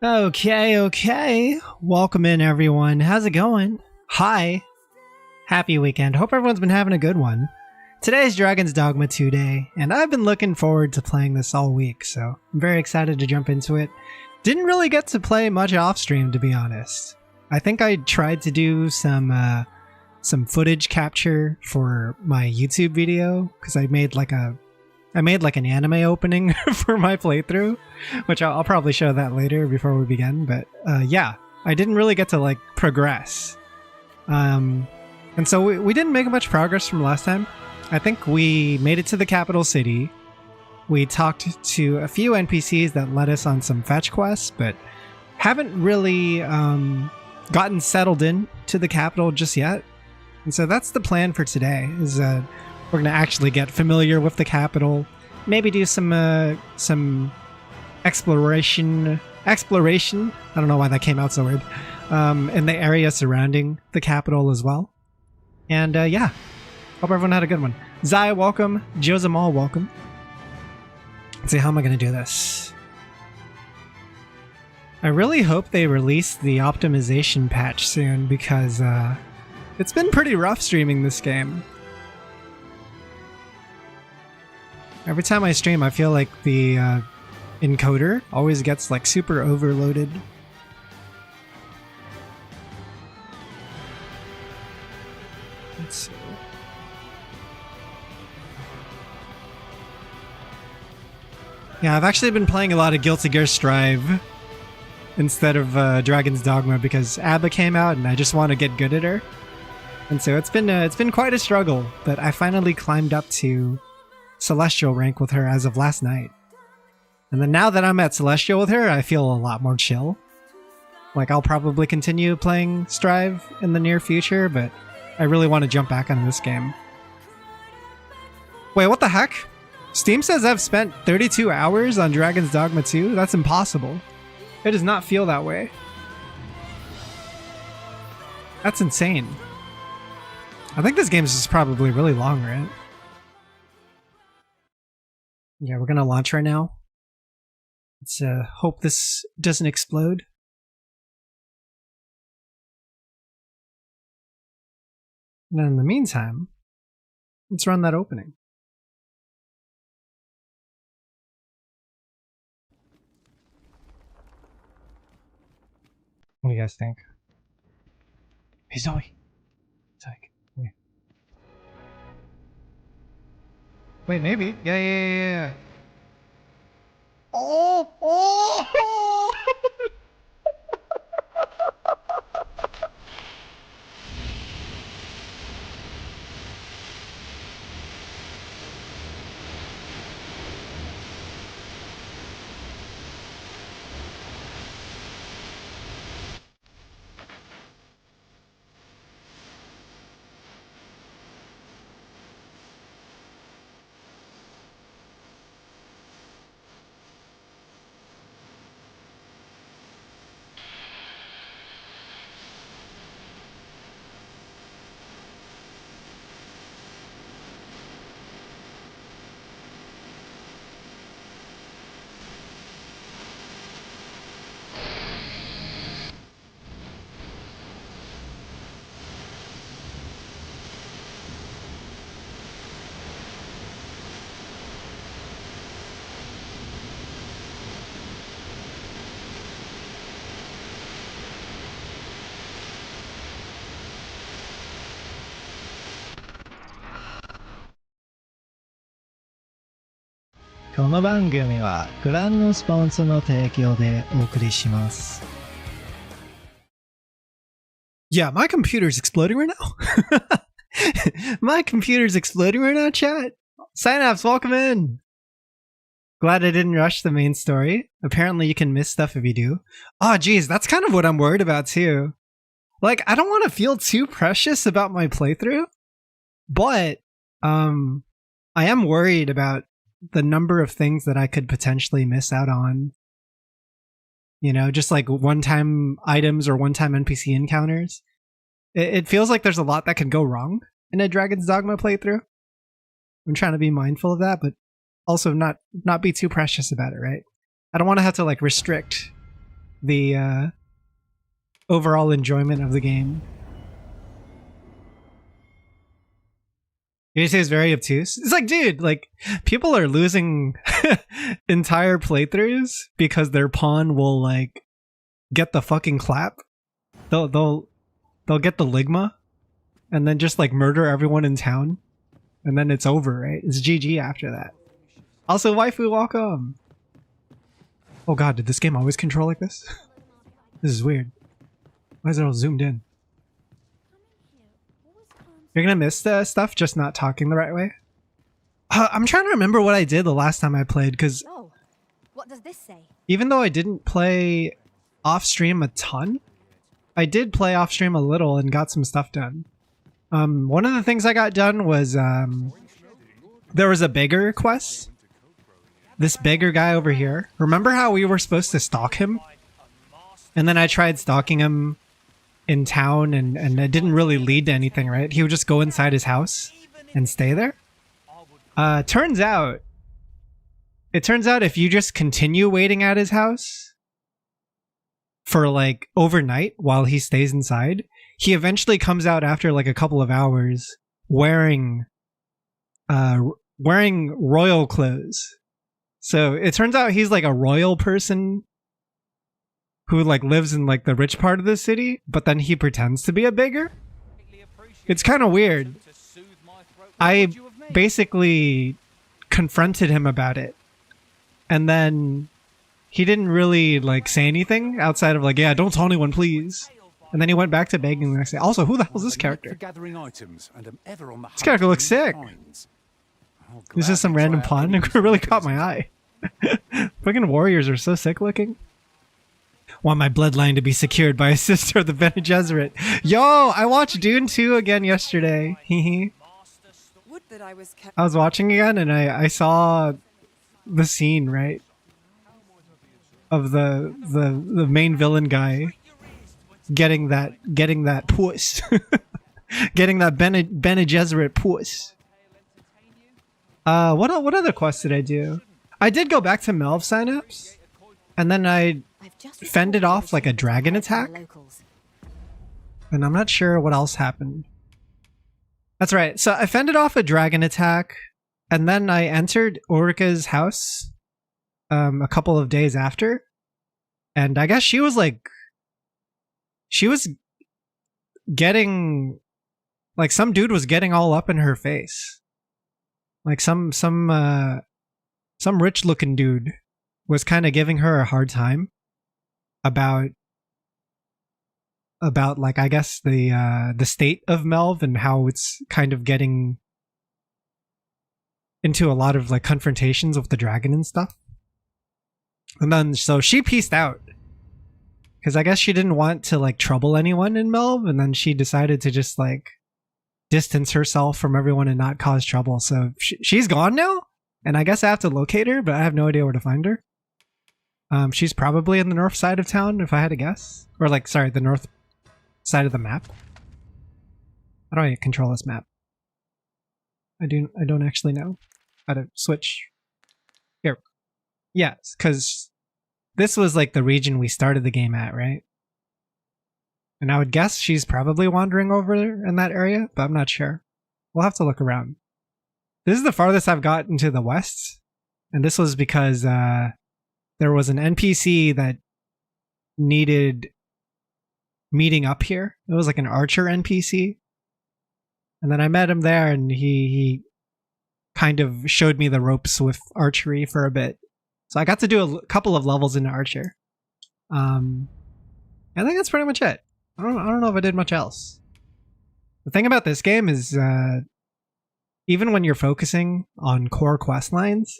Okay. Welcome in, everyone. How's it going? Hi. Happy weekend. Hope everyone's been having a good one. Today is Dragon's Dogma 2 day, and I've been looking forward to playing this all week, so I'm very excited to jump into it. Didn't really get to play much off stream, to be honest. I think I tried to do some footage capture for my YouTube video, because I made like an anime opening for my playthrough, which I'll probably show that later before we begin. But yeah, I didn't really get to like progress. And so we didn't make much progress from last time. I think we made it to the capital city. We talked to a few NPCs that led us on some fetch quests, but haven't really gotten settled in to the capital just yet. And so that's the plan for today, is we're going to actually get familiar with the capital, maybe do some exploration. I don't know why that came out so weird. In the area surrounding the capital as well. And yeah, hope everyone had a good one. Zai, welcome. Josamal, welcome. Let's see, how am I going to do this? I really hope they release the optimization patch soon, because it's been pretty rough streaming this game. Every time I stream, I feel like the encoder always gets like super overloaded. Let's see. Yeah, I've actually been playing a lot of Guilty Gear Strive instead of Dragon's Dogma, because Abba came out and I just want to get good at her. And so it's been quite a struggle, but I finally climbed up to Celestial rank with her as of last night. And then now that I'm at Celestial with her, I feel a lot more chill. Like, I'll probably continue playing Strive in the near future, but I really want to jump back on this game. Wait, what the heck? Steam says I've spent 32 hours on Dragon's Dogma 2? That's impossible. It does not feel that way. That's insane. I think this game is just probably really long, right? Yeah, we're gonna launch right now. Let's hope this doesn't explode. And in the meantime, let's run that opening. What do you guys think? Hey, Zoe. Zoe, come here. Wait, maybe. Yeah. Oh! Yeah, my computer's exploding right now. My computer's exploding right now, chat. Synapse, welcome in. Glad I didn't rush the main story. Apparently you can miss stuff if you do. Oh, geez, that's kind of what I'm worried about too. Like, I don't want to feel too precious about my playthrough, but I am worried about the number of things that I could potentially miss out on. You know, just like one-time items or one-time NPC encounters. It feels like there's a lot that could go wrong in a Dragon's Dogma playthrough. I'm trying to be mindful of that, but also not be too precious about it, right? I don't want to have to like restrict the overall enjoyment of the game. You say it's very obtuse. It's like, dude, like people are losing entire playthroughs because their pawn will like get the fucking clap. They'll get the ligma and then just like murder everyone in town, and then it's over, right? It's GG after that. Also, waifu, welcome. Oh god, did this game always control like this? This is weird. Why is it all zoomed in? You're gonna miss the stuff just not talking the right way? I'm trying to remember what I did the last time I played, because what does this say? Even though I didn't play off stream a ton, I did play off stream a little and got some stuff done. One of the things I got done was there was a beggar quest. This beggar guy over here. Remember how we were supposed to stalk him? And then I tried stalking him in town, and it didn't really lead to anything, right? He would just go inside his house and stay there. It turns out if you just continue waiting at his house for like overnight while he stays inside, he eventually comes out after like a couple of hours wearing royal clothes. So it turns out he's like a royal person who like lives in like the rich part of the city, but then he pretends to be a beggar. It's kind of weird. I basically confronted him about it, and then he didn't really like say anything outside of like, yeah, don't tell anyone, please. And then he went back to begging the next day. Also, who the hell is this character? This character looks sick. This is some random pawn. It really caught my eye. Fucking warriors are so sick looking. Want my bloodline to be secured by a sister of the Bene Gesserit. Yo, I watched Dune 2 again yesterday. I was watching again and I saw the scene, right? Of the main villain guy getting that puss. Getting that Bene Gesserit puss. What other quests did I do? I did go back to Melv Synapse, and then I fended off like a dragon attack, and I'm not sure what else happened. That's right. So I fended off a dragon attack, and then I entered Ulrika's house a couple of days after, and I guess she was getting like some dude was getting all up in her face. Like some rich looking dude was kind of giving her a hard time about like, I guess the state of Melv and how it's kind of getting into a lot of like confrontations with the dragon and stuff. And then so she peaced out because I guess she didn't want to like trouble anyone in Melv, and then she decided to just like distance herself from everyone and not cause trouble. So she's gone now, and I guess I have to locate her, but I have no idea where to find her. She's probably in the north side of town, if I had to guess. Or like, sorry, the north side of the map. How do I control this map? I don't actually know how to switch. Here. Yes, because this was like the region we started the game at, right? And I would guess she's probably wandering over in that area, but I'm not sure. We'll have to look around. This is the farthest I've gotten to the west, and this was because there was an NPC that needed meeting up here. It was like an archer NPC. And then I met him there, and he kind of showed me the ropes with archery for a bit. So I got to do a couple of levels into archer. I think that's pretty much it. I don't know if I did much else. The thing about this game is even when you're focusing on core quest lines,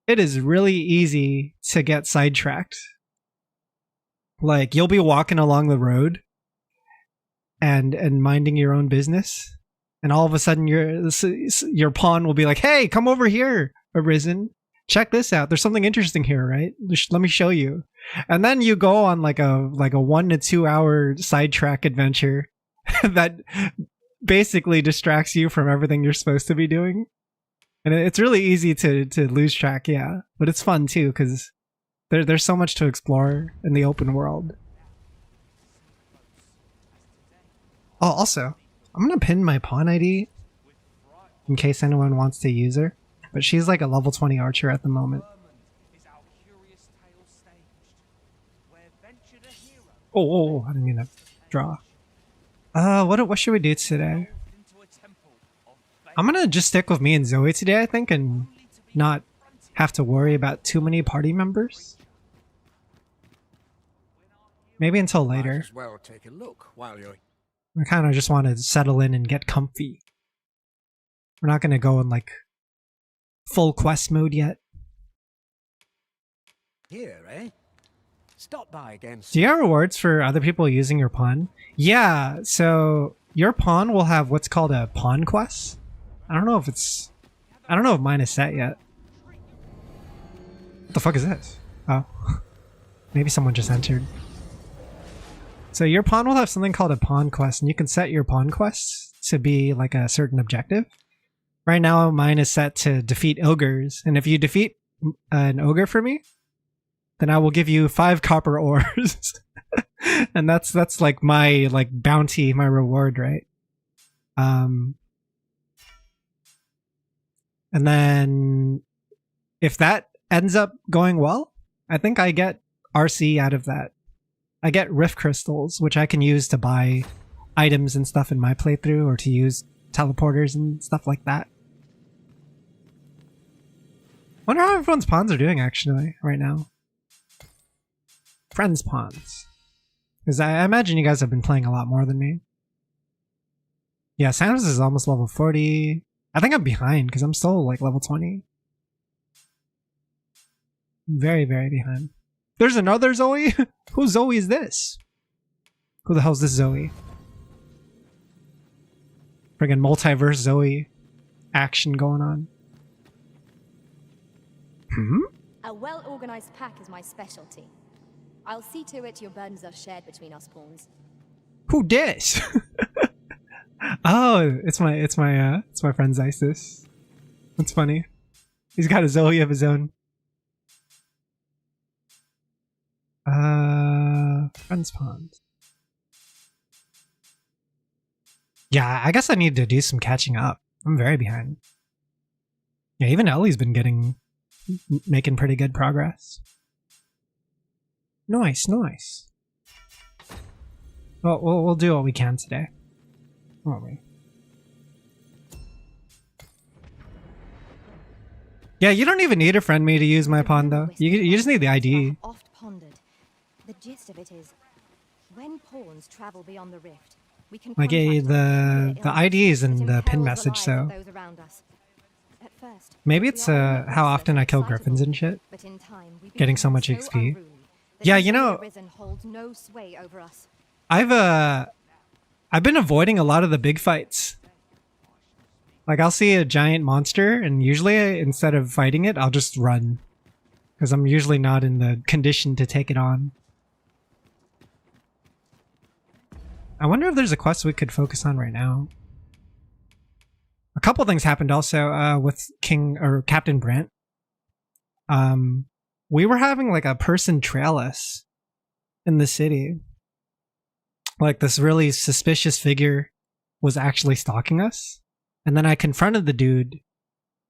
it is really easy to get sidetracked. Like, you'll be walking along the road and minding your own business, and all of a sudden your pawn will be like, hey, come over here, Arisen. Check this out. There's something interesting here, right? Let me show you. And then you go on like a 1 to 2 hour sidetrack adventure that basically distracts you from everything you're supposed to be doing. And it's really easy to lose track, yeah. But it's fun too, because There's so much to explore in the open world. Oh, also, I'm gonna pin my pawn ID in case anyone wants to use her. But she's like a level 20 archer at the moment. Oh, I didn't mean to draw. What should we do today? I'm gonna just stick with me and Zoe today, I think, and not have to worry about too many party members. Maybe until later. Might as well take a look while you're... I kind of just want to settle in and get comfy. We're not gonna go in like full quest mode yet. here, eh? Stop by again. Do you have rewards for other people using your pawn? Yeah, so your pawn will have what's called a pawn quest. I don't know if mine is set yet. What the fuck is this? Oh. Maybe someone just entered. So your pawn will have something called a pawn quest, and you can set your pawn quests to be like a certain objective. Right now mine is set to defeat ogres, and if you defeat an ogre for me, then I will give you 5 copper ores. And that's like my bounty, my reward, right? And then if that ends up going well, I think I get RC out of that. I get rift crystals, which I can use to buy items and stuff in my playthrough, or to use teleporters and stuff like that. Wonder how everyone's pawns are doing actually right now. Friends pawns. Because I imagine you guys have been playing a lot more than me. Yeah, Samus is almost level 40. I think I'm behind because I'm still like level 20. Very, very behind. There's another Zoe? Who Zoe is this? Who the hell's this Zoe? Friggin' multiverse Zoe action going on. A well-organized pack is my specialty. I'll see to it your burdens are shared between us pawns. Who dis? Oh, it's my friend Isis. That's funny. He's got a Zoe of his own. Friends pawns. Yeah, I guess I need to do some catching up. I'm very behind. Yeah, even Ellie's been making pretty good progress. Nice, nice. Well, we'll do what we can today, won't we? Yeah, you don't even need a friend me to use my pawn though. You just need the ID. Oft pondered. The gist of it is, when pawns travel beyond the rift, we can Like the ID is in the pin message, so maybe it's how often I kill griffins and shit. Getting so much XP. Yeah, you know, I've been avoiding a lot of the big fights. Like I'll see a giant monster, and usually instead of fighting it, I'll just run, because I'm usually not in the condition to take it on. I wonder if there's a quest we could focus on right now. A couple things happened also with Captain Brant. We were having like a person trail us in the city. Like this really suspicious figure was actually stalking us. And then I confronted the dude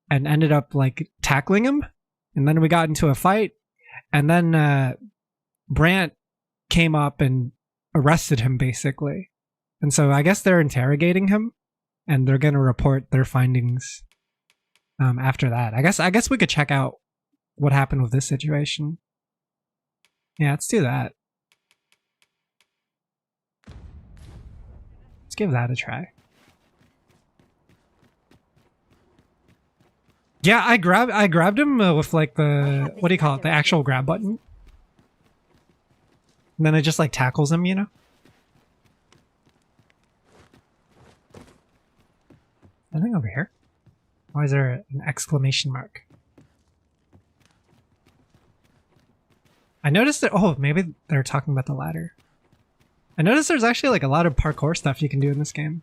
and ended up like tackling him. And then we got into a fight. And then Brant came up and arrested him basically. And so I guess they're interrogating him, and they're going to report their findings after that. I guess we could check out what happened with this situation. Yeah, let's do that. Let's give that a try. Yeah, I grabbed him with like the, what do you call it? The actual grab button. And then it just like tackles him, you know? Anything over here? Why is there an exclamation mark? I noticed that, oh, maybe they're talking about the ladder. I noticed there's actually like a lot of parkour stuff you can do in this game.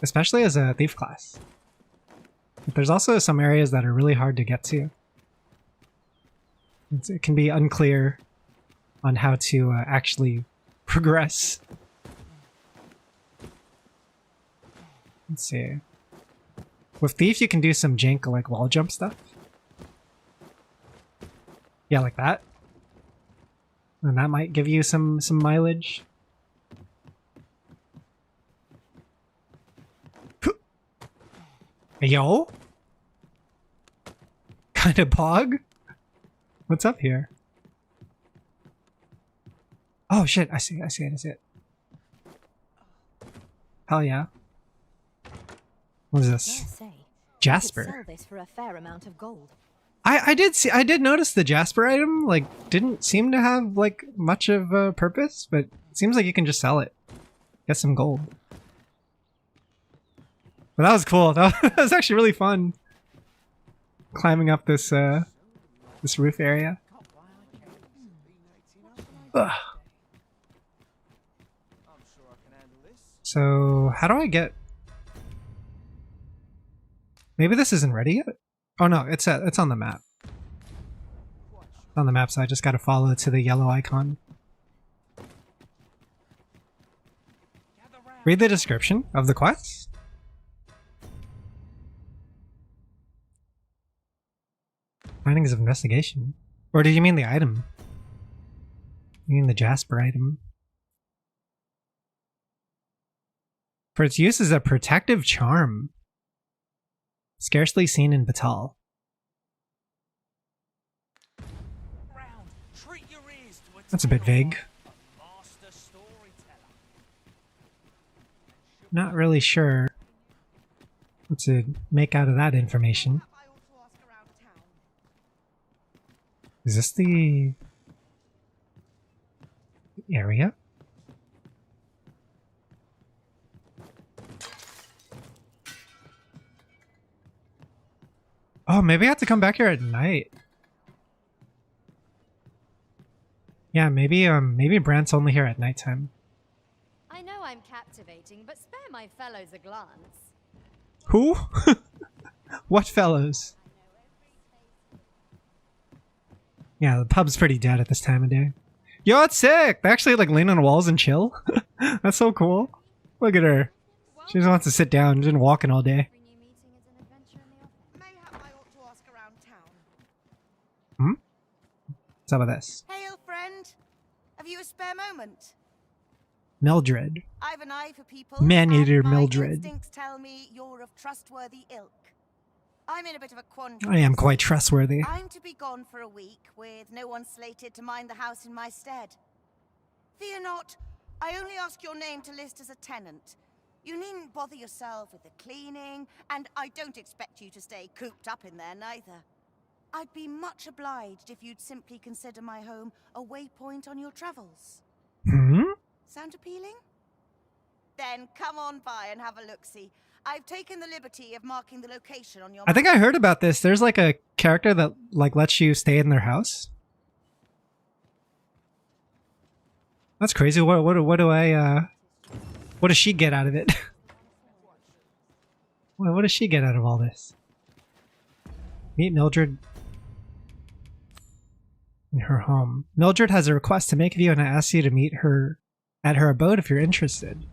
Especially as a thief class. But there's also some areas that are really hard to get to. It can be unclear on how to actually progress. Let's see. With Thief, you can do some jank like wall jump stuff. Yeah, like that. And that might give you some mileage. Yo? Kind of pog? What's up here? Oh shit, I see it. Hell yeah. What is this? Jasper. Sell this for a fair amount of gold. I did notice the Jasper item, like, didn't seem to have, like, much of a purpose, but it seems like you can just sell it. Get some gold. But that was cool. That was actually really fun. Climbing up this, this roof area. Ugh. So, how do I get... Maybe this isn't ready yet? Oh no, it's on the map. It's on the map, so I just gotta follow to the yellow icon. Read the description of the quest. Findings of investigation. Or did you mean the item? You mean the Jasper item? For its use as a protective charm. Scarcely seen in Batal. That's a bit vague. Not really sure what to make out of that information. Is this the area? Oh, maybe I have to come back here at night. Yeah, maybe Brant's only here at nighttime. I know I'm captivating, but spare my fellows a glance. Who? What fellows? Yeah, the pub's pretty dead at this time of day. Yo, it's sick! They actually like lean on walls and chill. That's so cool. Look at her. She just wants to sit down. She's been walking all day. Hmm? What's up with this? Hail, friend. Have you a spare moment? Mildred. I've an eye for people. Man-eater and my Mildred. instincts tell me you're of trustworthy ilk. I'm in a bit of a quandrum. I am quite trustworthy. I'm to be gone for a week, with no one slated to mind the house in my stead. Fear not. I only ask your name to list as a tenant. You needn't bother yourself with the cleaning, and I don't expect you to stay cooped up in there neither. I'd be much obliged if you'd simply consider my home a waypoint on your travels. Hmm? Sound appealing? Then come on by and have a look-see. I've taken the liberty of marking the location on your I think I heard about this. There's like a character that like lets you stay in their house. That's crazy. What does she get out of it? What does she get out of all this? Meet Mildred in her home. Mildred has a request to make of you, and I ask you to meet her at her abode if you're interested.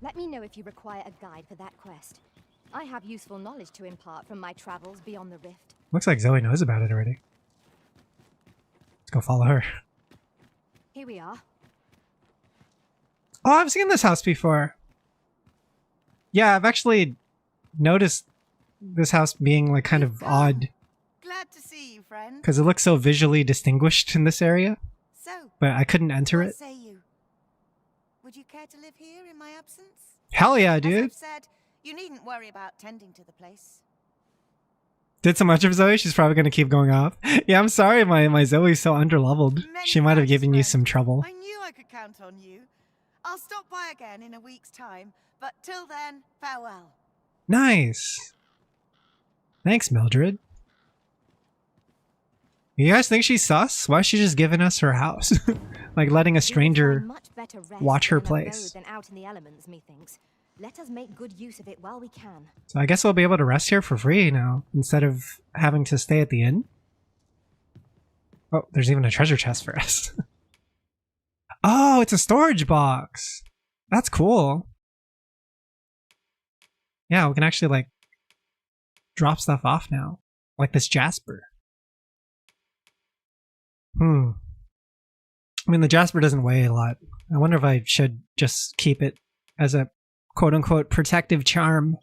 Let me know if you require a guide for that quest. I have useful knowledge to impart from my travels beyond the rift. Looks like Zoe knows about it already. Let's go follow her. Here we are. Oh, I've seen this house before. Yeah, I've actually noticed this house being like kind of odd. Glad to see you, friend. Because it looks so visually distinguished in this area. So, But I couldn't enter what it. say you? Would you care to live here in my absence? Hell yeah, As dude. I've said, you needn't worry about tending to the place. Did so much of Zoe, she's probably going to keep going off. Yeah, I'm sorry, my Zoe's so underleveled. Many She might have thanks, given you friend. some trouble. I knew I could count on you. I'll stop by again in a week's time, but till then, farewell. Nice. Thanks, Mildred. You guys think she's sus? Why is she just giving us her house? Like letting a stranger watch her place. Than out in the elements, methinks. Let us make good use of it while we can. So I guess we'll be able to rest here for free now, instead of having to stay at the inn. Oh, there's even a treasure chest for us. Oh, it's a storage box. That's cool. Yeah, we can actually like drop stuff off now. Like this Jasper. I mean, the Jasper doesn't weigh a lot. I wonder if I should just keep it as a quote-unquote protective charm.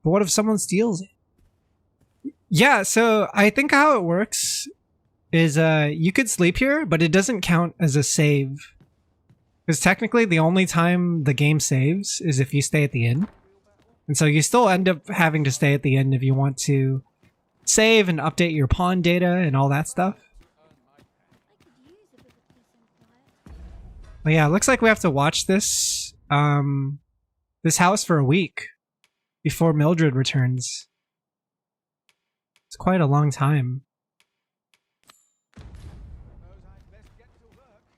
But what if someone steals it? Yeah, so I think how it works is you could sleep here, but it doesn't count as a save. Because technically the only time the game saves is if you stay at the inn. And so you still end up having to stay at the inn if you want to save and update your pawn data and all that stuff. But yeah, it looks like we have to watch this this house for a week before Mildred returns. It's quite a long time.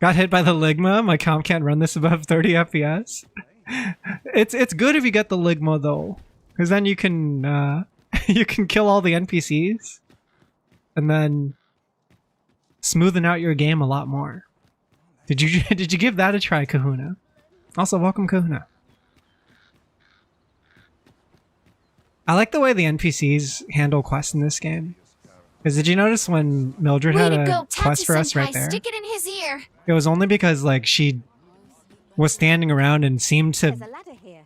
Got hit by the ligma. My comp can't run this above 30 FPS. It's good if you get the ligma though, because then you can you can kill all the NPCs and then smoothen out your game a lot more. Did you give that a try, Kahuna? Also, welcome, Kahuna. I like the way the NPCs handle quests in this game. Because did you notice when Mildred had a quest for us right there? Stick it in his ear. It was only because like she was standing around and seemed to... There's a ladder here.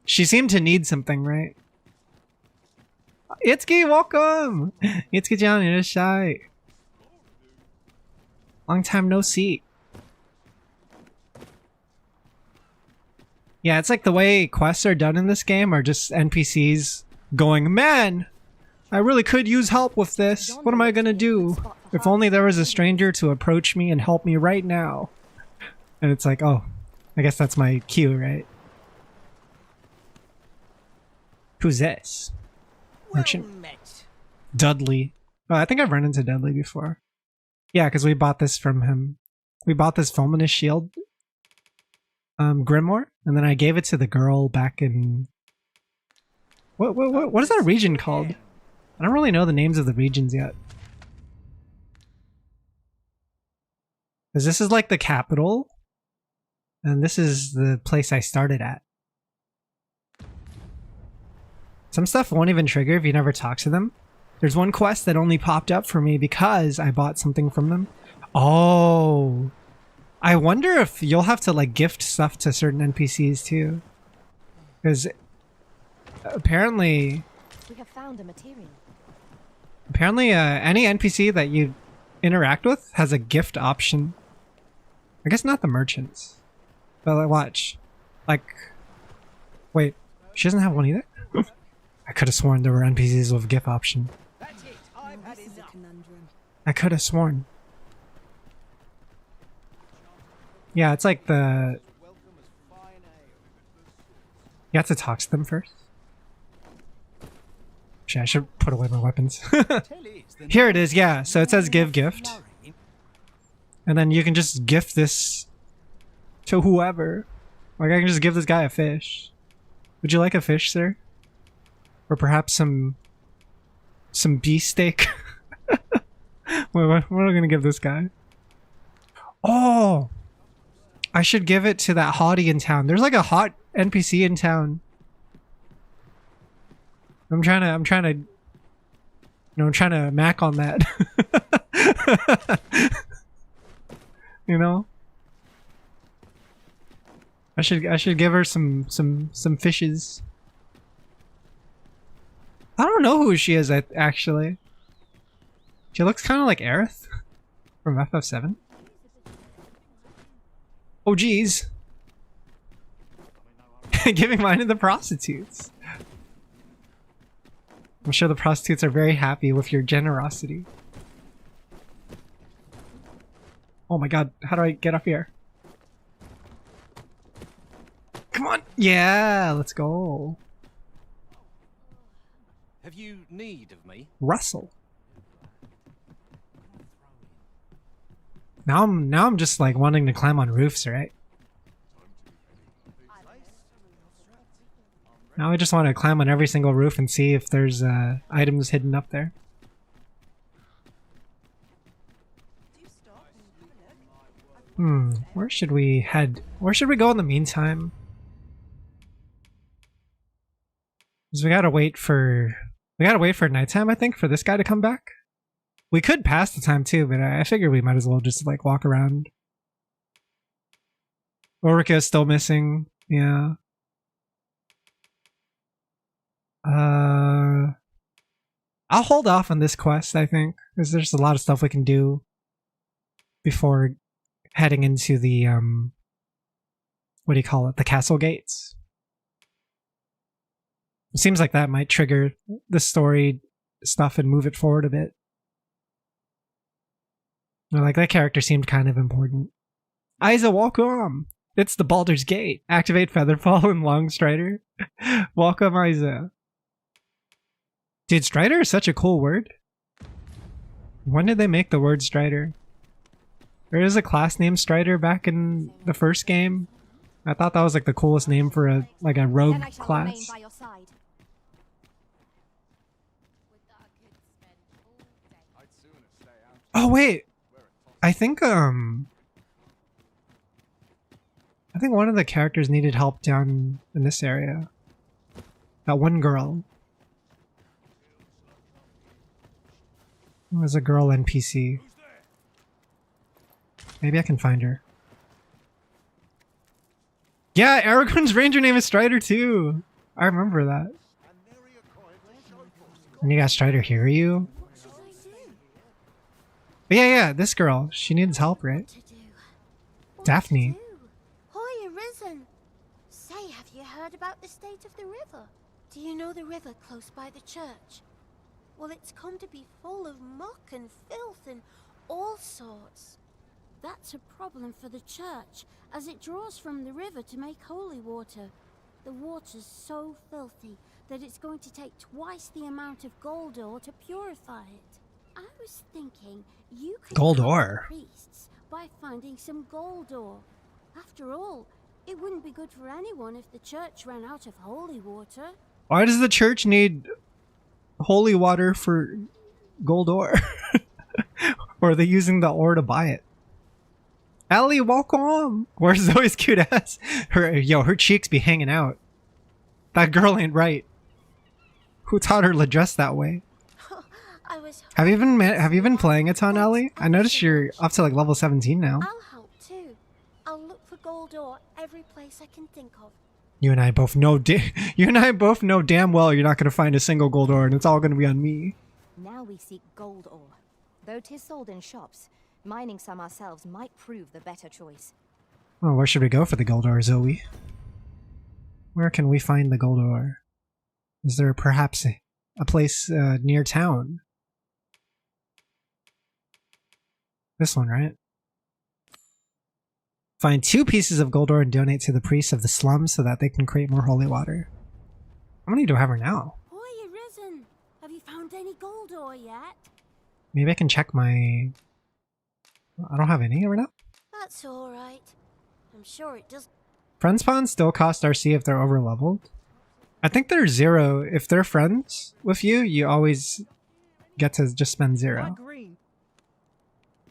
She seemed to need something, right? Itsuki, welcome! Itsuki-chan, you're shy. Long time no see. Yeah, it's like the way quests are done in this game are just NPCs going, man, I really could use help with this. What am I gonna do? If only there was a stranger to approach me and help me right now. And it's like, oh, I guess that's my cue, right? Who's this? Merchant. Dudley. Oh, I think I've run into Dudley before. Yeah, because we bought this from him. We bought this Fulminous shield. Grimoire, and then I gave it to the girl back in... What is that region called? I don't really know the names of the regions yet. Because this is like the capital, and this is the place I started at. Some stuff won't even trigger if you never talk to them. There's one quest that only popped up for me because I bought something from them. Oh... I wonder if you'll have to like gift stuff to certain NPCs too. Because apparently... We have found a material. Apparently any NPC that you interact with has a gift option. I guess not the merchants. But like, watch. Like... Wait, she doesn't have one either? I could have sworn there were NPCs with gift option. I could have sworn. Yeah, it's like the... You have to talk to them first. Actually, I should put away my weapons. Here it is, yeah. So it says give gift. And then you can just gift this to whoever. Like I can just give this guy a fish. Would you like a fish, sir? Or perhaps some beefsteak? What am I gonna give this guy? Oh! I should give it to that hottie in town. There's like a hot NPC in town. I'm trying to mac on that. You know? I should give her some fishes. I don't know who she is actually. She looks kind of like Aerith from FF7. Oh geez. Giving mine to the prostitutes. I'm sure the prostitutes are very happy with your generosity. Oh my god, how do I get up here? Come on! Yeah, let's go. Have you need of me? Russell. Now I'm just like wanting to climb on roofs, right? Now I just want to climb on every single roof and see if there's items hidden up there. Where should we head? Where should we go in the meantime? Because we gotta wait for nighttime, I think, for this guy to come back. We could pass the time too, but I figure we might as well just like walk around. Ulrika is still missing. Yeah. I'll hold off on this quest, I think, because there's a lot of stuff we can do before heading into the what do you call it? The castle gates. It seems like that might trigger the story stuff and move it forward a bit. Like, that character seemed kind of important. Isa, welcome! It's the Baldur's Gate. Activate Featherfall and Long Strider. Welcome, Isa. Dude, Strider is such a cool word. When did they make the word Strider? There is a class named Strider back in the first game. I thought that was like the coolest name for a rogue class. Oh wait, I think one of the characters needed help down in this area. That one girl. It was a girl NPC. Maybe I can find her. Yeah, Aragorn's ranger name is Strider too. I remember that. And you got Strider hear you? But yeah, this girl. She needs help, right? Daphne. Hoy, Arisen. Say, have you heard about the state of the river? Do you know the river close by the church? Well, it's come to be full of muck and filth and all sorts. That's a problem for the church, as it draws from the river to make holy water. The water's so filthy that it's going to take twice the amount of gold ore to purify it. I was thinking you could Gold help ore? the priests by finding some gold ore. After all, it wouldn't be good for anyone if the church ran out of holy water. Why does the church need holy water for gold ore? Or are they using the ore to buy it? Ellie, welcome! Where's Zoe's cute ass? Her cheeks be hanging out. That girl ain't right. Who taught her to dress that way? Have you been playing a ton, Ellie? I noticed you're up to like level 17 now. I'll help too. I'll look for gold ore every place I can think of. You and I both know damn well you're not going to find a single gold ore, and it's all going to be on me. Now we seek gold ore. Though 'tis sold in shops, mining some ourselves might prove the better choice. Well, where should we go for the gold ore, Zoe? Where can we find the gold ore? Is there perhaps a place near town? This one, right? Find 2 pieces of gold ore and donate to the priests of the slums so that they can create more holy water. How many do I have her now? Boy, Arisen, have you found any gold ore yet? Maybe I can check my... I don't have any right now. That's alright. I'm sure it does. Friend spawns still cost RC if they're over leveled. I think they're 0. If they're friends with you, you always get to just spend 0.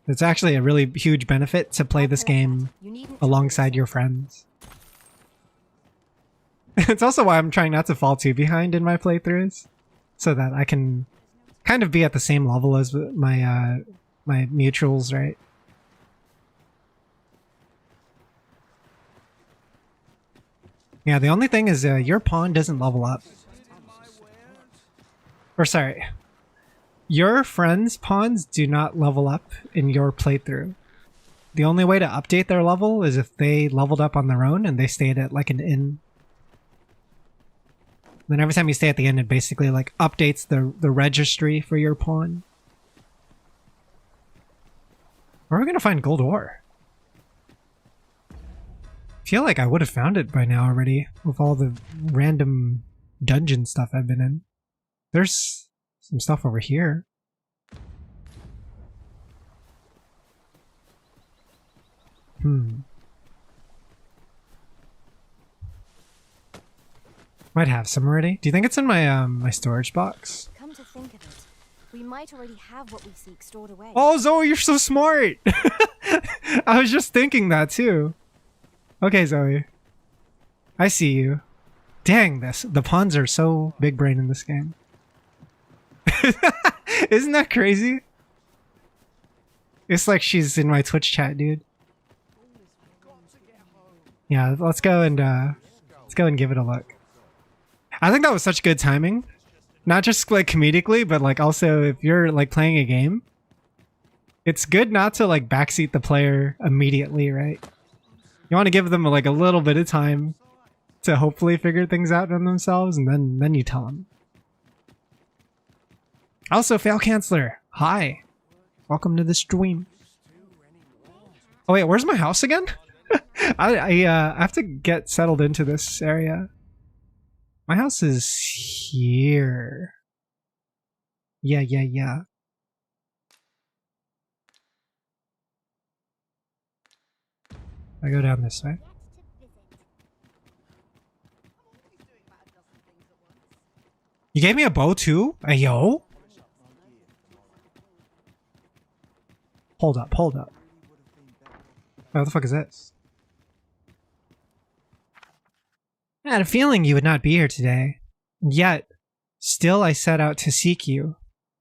It's actually a really huge benefit to play this game alongside your friends. It's also why I'm trying not to fall too behind in my playthroughs, so that I can kind of be at the same level as my my mutuals, right? Yeah, the only thing is your pawn doesn't level up. Or sorry, your friends' pawns do not level up in your playthrough. The only way to update their level is if they leveled up on their own and they stayed at like an inn. Then every time you stay at the inn, it basically like updates the registry for your pawn. Where are we gonna find gold ore? I feel like I would have found it by now already with all the random dungeon stuff I've been in. There's some stuff over here. Might have some already. Do you think it's in my my storage box? Come to think of it, we might already have what we seek stored away. Oh, Zoe, you're so smart. I was just thinking that too. Okay, Zoe. I see you. Dang, the puns are so big brain in this game. Isn't that crazy? It's like she's in my Twitch chat, dude. Yeah, let's go and give it a look. I think that was such good timing. Not just like comedically, but like also if you're like playing a game, it's good not to like backseat the player immediately, right? You want to give them like a little bit of time to hopefully figure things out on themselves, and then you tell them. Also, Fail Canceller, hi. Welcome to the stream. Oh wait, where's my house again? I have to get settled into this area. My house is here. Yeah. I go down this way. You gave me a bow too? Hey, yo? Hold up. What the fuck is this? I had a feeling you would not be here today. Yet, still I set out to seek you.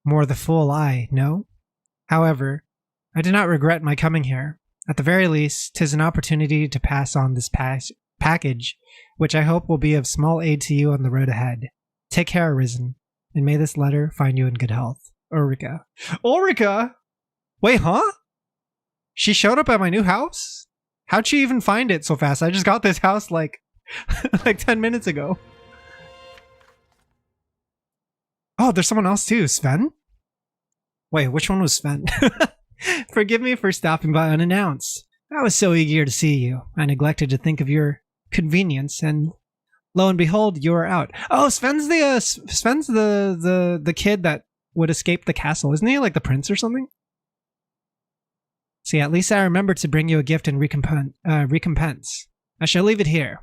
More the fool I, no? However, I do not regret my coming here. At the very least, 'tis an opportunity to pass on this package, which I hope will be of small aid to you on the road ahead. Take care, Arisen, and may this letter find you in good health. Ulrika. Ulrika? Wait, huh? She showed up at my new house? How'd she even find it so fast? I just got this house like like 10 minutes ago. Oh, there's someone else too. Sven? Wait, which one was Sven? Forgive me for stopping by unannounced. I was so eager to see you. I neglected to think of your convenience, and lo and behold, you are out. Oh, Sven's the kid that would escape the castle. Isn't he like the prince or something? See, at least I remembered to bring you a gift in recompense. I shall leave it here.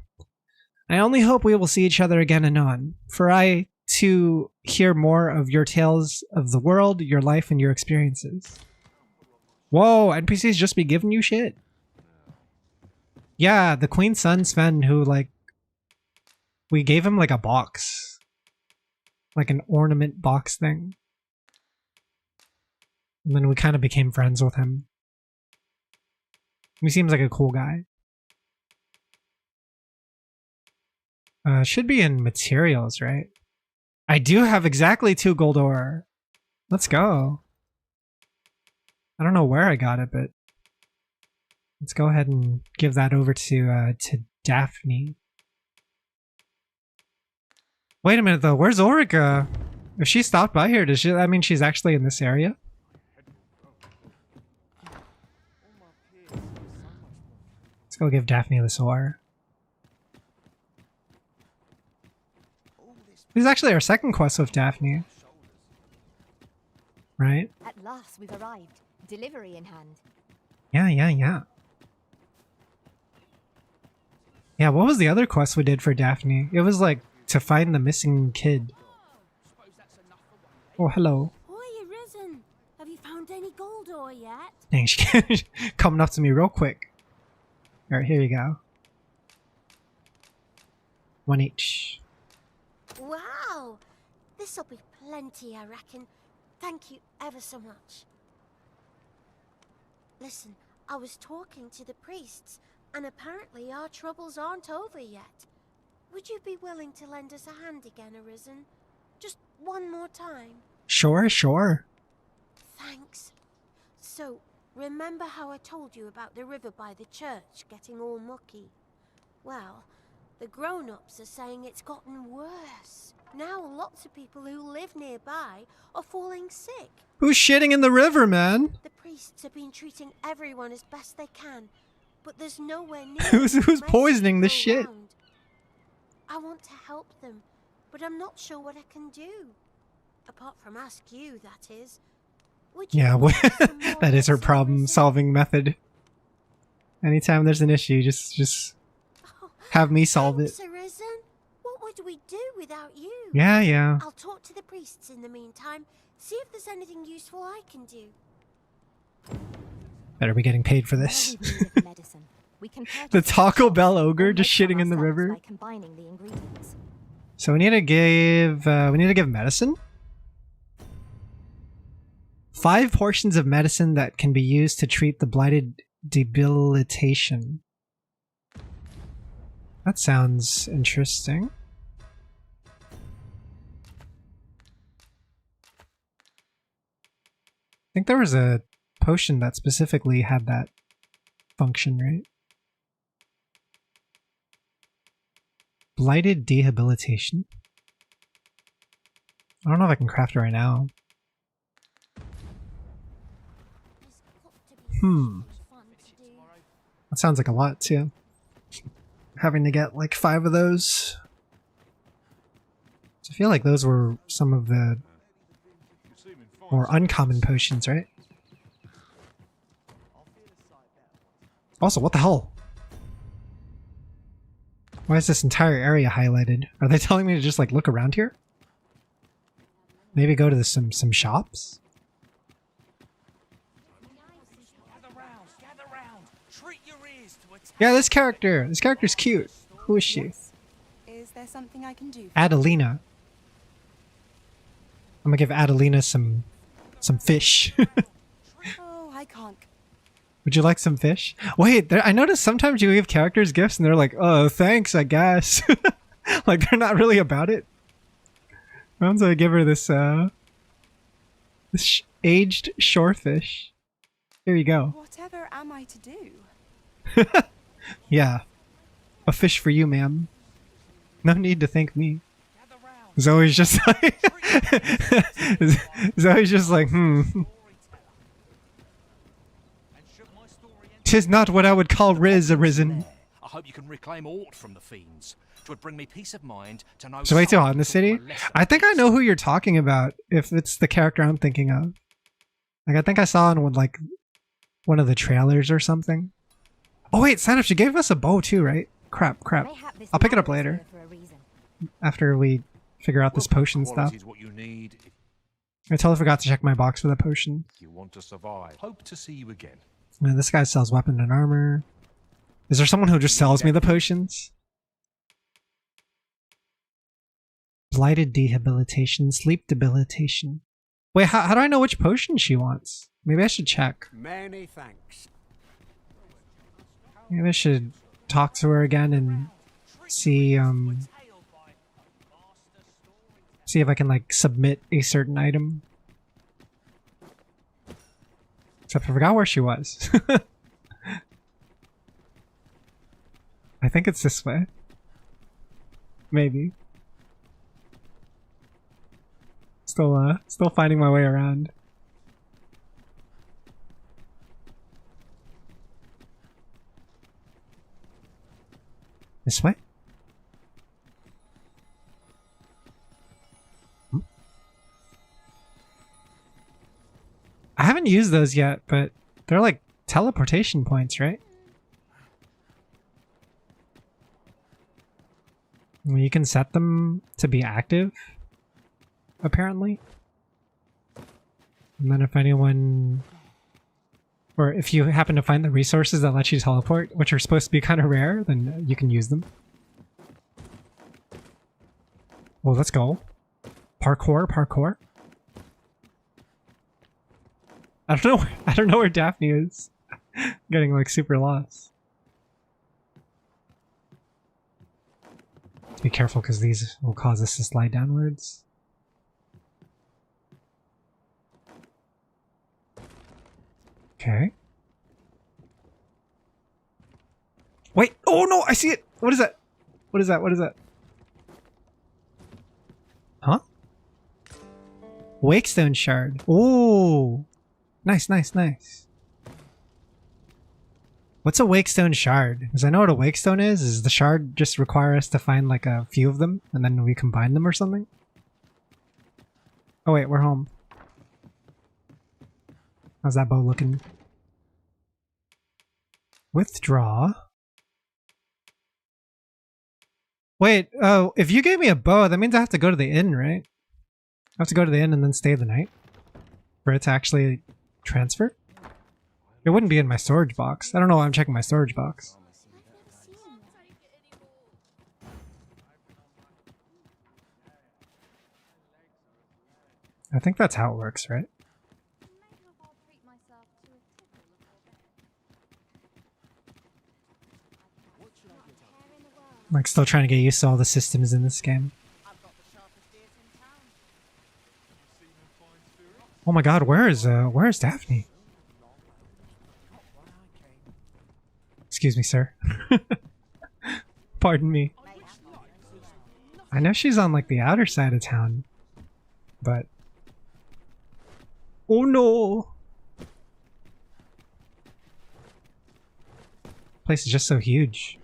I only hope we will see each other again anon, for I, too, hear more of your tales of the world, your life, and your experiences. Whoa, NPCs just be giving you shit. Yeah, the Queen's son, Sven, who, like, we gave him, like, a box. Like an ornament box thing. And then we kind of became friends with him. He seems like a cool guy. Should be in materials, right? I do have exactly 2 gold ore. Let's go. I don't know where I got it, but let's go ahead and give that over to Daphne. Wait a minute though, where's Ulrika? If she stopped by here, does she? I mean, she's actually in this area. Let's go give Daphne this ore. This is actually our second quest with Daphne. Right? At last, we've arrived. Delivery in hand. Yeah. Yeah, what was the other quest we did for Daphne? It was like to find the missing kid. Oh, hello. Oi, Arisen. Have you found any gold ore yet? Dang, she coming up to me real quick. Alright, here you go. 1 each. Wow! This'll be plenty, I reckon. Thank you ever so much. Listen, I was talking to the priests, and apparently our troubles aren't over yet. Would you be willing to lend us a hand again, Arisen? Just one more time? Sure. Thanks. So, remember how I told you about the river by the church getting all mucky? Well, the grown-ups are saying it's gotten worse. Now lots of people who live nearby are falling sick. Who's shitting in the river, man? The priests have been treating everyone as best they can, but there's nowhere near Who's poisoning the shit? around. I want to help them, but I'm not sure what I can do. Apart from ask you, that is. Would you Yeah, want some more that is her medicine, problem-solving method. Anytime there's an issue, just Oh, have me solve it. thanks, Arisen. What would we do without you. Yeah, yeah. I'll talk to the priests in the meantime, see if there's anything useful I can do. Better be getting paid for Where this. we've need of medicine, we can purchase The it Taco ourselves Bell or ogre make just some shitting in the ourselves river. by combining the ingredients. So we need to give medicine. 5 portions of medicine that can be used to treat the blighted debilitation. That sounds interesting. I think there was a potion that specifically had that function, right? Blighted debilitation. I don't know if I can craft it right now. That sounds like a lot too. Having to get like 5 of those. So I feel like those were some of the more uncommon potions, right? Also, what the hell? Why is this entire area highlighted? Are they telling me to just like look around here? Maybe go to some shops? Yeah, this character's cute. Who is she? Is there something I can do? Adelina. I'm gonna give Adelina some fish. Oh, I can't. Would you like some fish? Wait, I noticed sometimes you give characters gifts and they're like, oh, thanks, I guess. Like they're not really about it. I'm gonna give her this aged shorefish. Here you go. Whatever am I to do? Yeah. A fish for you, ma'am. No need to thank me. Zoe's just like Zoe's just like, Tis not what I would call Riz arisen. I hope you can reclaim aught from the fiends. 'Twould bring me peace of mind to know. Is it way too hot in the something city? of my lesser I think I days. know who you're talking about, if it's the character I'm thinking of. Like, I think I saw in like one of the trailers or something. Oh wait, Sanif, she gave us a bow too, right? Crap. Mayhap this I'll pick it up man was later. here for a reason. After we figure out this potion stuff. Quality's what you need if I totally forgot to check my box for the potion. you want to survive. Hope to see you again. This guy sells weapon and armor. Is there someone who just sells me the potions? Blighted debilitation, sleep debilitation. Wait, how do I know which potion she wants? Maybe I should check. Many thanks. Maybe I should talk to her again and see see if I can like submit a certain item. Except I forgot where she was. I think it's this way. Maybe. Still finding my way around. This way? I haven't used those yet, but they're like teleportation points, right? I mean, you can set them to be active, apparently. And then if anyone... Or if you happen to find the resources that let you teleport, which are supposed to be kind of rare, then you can use them. Well, let's go. Parkour. I don't know where Daphne is. Getting like super lost. Be careful because these will cause us to slide downwards. Okay. Wait! Oh no! I see it! What is that? What is that? What is that? Huh? Wakestone shard. Oh! Nice. What's a wakestone shard? Because I know what a wakestone is. Does the shard just require us to find like a few of them and then we combine them or something? Oh wait, we're home. How's that bow looking? Withdraw. Wait, oh, if you gave me a bow, that means I have to go to the inn, right? I have to go to the inn and then stay the night for it to actually transfer? It wouldn't be in my storage box. I don't know why I'm checking my storage box. I think that's how it works, right? I'm like still trying to get used to all the systems in this game. Oh my god, where is Daphne? Excuse me, sir. Pardon me. I know she's on like the outer side of town, but oh no. Place is just so huge.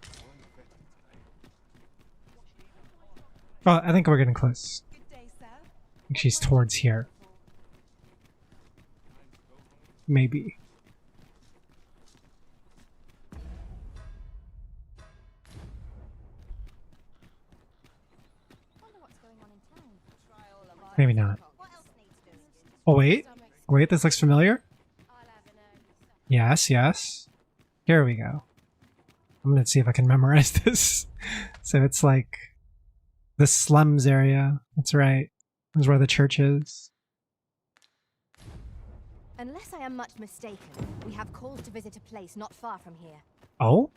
Oh, I think we're getting close. I think she's towards here. Maybe. Maybe not. Oh wait. Wait, this looks familiar? Yes, yes. Here we go. I'm gonna see if I can memorize this. So it's like the slums area. That's right. That's where the church is. Unless I am much mistaken, we have calls to visit a place not far from here. Oh?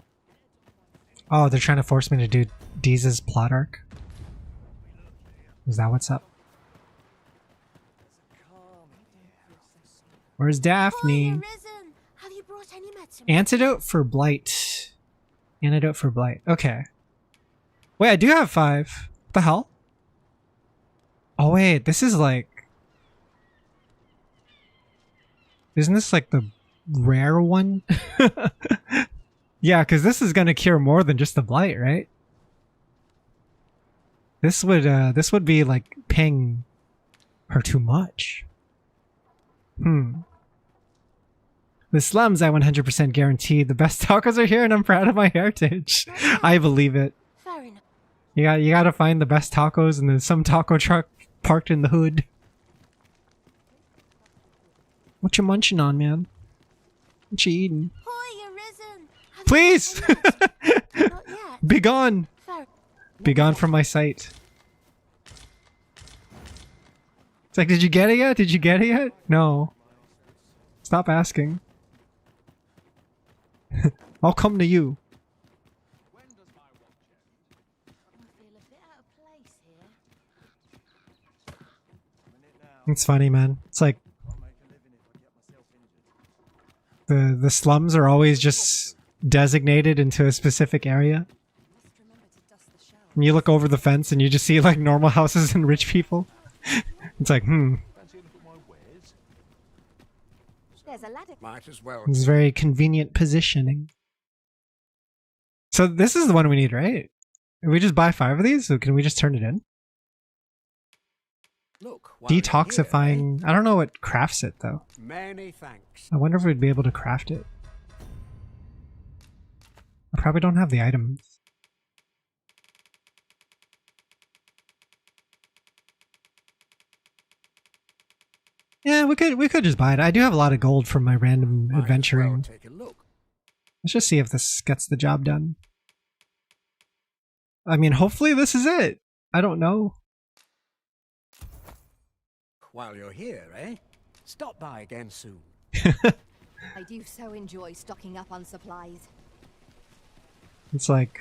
Oh, they're trying to force me to do Deeze's plot arc. Is that what's up? Where's Daphne? Have you brought any medicine? Antidote for blight. Antidote for blight. Okay. Wait, I do have 5. What the hell? Oh wait, this is like... Isn't this like the rare one? Yeah, because this is gonna cure more than just the blight, right? This would be like paying her too much. The slums, I 100% guarantee. The best tacos are here and I'm proud of my heritage. I believe it. Fair enough. You gotta find the best tacos and then some taco truck parked in the hood. What you munching on, man? What you eating? Hoy, arisen. Please! Not yet. Be gone! Fair. Be gone from my sight. It's like, did you get it yet? Did you get it yet? No. Stop asking. I'll come to you. It's funny, man. It's like the slums are always just designated into a specific area. And you look over the fence and you just see like normal houses and rich people. It's like, There's a ladder. Might as well. It's very convenient positioning. So this is the one we need, right? If we just buy 5 of these, so can we just turn it in? Look, while you're Detoxifying. here, I don't know what crafts it though. Many thanks. I wonder if we'd be able to craft it. I probably don't have the items. Yeah, we could just buy it. I do have a lot of gold from my random Might as adventuring. well take a look. Let's just see if this gets the job done. I mean, hopefully this is it. I don't know. While you're here, eh? Stop by again soon. I do so enjoy stocking up on supplies. It's like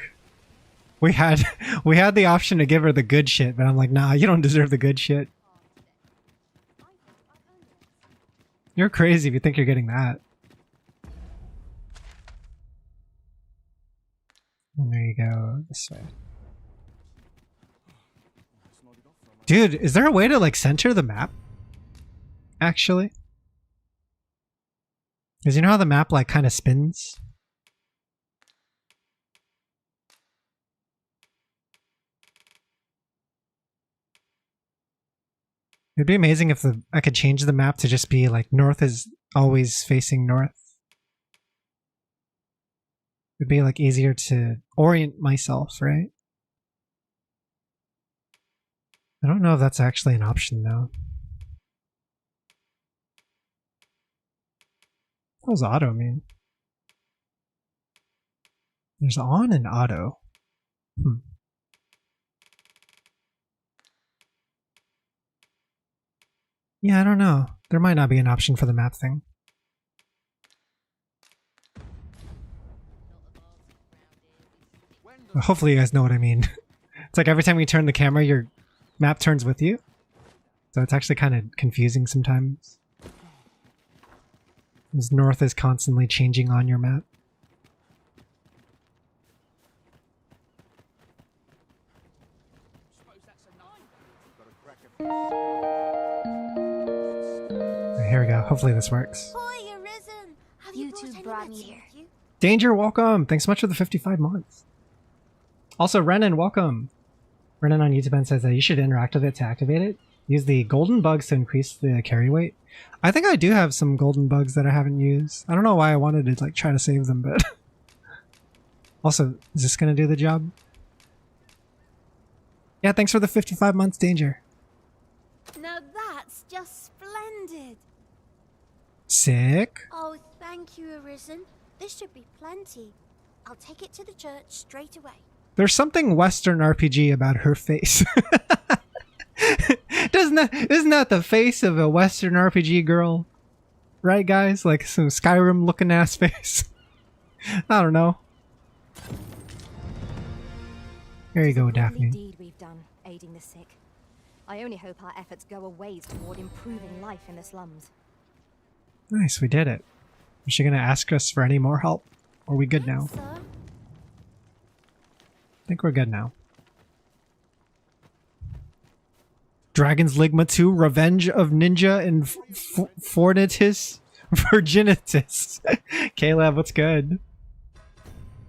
we had the option to give her the good shit, but I'm like, nah, you don't deserve the good shit. You're crazy if you think you're getting that. And there you go, this way. Dude, is there a way to like center the map? Actually? Because you know how the map like kind of spins? It'd be amazing if I could change the map to just be like north is always facing north. It'd be like easier to orient myself, right? I don't know if that's actually an option though. What does auto mean? There's on and auto. Yeah, I don't know. There might not be an option for the map thing. Well, hopefully you guys know what I mean. It's like every time you turn the camera, your map turns with you. So it's actually kind of confusing sometimes. As north is constantly changing on your map. Here we go. Hopefully this works. Boy, you're risen. Have you brought any here? Danger, welcome. Thanks so much for the 55 months. Also, Renan, welcome. Renan on YouTube says that you should interact with it to activate it. Use the golden bugs to increase the carry weight. I think I do have some golden bugs that I haven't used. I don't know why I wanted to like try to save them, but also, is this gonna do the job? Yeah, thanks for the 55 months, Danger. Now that's just splendid. Sick. Oh, thank you, Arisen. This should be plenty. I'll take it to the church straight away. There's something Western RPG about her face. Isn't that the face of a Western RPG girl? Right, guys? Like some Skyrim looking ass face. I don't know. Here you go, Daphne. Deed we've done, aiding the sick. I only hope our efforts go a ways toward improving life in the slums. Nice, we did it. Is she gonna ask us for any more help? Or are we good now? Sir? I think we're good now. Dragon's Ligma 2, Revenge of Ninja and Fornitus Virginitus. Caleb, what's good?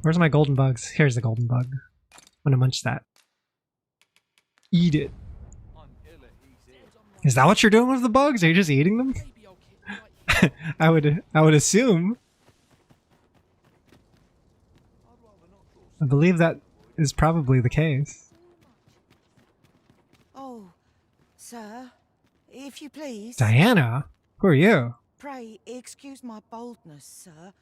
Where's my golden bugs? Here's the golden bug. I'm gonna munch that. Eat it. Is that what you're doing with the bugs? Are you just eating them? I would assume. I believe that is probably the case. Oh, sir, if you please. Diana? Who are you? Pray excuse my boldness, sir.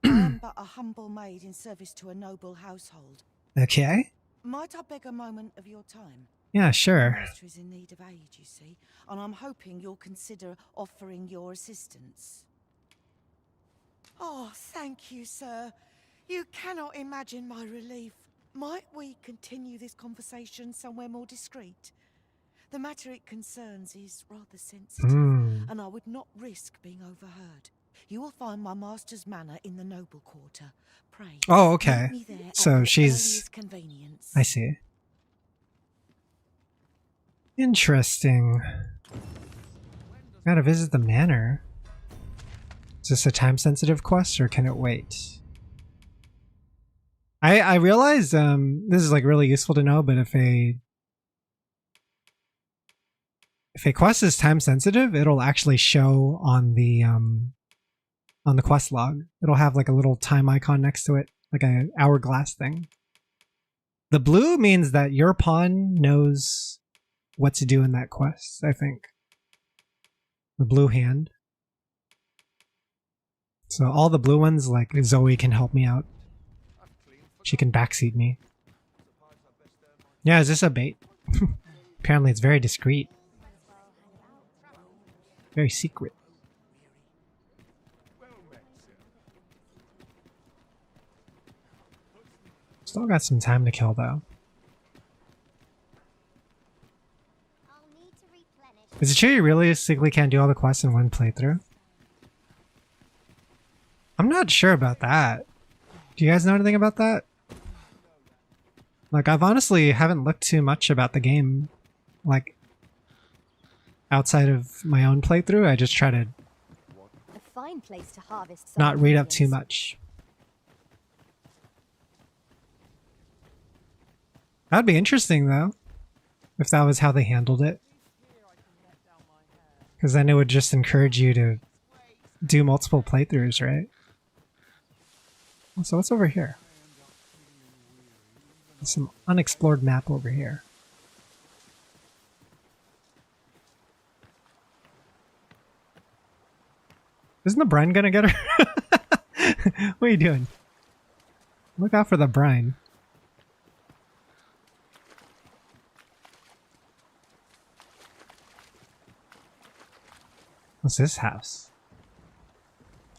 I am but a humble maid in service to a noble household. Okay. Might I beg a moment of your time? Yeah, My sure. master is in need of aid, you see, and I'm hoping you'll consider offering your assistance. Oh, thank you, sir. You cannot imagine my relief. Might we continue this conversation somewhere more discreet? The matter it concerns is rather sensitive, and I would not risk being overheard. You will find my master's manor in the noble quarter. Pray. Oh, okay. meet me there at So your she's... earliest convenience. I see. Interesting. Gotta visit the manor. Is this a time-sensitive quest, or can it wait? I realize this is like really useful to know, but if a quest is time-sensitive, it'll actually show on the quest log. It'll have like a little time icon next to it, like an hourglass thing. The blue means that your pawn knows what to do in that quest, I think. The blue hand. So all the blue ones, like Zoe can help me out. She can backseat me. Yeah, is this a bait? Apparently it's very discreet. Very secret. Still got some time to kill though. Is it true you realistically can't do all the quests in one playthrough? I'm not sure about that. Do you guys know anything about that? Like, I've honestly haven't looked too much about the game. Like, outside of my own playthrough, I just try to A fine place to harvest. not read up too much. That'd be interesting though, if that was how they handled it. Because then it would just encourage you to do multiple playthroughs, right? So what's over here? There's some unexplored map over here. Isn't the brine gonna get her? What are you doing? Look out for the brine. What's this house?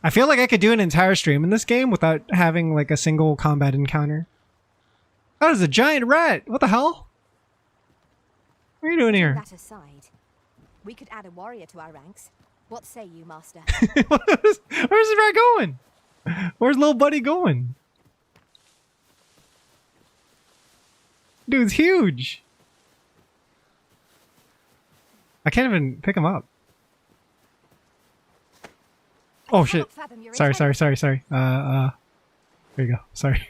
I feel like I could do an entire stream in this game without having like a single combat encounter. That is a giant rat! What the hell? What are you doing here? That aside, we could add a warrior to our ranks. What say you, Master? Where's the rat going? Where's little buddy going? Dude's huge. I can't even pick him up. Oh shit. Sorry. There you go. Sorry.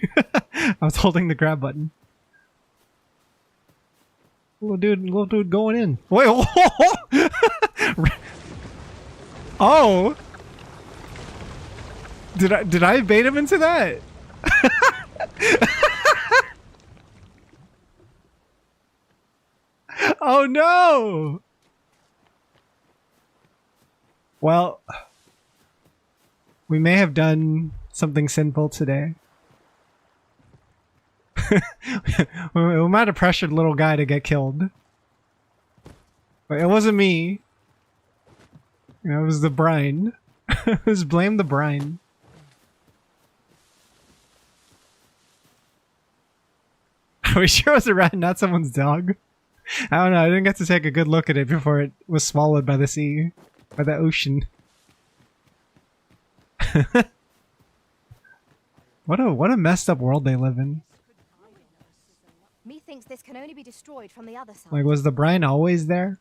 I was holding the grab button. Little dude going in. Wait, oh! Did I bait him into that? Oh no! Well, we may have done something sinful today. We might have pressured little guy to get killed. But it wasn't me. It was the brine. Just blame the brine. Are we sure it was a rat, not someone's dog? I don't know, I didn't get to take a good look at it before it was swallowed by the sea. By the ocean. What a messed up world they live in. Methinks this can only be destroyed from the other side. Like, was the brine always there?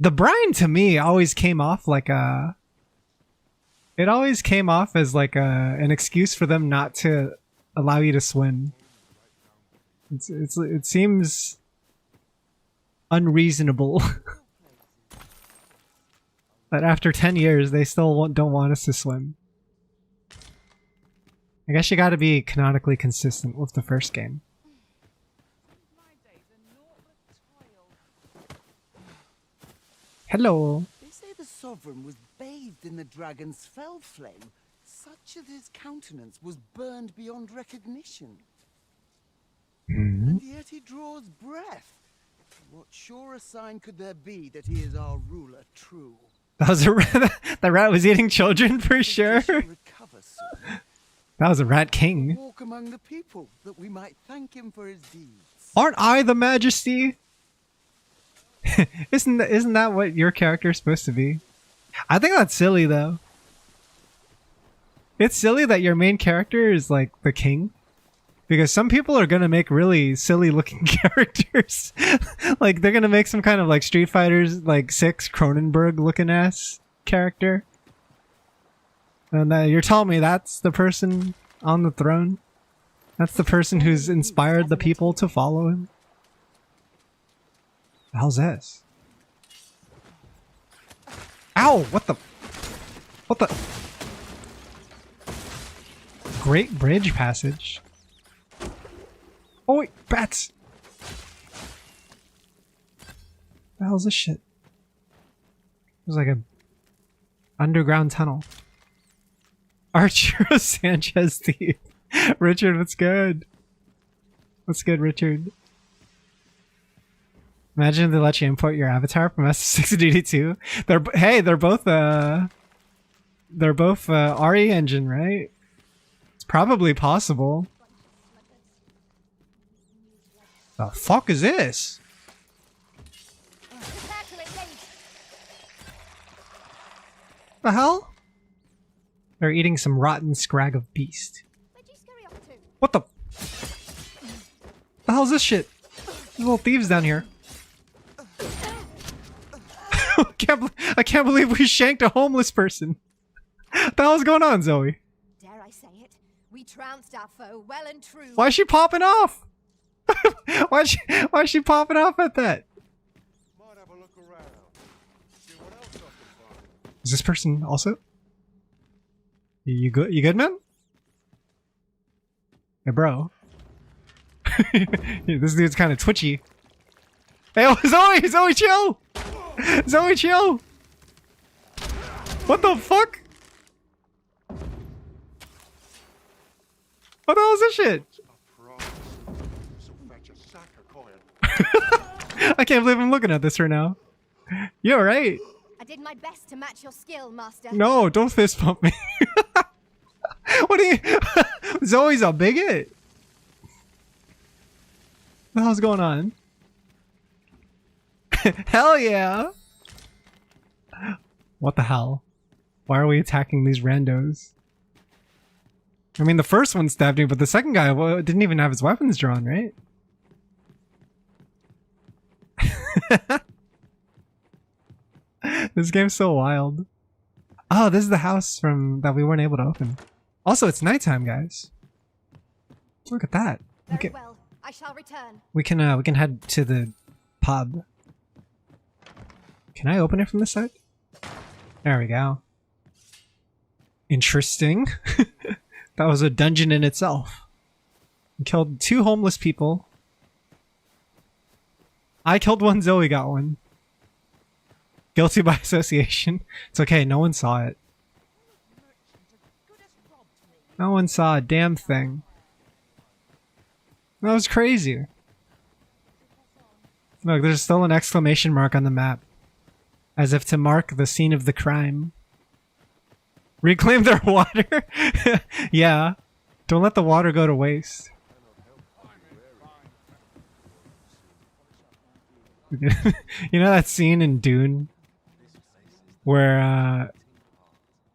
The brine to me always came off like a... It always came off as like an excuse for them not to allow you to swim. It seems unreasonable that after 10 years they still don't want us to swim. I guess you gotta be canonically consistent with the first game. Hello. They say the sovereign was bathed in the dragon's fell flame, such that his countenance was burned beyond recognition. And yet he draws breath. What surer sign could there be that he is our ruler true? That was a rat. The rat was eating children for sure. That was a rat king. Walk among the people that we might thank him for his deeds. Aren't I the majesty? Isn't that what your character is supposed to be? I think that's silly though. It's silly that your main character is like the king. Because some people are gonna make really silly looking characters. Like they're gonna make some kind of like Street Fighters like 6 Cronenberg looking ass character. And you're telling me that's the person on the throne? That's the person who's inspired the people to follow him? The hell's this? Ow! What the? What the? Great bridge passage. Oh wait, bats! The hell's this shit? There's like a underground tunnel. Arturo Sanchez thief. Richard, what's good? What's good, Richard? Imagine if they let you import your avatar from S6DD2. They're both RE engine, right? It's probably possible. The fuck is this? The hell? They're eating some rotten scrag of beast. What the? The hell's this shit? There's little thieves down here. I can't believe we shanked a homeless person. What the hell's going on, Zoe? Dare I say it? We trounced our foe well and true. Why is she popping off? Why is she popping off at that? Might have a look around. See what else I can find. Is this person also? You good? You good, man? Hey, bro. This dude's kind of twitchy. Hey, oh, Zoe, chill! Zoe, chill! What the fuck? What the hell is this shit? I can't believe I'm looking at this right now. You alright? I did my best to match your skill, Master. No, don't fist pump me. What are you? Zoe's a bigot. What the hell's going on? Hell yeah! What the hell? Why are we attacking these randos? I mean, the first one stabbed me, but the second guy didn't even have his weapons drawn, right? This game's so wild. Oh, this is the house from that we weren't able to open. Also, it's nighttime, guys. Look at that. Very well. I shall return. We can head to the pub. Can I open it from this side? There we go. Interesting. That was a dungeon in itself. We killed 2 homeless people. I killed 1, Zoe got 1. Guilty by association. It's okay, no one saw it. No one saw a damn thing. That was crazy. Look, there's still an exclamation mark on the map. As if to mark the scene of the crime. Reclaim their water? Yeah. Don't let the water go to waste. You know that scene in Dune? Where,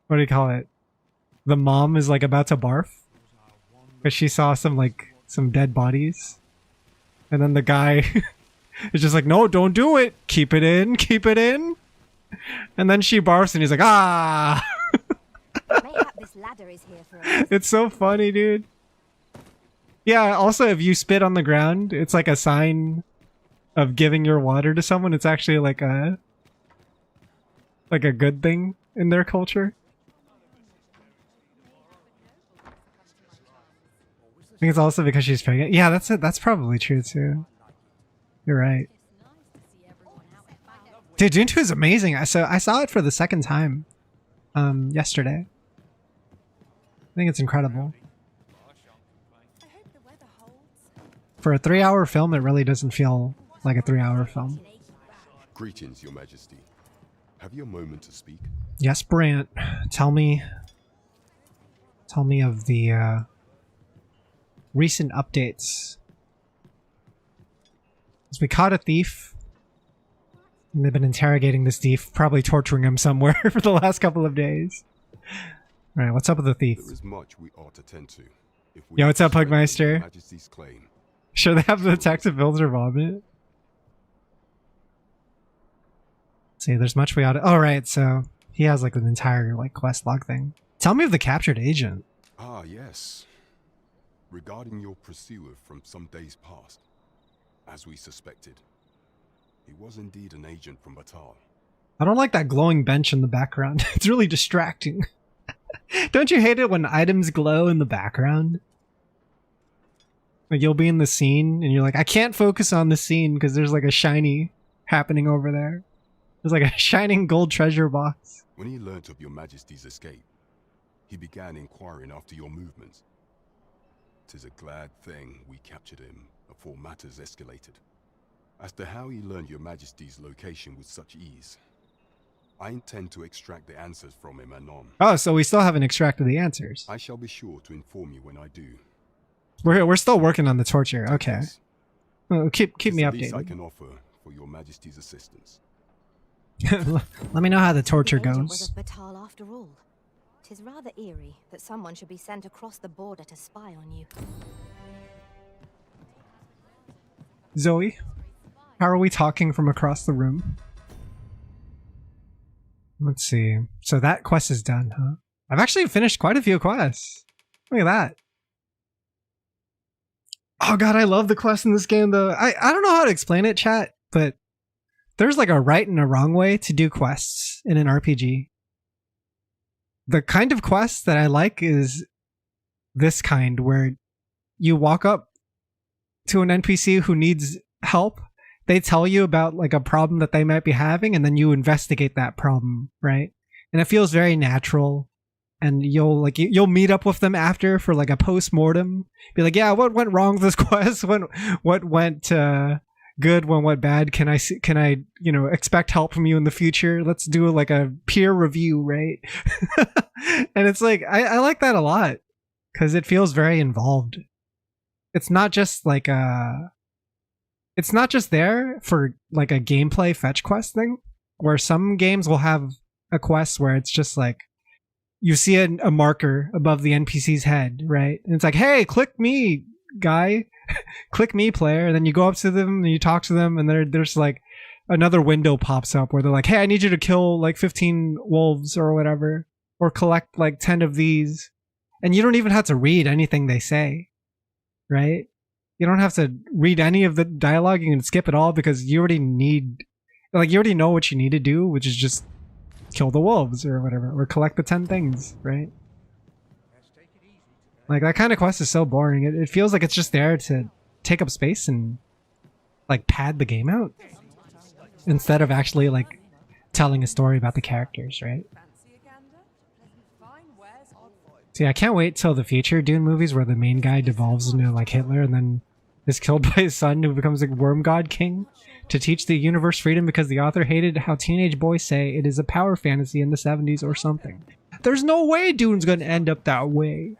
what do you call it? The mom is like about to barf? But she saw some dead bodies. And then the guy is just like, no, don't do it. Keep it in, keep it in. And then she barfs and he's like, ah! Mayhap this ladder is here for us. It's so funny, dude. Yeah, also if you spit on the ground, it's like a sign of giving your water to someone. It's actually like a good thing in their culture. I think it's also because she's pregnant. Yeah, that's it. That's probably true too. You're right. Dude, Dune 2 is amazing. I saw it for the second time yesterday. I think it's incredible. For a 3-hour film, it really doesn't feel like a 3-hour film. Greetings, Your Majesty. Have you a moment to speak? Yes, Brant. Tell me of the recent updates. As we caught a thief. And they've been interrogating this thief, probably torturing him somewhere for the last couple of days. Alright, what's up with the thief? There is much we ought to tend to. Yo, what's up, Pugmeister? Majesty's claim. Sure they have the attack to build or vomit? See, there's much we ought to... Oh, right, so he has like an entire quest log thing. Tell me of the captured agent. Ah, yes. Regarding your pursuer from some days past. As we suspected. He was indeed an agent from Batal. I don't like that glowing bench in the background. It's really distracting. Don't you hate it when items glow in the background? Like you'll be in the scene and you're like, I can't focus on the scene because there's like a shiny happening over there. There's like a shining gold treasure box. When he learnt of your Majesty's escape, he began inquiring after your movements. 'Tis a glad thing we captured him before matters escalated. As to how he learned your Majesty's location with such ease, I intend to extract the answers from him anon. Oh, so we still haven't extracted the answers. I shall be sure to inform you when I do. We're still working on the torture. Okay. Well, keep me the least I updated. can offer for your Majesty's assistance. Let me know how the torture The agent goes. was of Batal after all. 'Tis rather eerie that someone should be sent across the border to spy on you. Zoe, how are we talking from across the room? Let's see. So that quest is done, huh? I've actually finished quite a few quests. Look at that. Oh god, I love the quests in this game though. I don't know how to explain it, chat, but there's like a right and a wrong way to do quests in an RPG. The kind of quest that I like is this kind, where you walk up to an NPC who needs help. They tell you about like a problem that they might be having, and then you investigate that problem, right? And it feels very natural. and you'll meet up with them after for like a post-mortem, be like, yeah, what went wrong with this quest, what went good, what went bad, can I expect help from you in the future, let's do like a peer review, right? And it's like I like that a lot because it feels very involved. It's not just like it's not just there for like a gameplay fetch quest thing, where some games will have a quest where it's just like you see a marker above the NPC's head, right? And it's like, hey, click me, guy. Click me, player. And then you go up to them and you talk to them, and there's like another window pops up where they're like, hey, I need you to kill like 15 wolves or whatever, or collect like 10 of these. And you don't even have to read anything they say, right? You don't have to read any of the dialogue. You can skip it all because you already know what you need to do, which is just kill the wolves or whatever, or collect the 10 things, right? Like, that kind of quest is so boring. It feels like it's just there to take up space and like pad the game out instead of actually like telling a story about the characters, right? See, I can't wait till the future Dune movies where the main guy devolves into like Hitler and then is killed by his son who becomes like worm god king to teach the universe freedom because the author hated how teenage boys say it is a power fantasy in the 70s or something. There's no way Dune's gonna end up that way.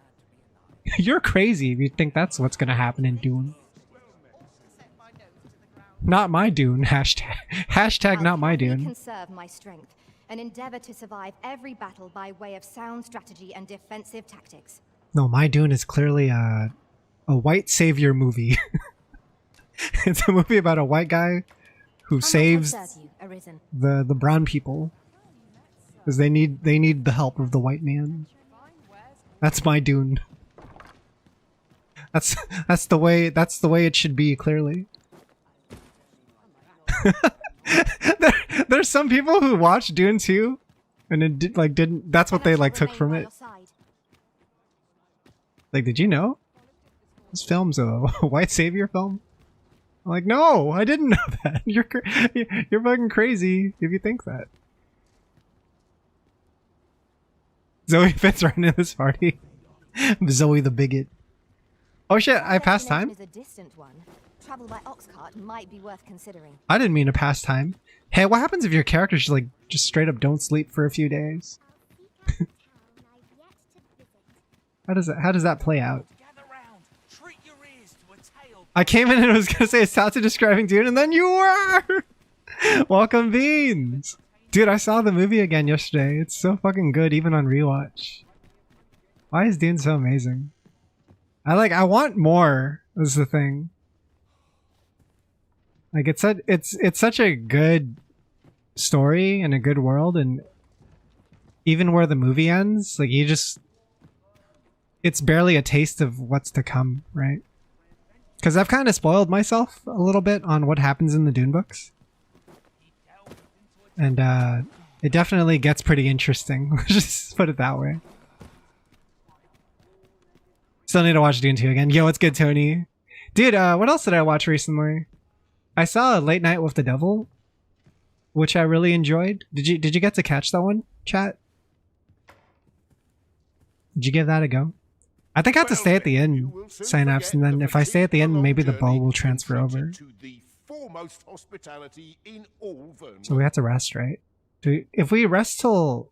You're crazy if you think that's what's gonna happen in Dune. Not my Dune. Hashtag not my Dune. Conserve my strength and endeavor to survive every battle by way of sound strategy and defensive tactics. No, my Dune is clearly a white savior movie. It's a movie about a white guy who saves the brown people because they need the help of the white man. That's my Dune. That's the way it should be, clearly. There's some people who watched Dune 2 and it didn't that's what they like took from it. Like, did you know this film's a white savior film? I'm like, no, I didn't know that. You're fucking crazy if you think that. Zoe fits right into this party. Zoe the bigot. Oh shit, I passed time? Is a distant one. Travel by ox cart might be worth considering. I didn't mean to pass time. Hey, what happens if your characters just straight up don't sleep for a few days? How does that play out? I came in and I was gonna say it's not to describing Dune, and then you were. Welcome, Beans. Dude, I saw the movie again yesterday. It's so fucking good, even on rewatch. Why is Dune so amazing? I want more, is the thing. Like, it's such a good story and a good world, and even where the movie ends, like, it's barely a taste of what's to come, right? Because I've kind of spoiled myself a little bit on what happens in the Dune books. And it definitely gets pretty interesting. Let's just put it that way. Still need to watch Dune 2 again. Yo, what's good, Tony? Dude, what else did I watch recently? I saw Late Night with the Devil, which I really enjoyed. Did you get to catch that one, chat? Did you give that a go? I think I have to stay at the end, Synapse, and then if I stay at the end, maybe the bow will transfer over. So we have to rest, right? If we rest till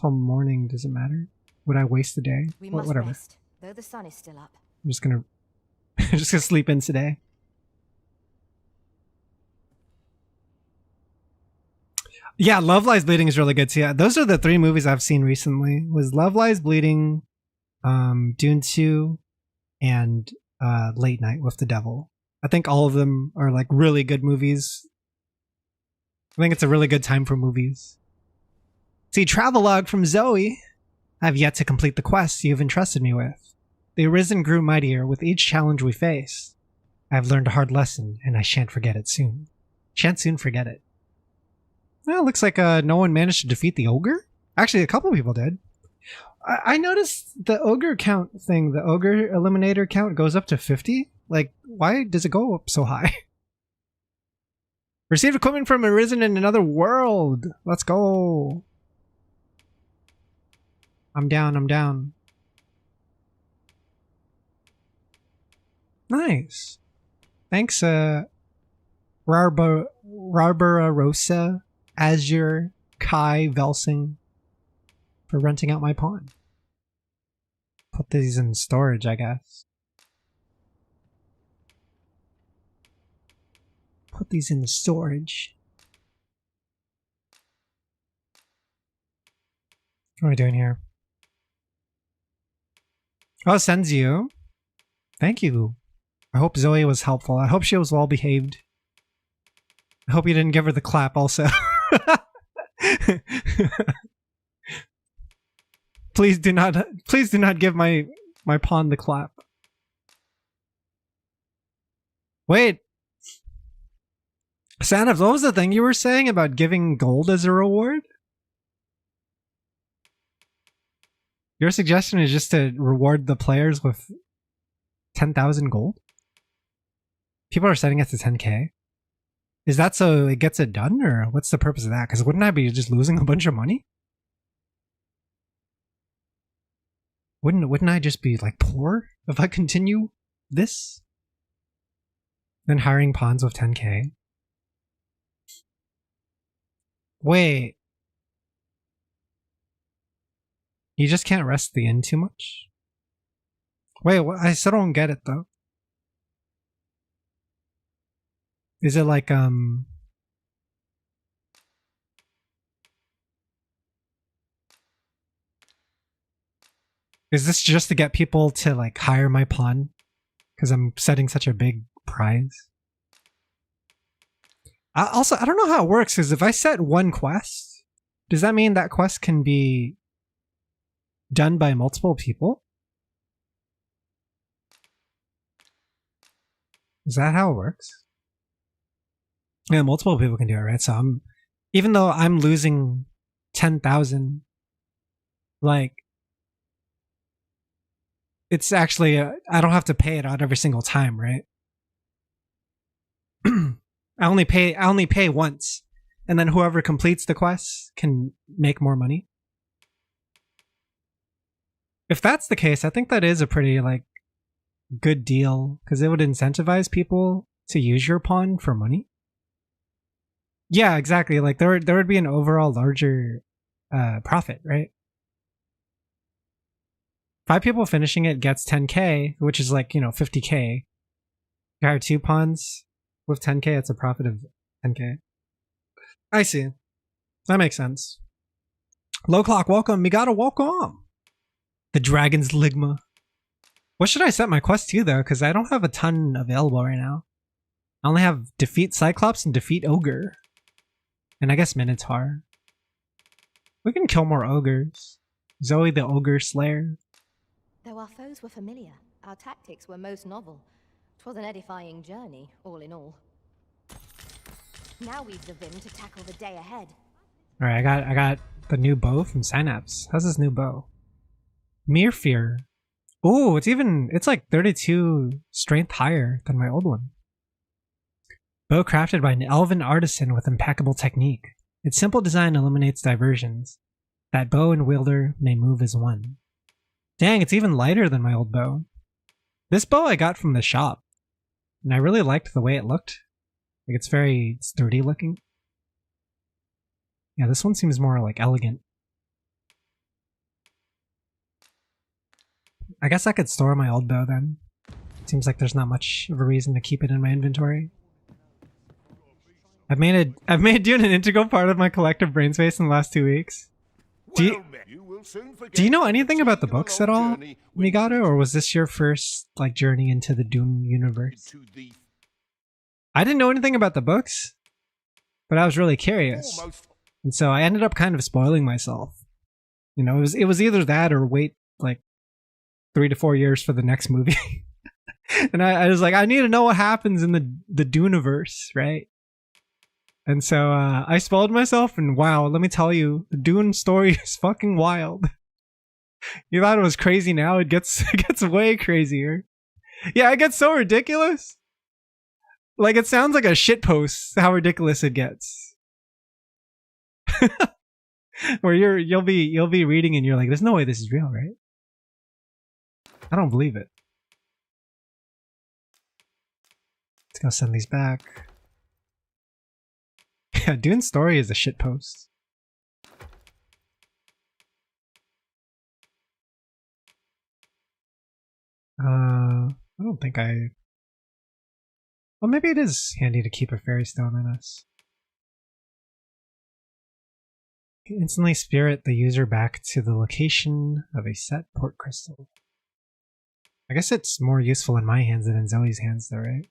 morning, does it matter? Would I waste the day? We must whatever. Rest, though the sun is still up. I'm just gonna sleep in today. Yeah, Love Lies Bleeding is really good too. Yeah, those are the 3 movies I've seen recently. Was Love Lies Bleeding, Dune 2, and Late Night with the Devil. I think all of them are like really good movies. I think it's a really good time for movies. See, travelogue from Zoe. I have yet to complete the quests you've entrusted me with. The Arisen grew mightier with each challenge we face. I have learned a hard lesson, and I shan't forget it soon. Shan't soon forget it. Well, looks like no one managed to defeat the ogre. Actually, a couple people did. I noticed the ogre count thing, the ogre eliminator count goes up to 50. Like, why does it go up so high? Received equipment from Arisen in another world. Let's go. I'm down, I'm down. Nice. Thanks, Rosa, Azure, Kai, Velsing, for renting out my pawn. Put these in storage, I guess. Put these in the storage. What are we doing here? Oh, sends you. Thank you. I hope Zoe was helpful. I hope she was well behaved. I hope you didn't give her the clap also. Please do not give my pawn the clap. Wait. Sanov, what was the thing you were saying about giving gold as a reward? Your suggestion is just to reward the players with 10,000 gold? People are setting it to 10k? Is that so it gets it done, or what's the purpose of that? Because wouldn't I be just losing a bunch of money? Wouldn't I just be like poor if I continue this? Then hiring pawns with 10k? Wait. You just can't rest the inn too much? Wait, I still don't get it though. Is it like, is this just to get people to like hire my pawn? Because I'm setting such a big prize? I don't know how it works, because if I set one quest, does that mean that quest can be done by multiple people? Is that how it works? Yeah, multiple people can do it, right? So even though I'm losing 10,000, like, it's actually, I don't have to pay it out every single time, right? I only pay once, and then whoever completes the quest can make more money. If that's the case, I think that is a pretty, like, good deal, because it would incentivize people to use your pawn for money. Yeah, exactly. Like, there would be an overall larger profit, right? 5 people finishing it gets 10k, which is like, 50k. You hire 2 pawns with 10k, it's a profit of 10k. I see. That makes sense. Low Clock, welcome. We gotta welcome. The Dragon's Ligma. What should I set my quest to, though? Because I don't have a ton available right now. I only have Defeat Cyclops and Defeat Ogre. And I guess Minotaur. We can kill more ogres. Zoe the Ogre Slayer. Though our foes were familiar, our tactics were most novel. 'Twas an edifying journey, all in all. Now we've the vim to tackle the day ahead. Alright, I got the new bow from Synapse. How's this new bow? Mere Fear. Ooh, it's like 32 strength higher than my old one. Bow crafted by an elven artisan with impeccable technique. Its simple design eliminates diversions. That bow and wielder may move as one. Dang, it's even lighter than my old bow. This bow I got from the shop, and I really liked the way it looked. Like, it's very sturdy looking. Yeah, this one seems more like elegant. I guess I could store my old bow then. Seems like there's not much of a reason to keep it in my inventory. I've made Dune an integral part of my collective brain space in the last 2 weeks. Do you know anything about the books at all, Migato, or was this your first like journey into the Dune universe? I didn't know anything about the books, but I was really curious, and so I ended up kind of spoiling myself. It was either that or wait like 3 to 4 years for the next movie. And I was like, I need to know what happens in the Duneverse, right? And so I spoiled myself, and wow, let me tell you, the Dune story is fucking wild. You thought it was crazy, now it gets way crazier. Yeah, it gets so ridiculous. Like, it sounds like a shitpost how ridiculous it gets. Where you'll be reading and you're like, there's no way this is real, right? I don't believe it. Let's go send these back. Yeah, Dune's story is a shitpost. I don't think I... Well, maybe it is handy to keep a fairy stone in us. You can instantly spirit the user back to the location of a set port crystal. I guess it's more useful in my hands than in Zoe's hands though, right?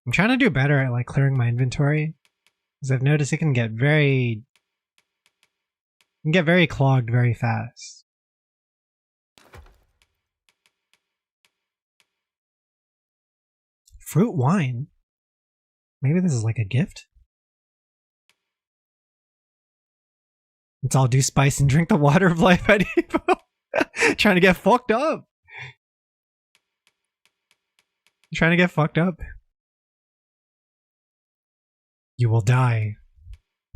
I'm trying to do better at like clearing my inventory, because I've noticed it can get very clogged very fast. Fruit wine? Maybe this is like a gift? Let's all do spice and drink the water of life at Evo. Trying to get fucked up. Trying to get fucked up. You will die.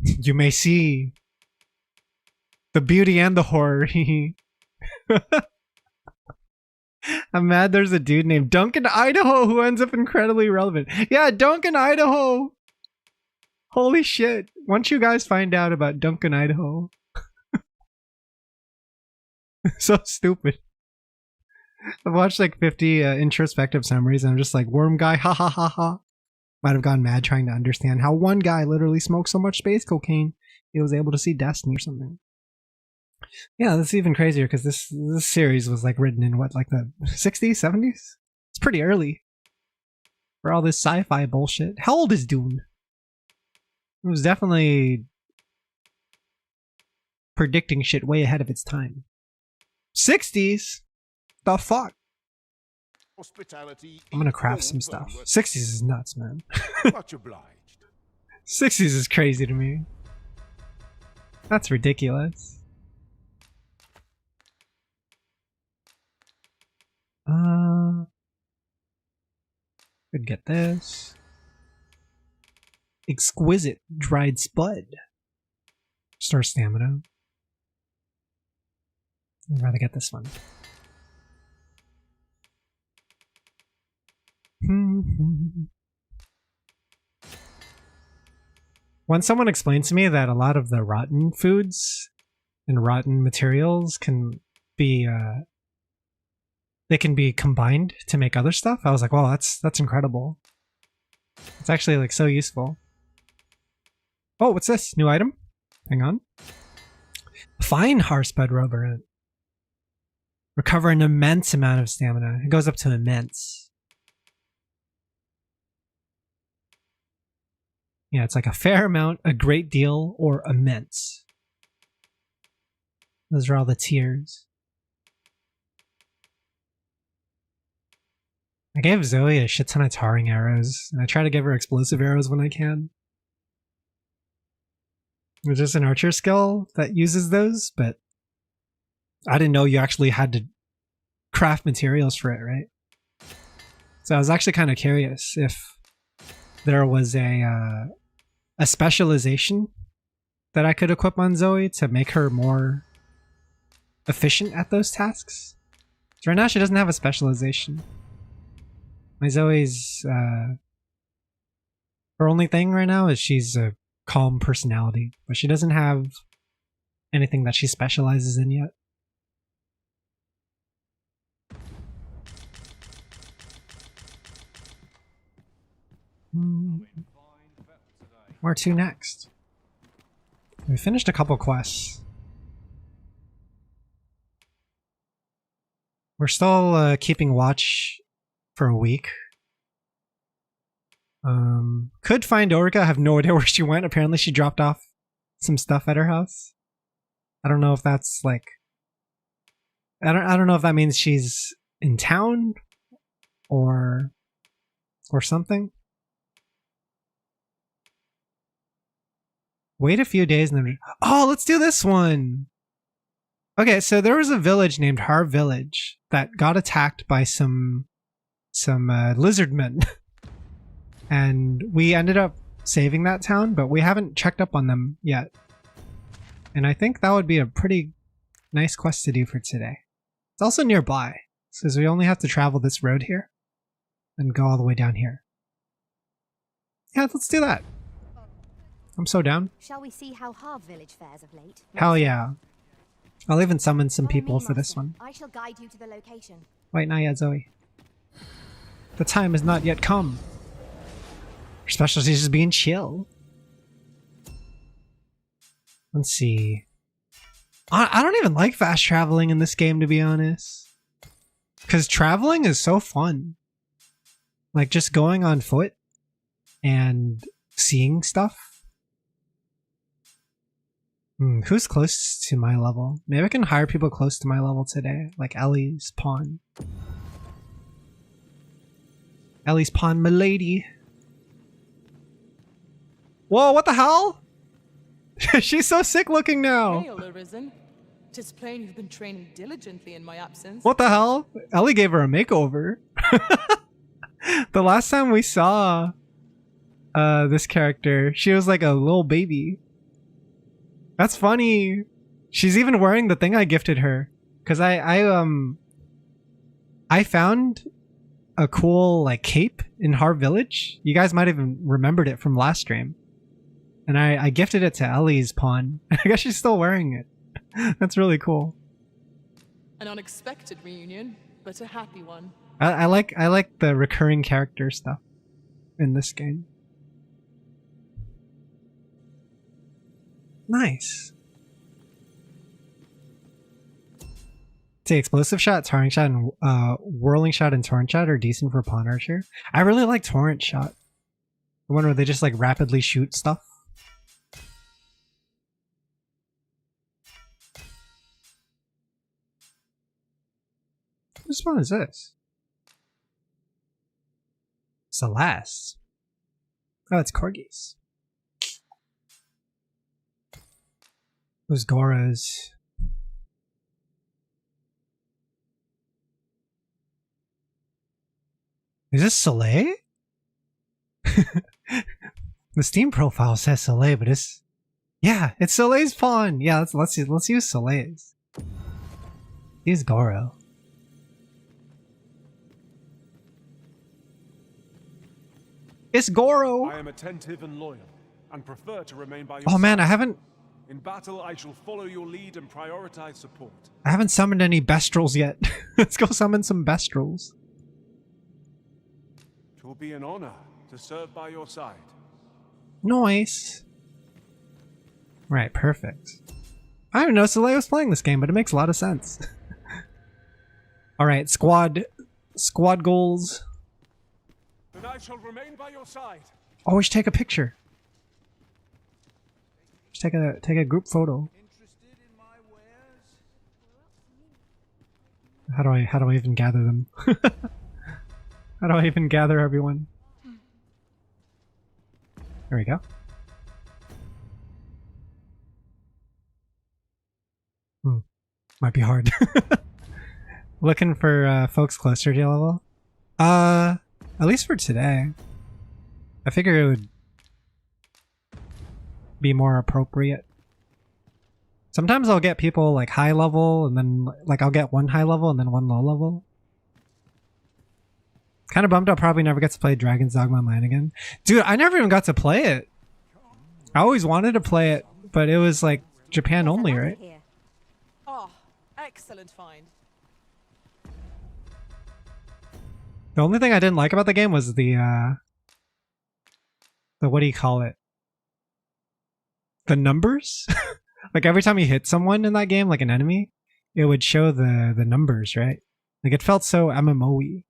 You may see the beauty and the horror. I'm mad there's a dude named Duncan, Idaho who ends up incredibly relevant. Yeah, Duncan, Idaho. Holy shit. Once you guys find out about Duncan, Idaho. So stupid. I've watched like 50 introspective summaries and I'm just like, worm guy, ha ha ha ha. Might have gone mad trying to understand how one guy literally smoked so much space cocaine he was able to see destiny or something. Yeah, that's even crazier because this series was like written in what, like the 60s, 70s? It's pretty early for all this sci-fi bullshit. How old is Dune? It was definitely predicting shit way ahead of its time. 60s? The fuck? I'm gonna craft some stuff. 60s is nuts, man. Much obliged. 60s is crazy to me. That's ridiculous. Could get this. Exquisite dried spud. Star stamina. I'd rather get this one. When someone explained to me that a lot of the rotten foods and rotten materials can be they can be combined to make other stuff, I was like, wow, that's incredible. It's actually like so useful. Oh, what's this? New item? Hang on. Fine Harspud rubber. Recover an immense amount of stamina. It goes up to immense. Yeah, it's like a fair amount, a great deal, or immense. Those are all the tiers. I gave Zoe a shit ton of tarring arrows, and I try to give her explosive arrows when I can. There's just an archer skill that uses those, but I didn't know you actually had to craft materials for it, right? So I was actually kind of curious if there was a specialization that I could equip on Zoe to make her more efficient at those tasks. So right now she doesn't have a specialization. My Zoe's her only thing right now is she's a calm personality, but she doesn't have anything that she specializes in yet. Where to next? We finished a couple quests. We're still keeping watch for a week. Could find Orica. I have no idea where she went. Apparently she dropped off some stuff at her house. I don't know if that's like... I don't know if that means she's in town or something. Wait a few days and then... Oh, let's do this one! Okay, so there was a village named Har Village that got attacked by some lizard men. And we ended up saving that town, but we haven't checked up on them yet. And I think that would be a pretty nice quest to do for today. It's also nearby, so we only have to travel this road here and go all the way down here. Yeah, let's do that. I'm so down. Shall we see how Harv Village fares of late? Hell yeah. I'll even summon some Follow me, people for this Master. one. I shall guide you to the location. Wait, not yet, Zoe. The time has not yet come. Your specialty is just being chill. Let's see. I don't even like fast traveling in this game, to be honest. Because traveling is so fun. Like just going on foot and seeing stuff. Who's close to my level? Maybe I can hire people close to my level today. Like Ellie's pawn. Ellie's pawn, milady. Whoa, what the hell? She's so sick looking now. Hail, Arisen. 'Tis plain you've been training diligently in my absence. What the hell? Ellie gave her a makeover. The last time we saw this character, she was like a little baby. That's funny. She's even wearing the thing I gifted her. Cause I found a cool like cape in Harv Village. You guys might have even remembered it from last stream. And I gifted it to Ellie's pawn. I guess she's still wearing it. That's really cool. An unexpected reunion, but a happy one. I like the recurring character stuff in this game. Nice. Say explosive shot, torrent shot, and whirling shot and torrent shot are decent for pawn archer. I really like torrent shot. The one where they just like rapidly shoot stuff. Which one is this? Celeste. Oh, it's corgis. Those Goras. Is this Soleil? The Steam profile says Soleil, but it's yeah, it's Soleil's pawn. Yeah, let's use Soleil's. Use Goro. It's Goro. I am attentive and loyal, and prefer to remain by your Oh man, side. I haven't In battle, I shall follow your lead and prioritize support. summoned any Bestrels yet. Let's go summon some Bestrels. It will be an honor to serve by your side. Nice. Right, perfect. I didn't know Soleil was playing this game, but it makes a lot of sense. Alright, squad goals. Then I shall remain by your side. Oh, we should take a picture. Just take a group photo. How do I even gather them? How do I even gather everyone? There we go. Might be hard. Looking for folks closer to your level. At least for today. I figure it would be more appropriate. Sometimes I'll get people like high level and then like I'll get one high level and then one low level. Kind of bummed I'll probably never get to play Dragon's Dogma Online again. Dude, I never even got to play it. I always wanted to play it, but it was like Japan only, right? Oh, excellent find. The only thing I didn't like about the game was the what do you call it? The numbers? Like every time you hit someone in that game, like an enemy, it would show the numbers, right? Like it felt so MMO-y.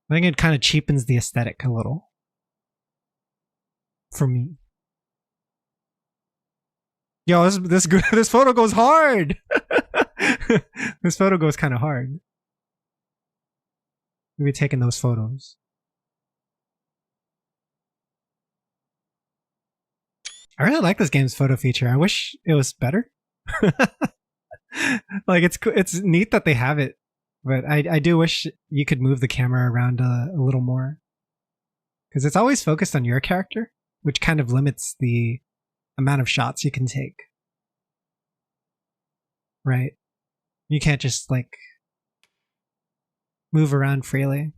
I think it kind of cheapens the aesthetic a little. For me. Yo, this photo goes hard! This photo goes kind of hard. We'll be taking those photos. I really like this game's photo feature. I wish it was better. Like it's neat that they have it But I do wish you could move the camera around a little more. Because it's always focused on your character, which kind of limits the amount of shots you can take. Right? You can't just, like, move around freely.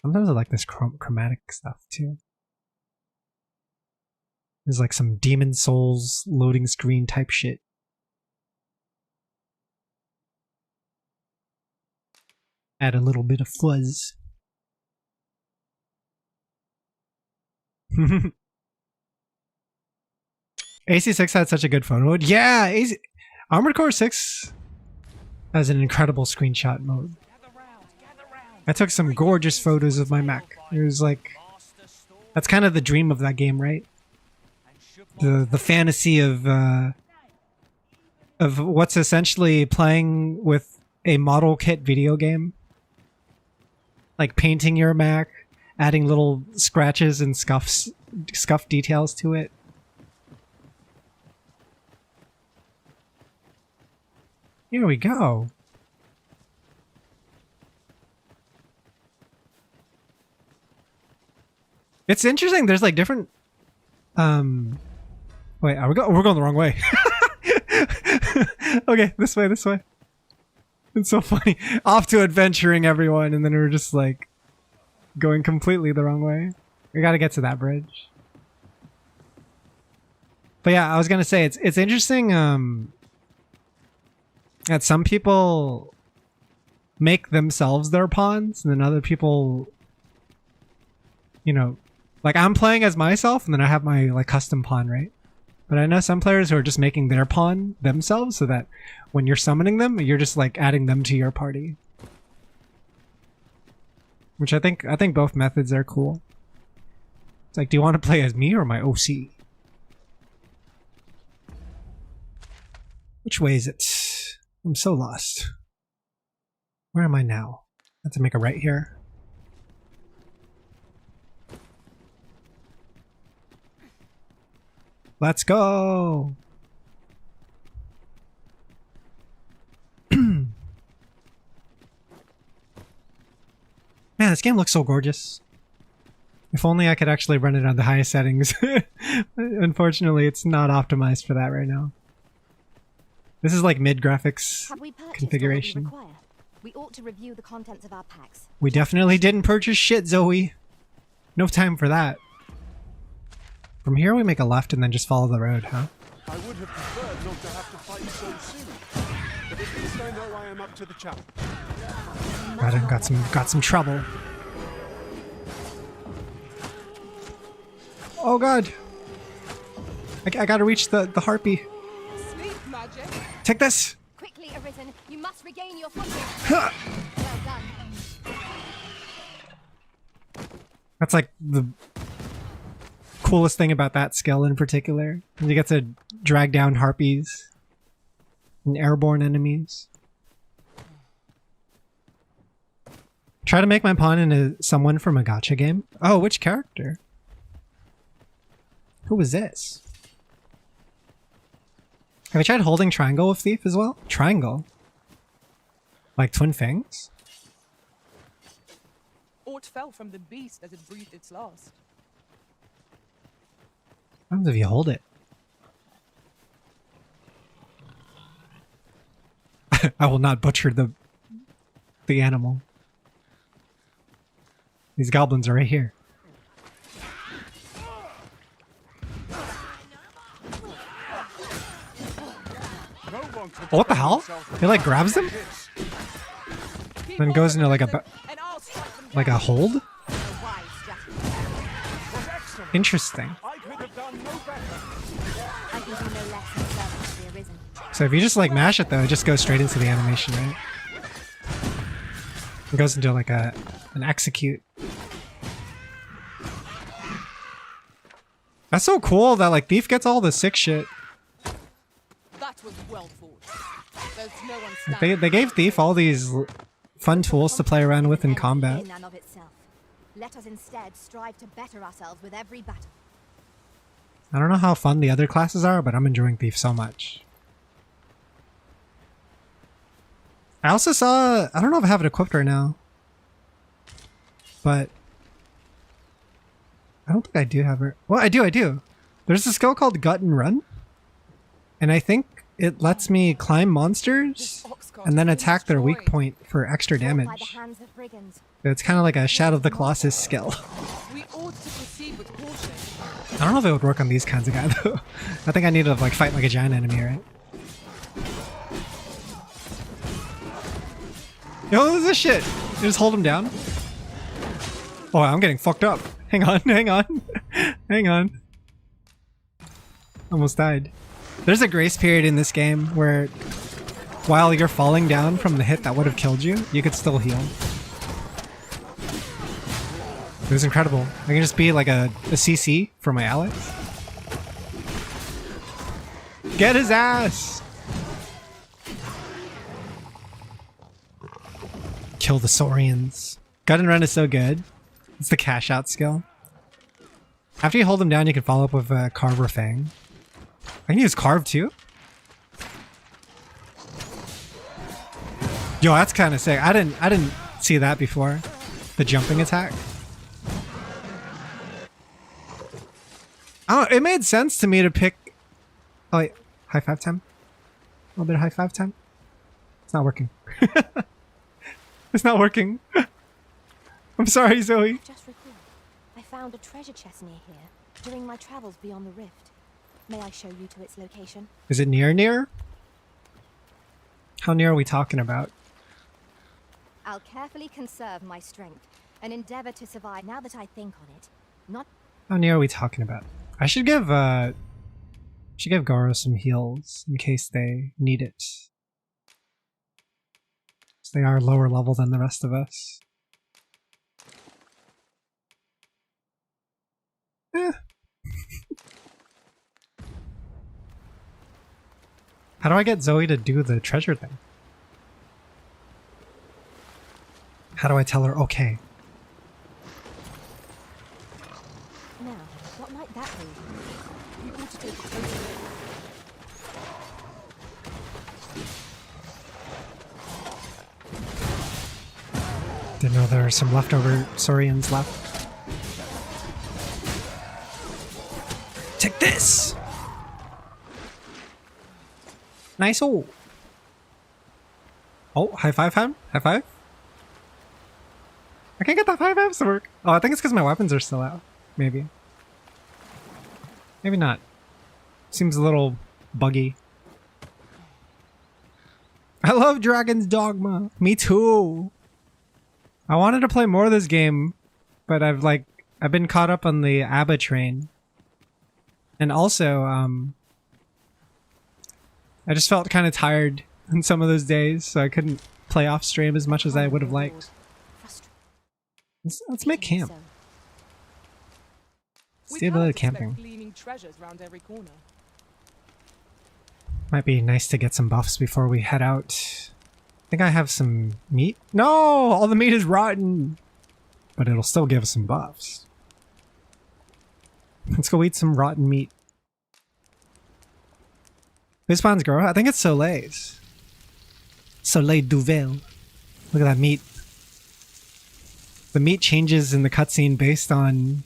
Sometimes I like this chromatic stuff, too. There's like some Demon Souls loading screen type shit. Add a little bit of fuzz. AC6 had such a good photo mode. Yeah, Armored Core 6 has an incredible screenshot mode. I took some gorgeous photos of my Mac. It was like, that's kind of the dream of that game, right? The fantasy of what's essentially playing with a model kit video game. Like painting your Mac, adding little scratches and scuff details to it. Here we go. It's interesting. There's like different. Wait, we're going the wrong way. Okay, this way, this way. It's so funny. Off to adventuring, everyone, and then we're just like going completely the wrong way. We got to get to that bridge. But yeah, I was gonna say it's interesting. That some people make themselves their pawns, and then other people, you know, like I'm playing as myself, and then I have my like custom pawn, right? But I know some players who are just making their pawn themselves, so that when you're summoning them, you're just like adding them to your party. Which I think both methods are cool. It's like, do you want to play as me or my OC? Which way is it? I'm so lost. Where am I now? I have to make a right here. Let's go! Man, this game looks so gorgeous. If only I could actually run it on the highest settings. Unfortunately, it's not optimized for that right now. This is like mid-graphics configuration. We ought to review the contents of our packs. We definitely didn't purchase shit, Zoe. No time for that. From here we make a left and then just follow the road, huh? I would have preferred not to have to fight so soon. But at least I know I am up to the challenge. Got some trouble. Oh god. I gotta reach the harpy. Sleep magic. Take this! Quickly, Arisen. You must regain your footing. Well done. That's like the coolest thing about that skill in particular. You get to drag down harpies and airborne enemies. Try to make my pawn into someone from a gacha game. Oh, which character? Who was this? Have I tried holding triangle with Thief as well? Triangle? Like twin fangs? Aught fell from the beast as it breathed its last. What happens if you hold it? I will not butcher the animal. These goblins are right here. Oh, what the hell? He like grabs them? Then goes into like a hold? Interesting. So if you just like mash it though, it just goes straight into the animation, right? It goes into like an execute. That's so cool that like Thief gets all the sick shit. That was well fought. There's no one They gave Thief all these fun tools to play around with in combat. Let us instead strive to better ourselves with every battle. I don't know how fun the other classes are, but I'm enjoying Thief so much. I also saw, I don't know if I have it equipped right now, but I don't think I do have it. Well, I do. There's a skill called Gut and Run, and I think it lets me climb monsters and then attack their weak point for extra damage. It's kind of like a Shadow of the Colossus skill. We ought to proceed with caution. I don't know if it would work on these kinds of guys though. I think I need to like fight like a giant enemy, right? Yo, this is shit. You just hold him down. Oh, I'm getting fucked up. Hang on. Hang on. Almost died. There's a grace period in this game where while you're falling down from the hit that would have killed you, you could still heal. It was incredible. I can just be like a CC for my allies. Get his ass! Kill the Saurians. Gut and Run is so good. It's the cash out skill. After you hold them down, you can follow up with Carve or Fang. I can use Carve too? Yo, that's kind of sick. I didn't see that before. The jumping attack. Oh, it made sense to me to pick. Oh wait, high five time. A little bit of high five time. It's not working. It's not working. I'm sorry, Zoe. Just recall, I found a treasure chest near here during my travels beyond the rift. May I show you to its location? Is it near? How near are we talking about? I'll carefully conserve my strength and endeavor to survive now that I think on it. Not How near are we talking about? I should give Garo some heals in case they need it. So they are lower level than the rest of us. How do I get Zoe to do the treasure thing? How do I tell her okay? now. What might that be? You ought to take a closer look. Didn't know there were some leftover Saurians left. Take this! Nice. Oh, high five him? High five? I can't get that high fives to work. Oh, I think it's because my weapons are still out. Maybe. Maybe not. Seems a little buggy. I love Dragon's Dogma. Me too. I wanted to play more of this game, but I've been caught up on the ABBA train. And also, I just felt kind of tired in some of those days, so I couldn't play off stream as much as I would have liked. Let's make camp. Let's do a bit of camping. Gleaming treasures round every corner. Might be nice to get some buffs before we head out. I think I have some meat. No! All the meat is rotten! But it'll still give us some buffs. Let's go eat some rotten meat. Who spawns Goro? I think it's Soleil's. Soleil Duvel. Look at that meat. The meat changes in the cutscene based on,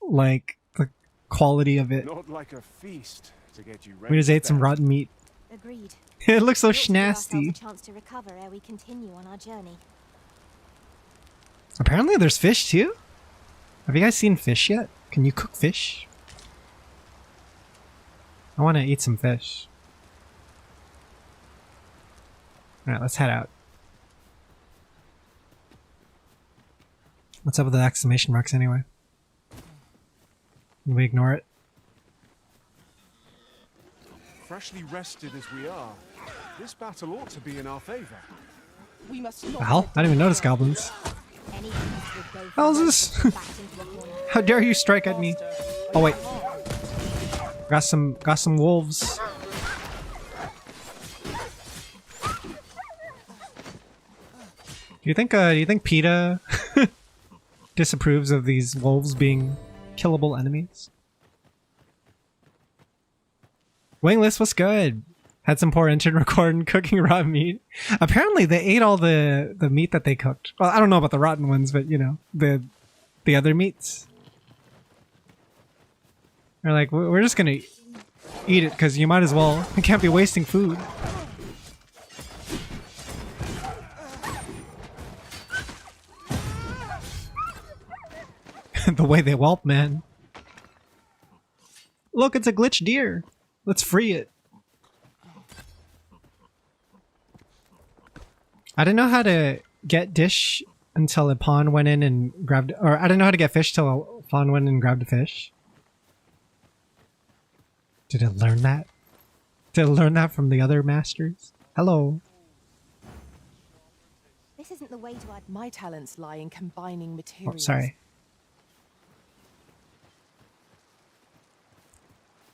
like, the quality of it. Not like a feast to get you ready. We just ate some rotten meat. Agreed. It looks so We ought to give ourselves schnasty. a chance to recover ere we continue on our journey. Apparently there's fish too? Have you guys seen fish yet? Can you cook fish? I want to eat some fish. Alright, let's head out. What's up with the exclamation marks anyway? Can we ignore it? Freshly rested as we are, this battle ought to be in our favor. We must not Wow, I didn't even notice goblins. How is this? How dare you strike at me? Oh wait. Got some wolves. Do you think PETA disapproves of these wolves being killable enemies? Wingless, what's good? Had some poor intern recording cooking raw meat. Apparently they ate all the meat that they cooked. Well, I don't know about the rotten ones, but you know, the other meats. They're like, we're just gonna eat it because you might as well. You can't be wasting food. The way they whelp, man. Look, it's a glitched deer. Let's free it. I didn't know how to get dish until a pawn went in and grabbed, or I didn't know how to get fish till a pawn went in and grabbed a fish. Did it learn that? Did it learn that from the other masters? Hello. This isn't the way to add. My talents lie in combining Oh, materials. sorry.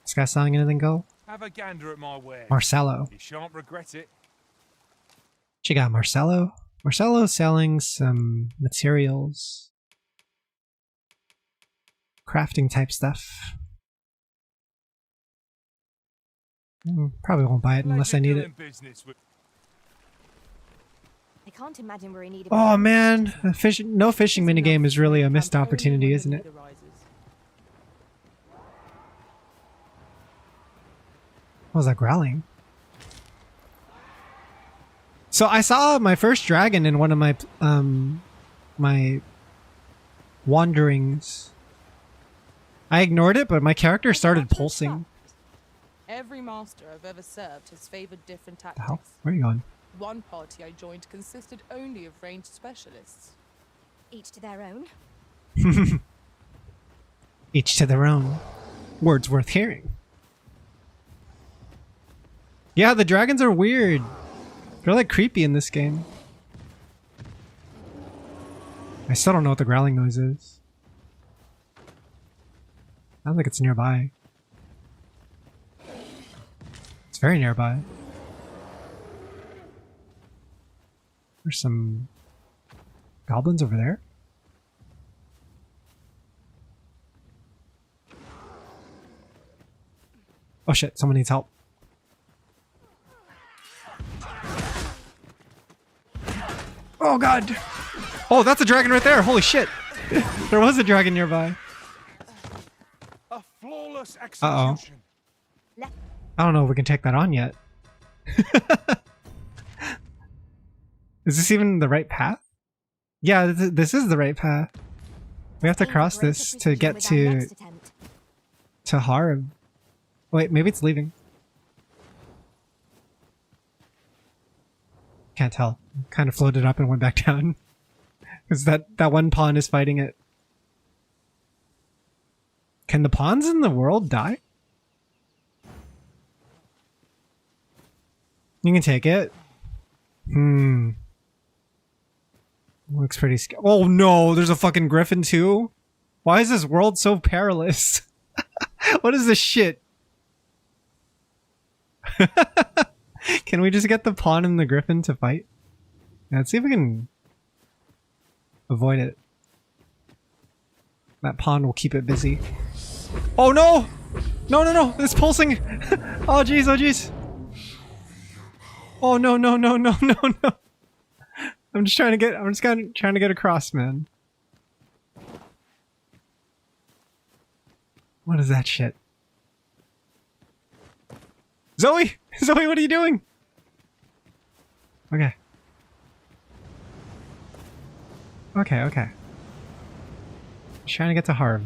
This guy selling anything, go? Have a gander at my wares. Marcello. You shan't regret it. She got Marcello. Marcello's selling some materials. Crafting type stuff. Probably won't buy it unless I need it. I can't imagine we're in need of. Oh man, no fishing minigame is really a missed opportunity, isn't it? What was that growling? So I saw my first dragon in one of my my wanderings. I ignored it, but my character started pulsing. Every master I've ever served has favored different The tactics. hell? Where are you going? One party I joined consisted only of ranged specialists. Each to their own. Each to their own. Words worth hearing. Yeah, the dragons are weird. They're like creepy in this game. I still don't know what the growling noise is. I don't think it's nearby. It's very nearby. There's some goblins over there. Oh shit, someone needs help. Oh god! Oh, that's a dragon right there! Holy shit! There was a dragon nearby. A flawless Uh-oh. execution. I don't know if we can take that on yet. Is this even the right path? Yeah, this is the right path. We have to cross this to get to Harb. Wait, maybe it's leaving. Can't tell. Kind of floated up and went back down. Because that one pawn is fighting it. Can the pawns in the world die? You can take it. Looks pretty scary. Oh no, there's a fucking griffin too? Why is this world so perilous? What is this shit? Can we just get the pawn and the griffin to fight? Yeah, let's see if we can avoid it. That pawn will keep it busy. Oh no! No, no, no! It's pulsing! Oh jeez, oh jeez! Oh no, no, no, no, no, no! I'm just trying to get across, man. What is that shit? Zoe! Zoe, what are you doing? Okay. Okay, okay. Just trying to get to Harb.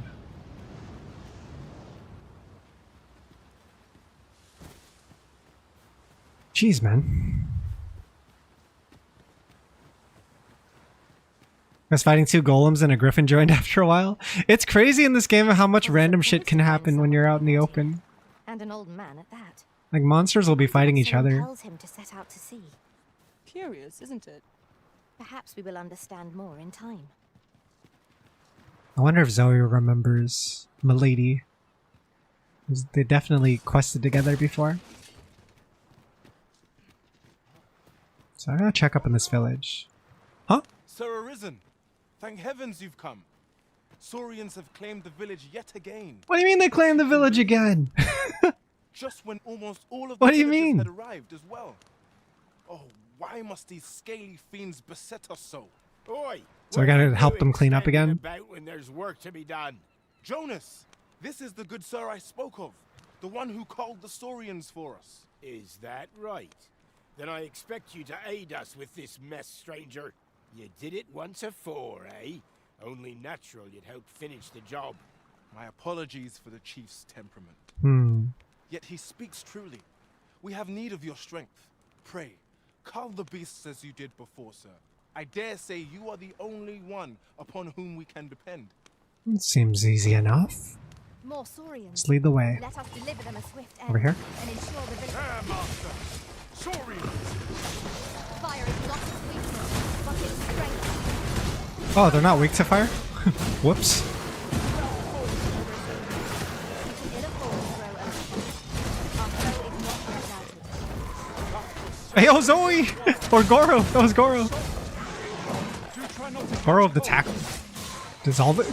Jeez, man. I was fighting two golems and a griffin joined after a while. It's crazy in this game how much random shit can happen when you're out in the open. And an old man at that. Like monsters will be fighting each other. Tells him to set out to sea. Curious, isn't it? Perhaps we will understand more in time. I wonder if Zoe remembers Milady. They definitely quested together before. So I'm gonna check up in this village. Huh? Sir Arisen, thank heavens you've come. Saurians have claimed the village yet again. What do you mean they claimed the village again? just when almost all of the What do you villagers mean? had arrived as well. Oh, why must these scaly fiends beset us so? Oi! So we gotta help them clean up again? About when there's work to be done. Jonas, this is the good sir I spoke of. The one who called the Saurians for us. Is that right? Then I expect you to aid us with this mess, stranger. You did it once afore, eh? Only natural you'd help finish the job. My apologies for the chief's temperament. Yet he speaks truly. We have need of your strength. Pray, cull the beasts as you did before, sir. I dare say you are the only one upon whom we can depend. Seems easy enough. More Saurians. Let's lead the way. Let us deliver them a swift end. Over here? And ensure the village. Master! Saurians! Fire is not its weakness, but its strength. Oh, they're not weak to fire? Whoops. Hey, yo, Zoe! Or Goro! That was Goro! Goro of the tackle.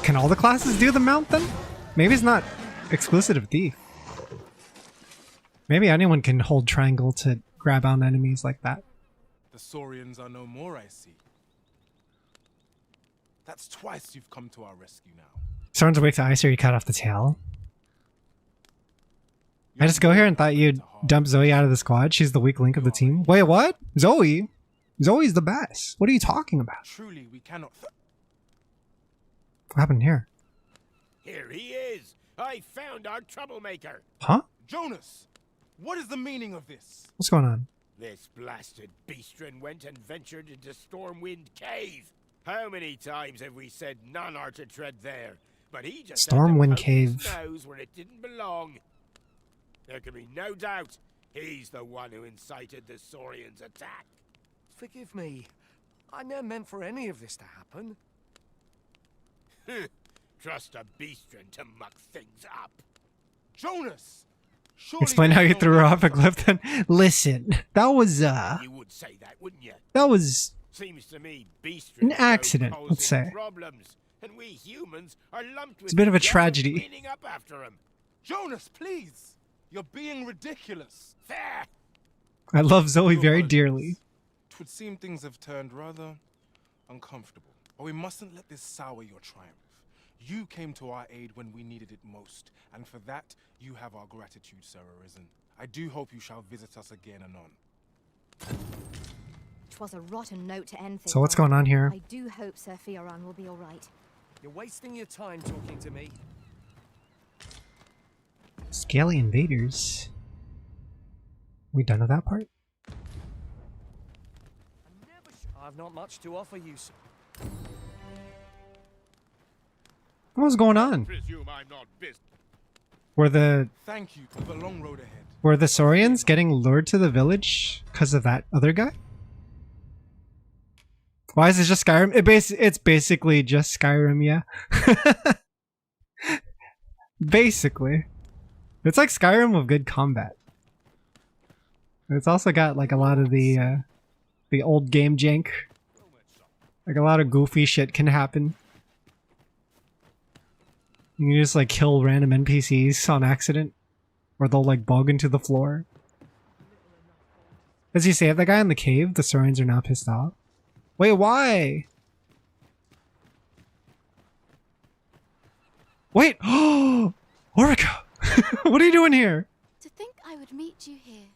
Can all the classes do the mount then? Maybe it's not exclusive to Thief. Maybe anyone can hold triangle to grab on enemies like that. The Saurians are no more, I see. That's twice you've come to our rescue now. Someone's awake to ice or you cut off the tail. I just go here and thought you'd dump Zoe out of the squad. She's the weak link of the team. Wait, what? Zoe? Zoe's the best. What are you talking about? Truly, we cannot... What happened here? Here he is! I found our troublemaker! Huh? Jonas! What is the meaning of this? What's going on? This blasted beastren went and ventured into Stormwind Cave. How many times have we said none are to tread there? But he just Stormwind Cave. Knows where it didn't belong. There can be no doubt he's the one who incited the Saurians' attack. Forgive me. I never meant for any of this to happen. Trust a beastren to muck things up. Jonas! Explain how you threw her off a cliff then. Listen, that was You would say that, wouldn't you? that was Seems to me an accident, let's say. Problems, and we humans are lumped with It's a bit of a the job tragedy. cleaning up after him. Jonas, please! You're being ridiculous. There. I love Zoe very dearly. Twould seem things have turned rather uncomfortable. But we mustn't let this sour your triumph. You came to our aid when we needed it most, and for that, you have our gratitude, Sir Arisen. I do hope you shall visit us again anon. 'Twas a rotten note to end things. So what's going on here? I do hope Sir Fioran will be all right. You're wasting your time talking to me. Scaly invaders. We done with that part? I've not much to offer you, sir. What's going on? Presume I'm not busy. Were the Thank you for the long road ahead. were the Saurians getting lured to the village because of that other guy? Why is it just Skyrim? It's basically just Skyrim, yeah. Basically. It's like Skyrim with good combat. It's also got like a lot of the old game jank. Like a lot of goofy shit can happen. You can just like kill random NPCs on accident. Or they'll like bug into the floor. As you save the guy in the cave, the Saurians are now pissed off. Wait, why? Wait! Oh! Orica! What are you doing here? To think I would meet you here.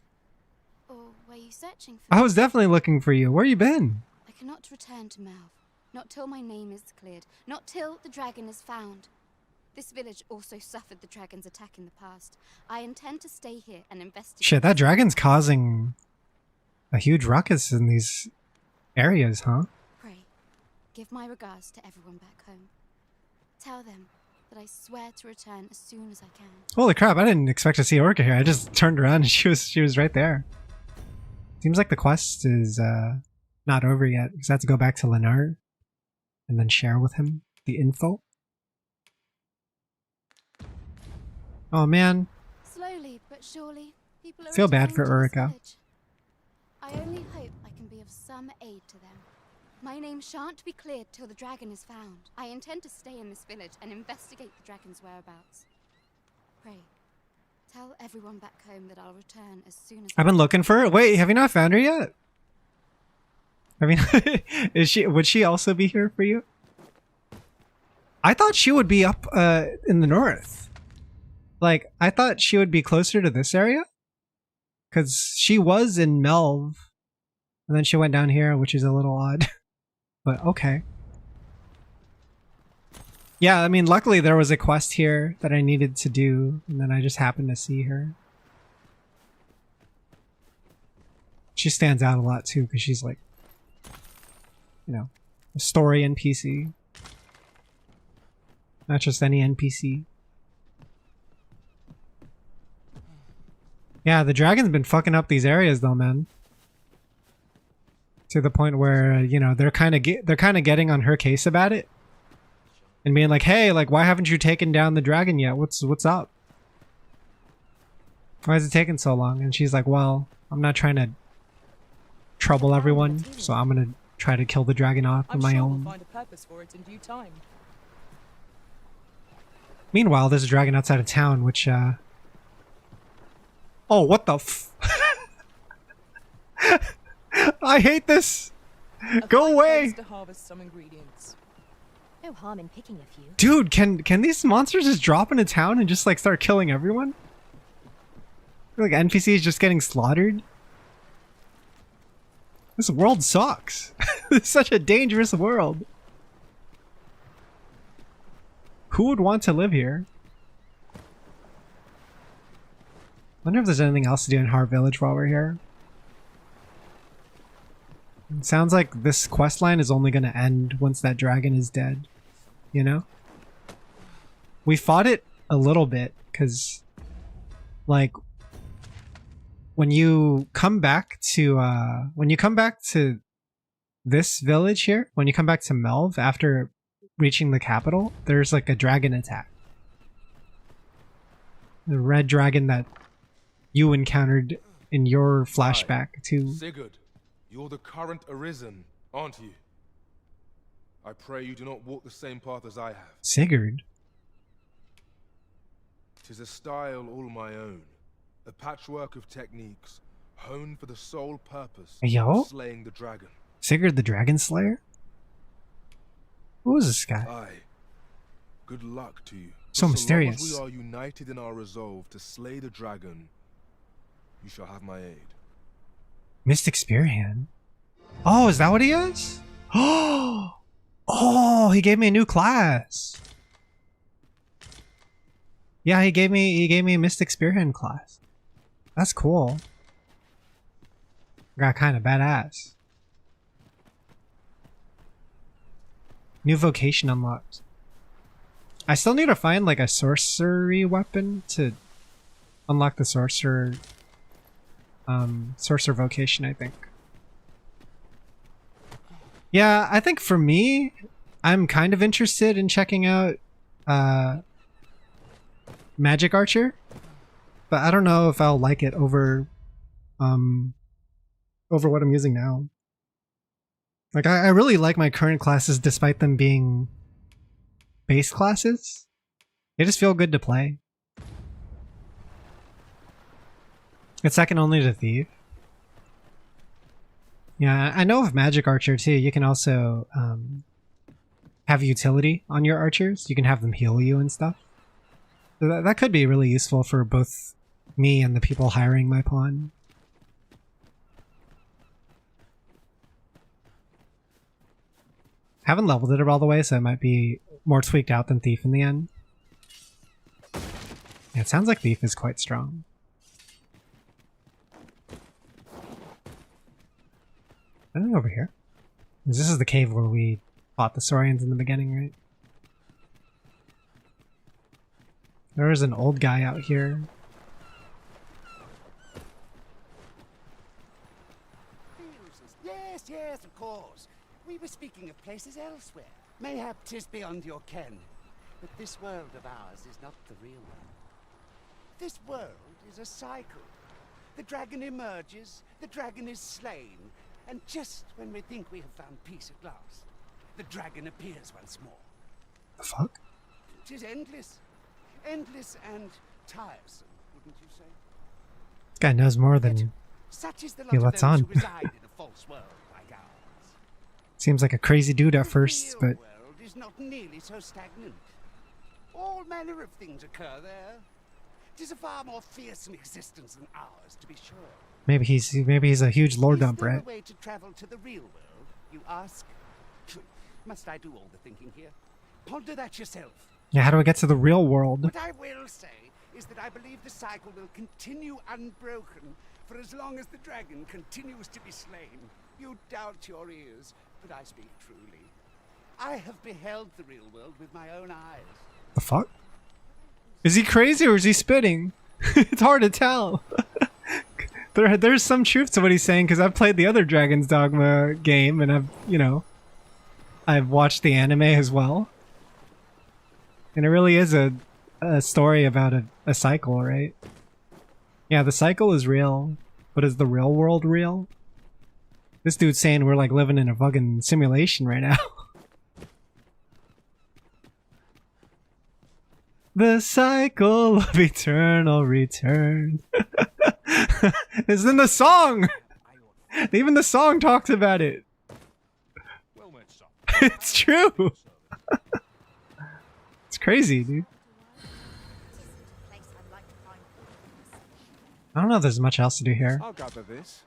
Or were you searching for I was definitely looking for you. Where you been? I cannot return to Malv. Not till my name is cleared. Not till the dragon is found. This village also suffered the dragon's attack in the past. I intend to stay here and investigate. Shit, that dragon's causing a huge ruckus in these areas, huh? Pray, give my regards to everyone back home. Tell them that I swear to return as soon as I can. Holy crap, I didn't expect to see Orca here. I just turned around and she was right there. Seems like the quest is not over yet, because I have to go back to Leonard and then share with him the info. Oh man. Slowly but surely, people are Feel bad for returning to this Orica. village. I only hope I can be of some aid to them. My name shan't be cleared till the dragon is found. I intend to stay in this village and investigate the dragon's whereabouts. Pray, Tell everyone back home that I'll return as soon as I've been looking for her. Wait, have you not found her yet? I mean, would she also be here for you? I thought she would be up in the north. Like, I thought she would be closer to this area. Because she was in Melv. And then she went down here, which is a little odd. But okay. Yeah, I mean, luckily there was a quest here that I needed to do. And then I just happened to see her. She stands out a lot too, because she's like, you know, a story NPC. Not just any NPC. Yeah, the dragon's been fucking up these areas though, man. To the point where, you know, they're kind of getting on her case about it. And being like, "Hey, like why haven't you taken down the dragon yet? What's up? Why is it taking so long?" And she's like, "Well, I'm not trying to trouble everyone, so I'm going to try to kill the dragon off on my own." We'll find a purpose for it in due time. Meanwhile, there's a dragon outside of town, which, oh, what the f- I hate this! Go away! To harvest some ingredients. No harm in picking a few. Dude, can these monsters just drop into town and just, like, start killing everyone? I feel like NPCs just getting slaughtered? This world sucks. It's such a dangerous world. Who would want to live here? Wonder if there's anything else to do in Har Village while we're here. It sounds like this quest line is only going to end once that dragon is dead. You know? We fought it a little bit because, like, when you come back to this village here, when you come back to Melv after reaching the capital, there's like a dragon attack. The red dragon that you encountered in your flashback to Sigurd, you're the current Arisen, aren't you? I pray you do not walk the same path as I have. Sigurd. 'Tis a style all my own, a patchwork of techniques honed for the sole purpose Yo? of slaying the dragon. Sigurd the Dragon Slayer? Who is this guy? Aye. Good luck to you. So For mysterious. So long as we are united in our resolve to slay the dragon, you shall have my aid. Mystic Spear Hand. Oh, is that what he is? Oh, he gave me a new class. Yeah, he gave me a Mystic Spear Hand class. That's cool. Got kind of badass. New vocation unlocked. I still need to find like a sorcery weapon to unlock the sorcerer vocation, I think. Yeah, I think for me, I'm kind of interested in checking out Magic Archer, but I don't know if I'll like it over what I'm using now. Like, I really like my current classes despite them being base classes. They just feel good to play. It's second only to Thief. Yeah, I know of Magic Archer too. You can also have utility on your archers. You can have them heal you and stuff. So that could be really useful for both me and the people hiring my pawn. Haven't leveled it all the way, so it might be more tweaked out than Thief in the end. Yeah, it sounds like Thief is quite strong. Anything over here? This is the cave where we fought the Saurians in the beginning, right? There is an old guy out here. Yes, yes, of course. We were speaking of places elsewhere. Mayhap 'tis beyond your ken. But this world of ours is not the real one. This world is a cycle. The dragon emerges, the dragon is slain, and just when we think we have found peace at last, the dragon appears once more. The fuck? 'Tis endless. Endless and tiresome, wouldn't you say? This guy knows more than Such is the lot he of lets those on. who reside in a false world like ours. Seems like a crazy dude at first, but The world is not nearly so stagnant. All manner of things occur there. It is a far more fearsome existence than ours, to be sure. maybe he's a huge lore dump, Is there right? a way to travel to the real world, you ask? Must I do all the thinking here? Ponder that yourself. Yeah, how do I get to the real world? What I will say is that I believe the cycle will continue unbroken for as long as the dragon continues to be slain. You doubt your ears, but I speak truly. I have beheld the real world with my own eyes. The fuck? Is he crazy or is he spitting? It's hard to tell. There's some truth to what he's saying because I've played the other Dragon's Dogma game and I've watched the anime as well. And it really is a story about a cycle, right? Yeah, the cycle is real, but is the real world real? This dude's saying we're like living in a fucking simulation right now. The cycle of eternal return. It's in the song! Even the song talks about it. It's true! It's crazy, dude. I don't know if there's much else to do here. I'll gather this.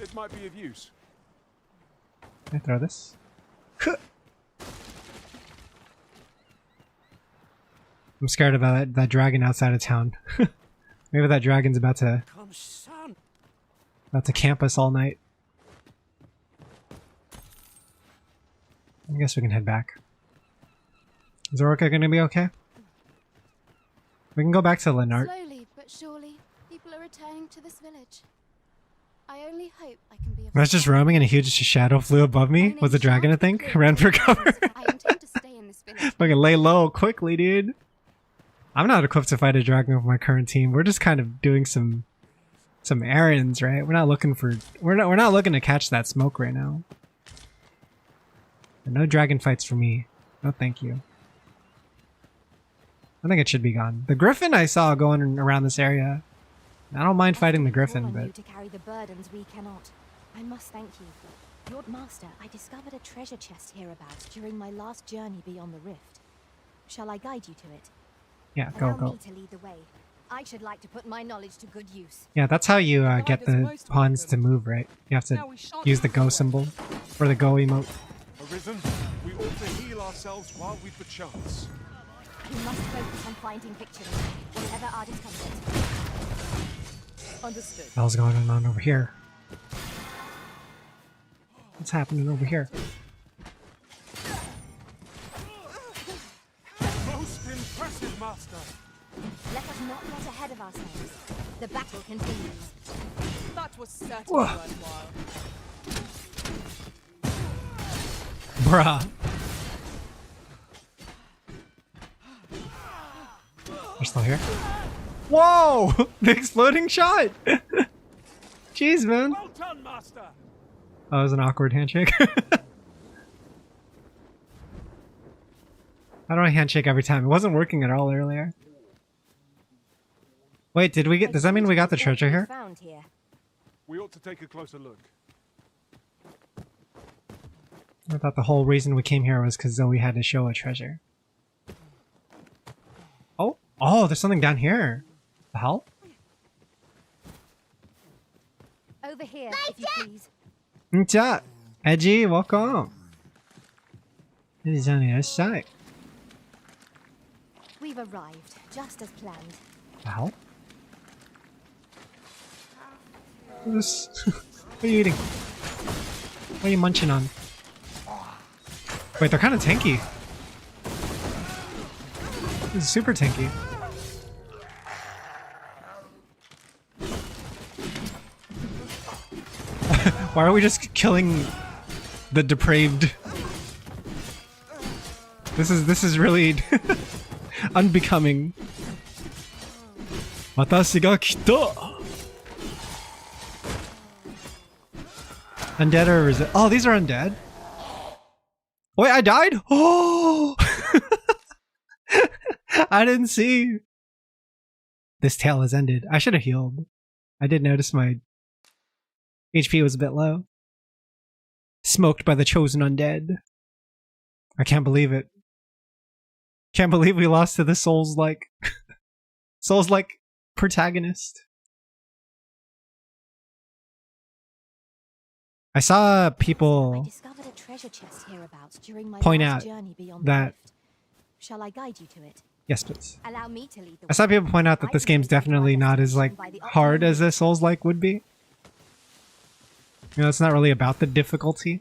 It might be of use. Can I throw this? I'm scared about that dragon outside of town. Maybe that dragon's about to camp us all night. I guess we can head back. Is Orca gonna be okay? We can go back to Lennart. Slowly but surely, people are returning to this village. I only hope I can be of I was just roaming and a huge shadow flew above me. Was a dragon, I think? Ran for cover. I intend to stay in this village. Fucking lay low quickly, dude. I'm not equipped to fight a dragon with my current team. We're just kind of doing some errands, right? We're not looking to catch that smoke right now. And no dragon fights for me. No, thank you. I think it should be gone. The griffin I saw going around this area. I don't mind fighting the griffin, but to carry the burdens we cannot. I must thank you. Lord Master, I discovered a treasure chest hereabouts during my last journey beyond the rift. Shall I guide you to it? yeah, Allow go. me to lead the way. I should like to put my knowledge to good use. Yeah, that's how you get the pawns to move, right? You have to use the go symbol or the go emote. Arisen, we ought to heal ourselves while we've the chance. We must focus on finding victory, whatever our discomfort. Understood. What the hell's going on over here? What's happening over here? Most impressive, Master. Let us not get ahead of ourselves. The battle continues. That was certainly Whoa. worthwhile. Bruh. They're still here? Whoa! The exploding shot! Jeez, man. Well done, Master. That was an awkward handshake. How do I handshake every time? It wasn't working at all earlier. Wait, did we get... Does that mean we got the treasure here? Found here. We ought to take a closer look. I thought the whole reason we came here was because Zoe had to show a treasure. Oh! Oh, there's something down here. The hell? Over here, if you please. Konnichiwa. Edgy, welcome. It is on the other side. We've arrived, just as planned. The hell? What is this? What are you eating? What are you munching on? Wait, they're kind of tanky. This is super tanky. Why are we just killing the depraved? This is really unbecoming. Watashi ga kita. Undead or resist? Oh, these are undead. Wait, I died? Oh! I didn't see. this tale has ended. I should have healed. I did notice my HP was a bit low. Smoked by the chosen undead. I can't believe it. Can't believe we lost to the Souls-like Souls-like protagonist. I saw people discovered a treasure chest hereabouts during my point last out journey beyond the that rift. Shall I guide you to it? yes, please. Allow me to lead the I saw way. people point out that this game's definitely not as like hard as a Souls-like would be. You know, it's not really about the difficulty.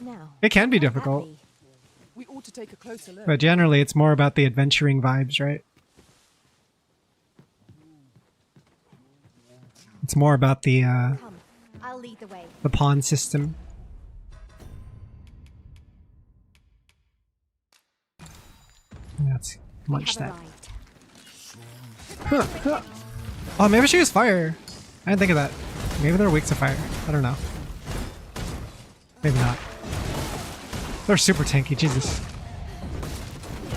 Now, It can be difficult, We ought to take a closer look. but generally it's more about the adventuring vibes, right? It's more about the come, I'll lead the way. pawn system. Yeah, let's munch that. Oh, maybe she used fire. I didn't think of that. Maybe they're weak to fire. I don't know. Maybe not. They're super tanky, Jesus.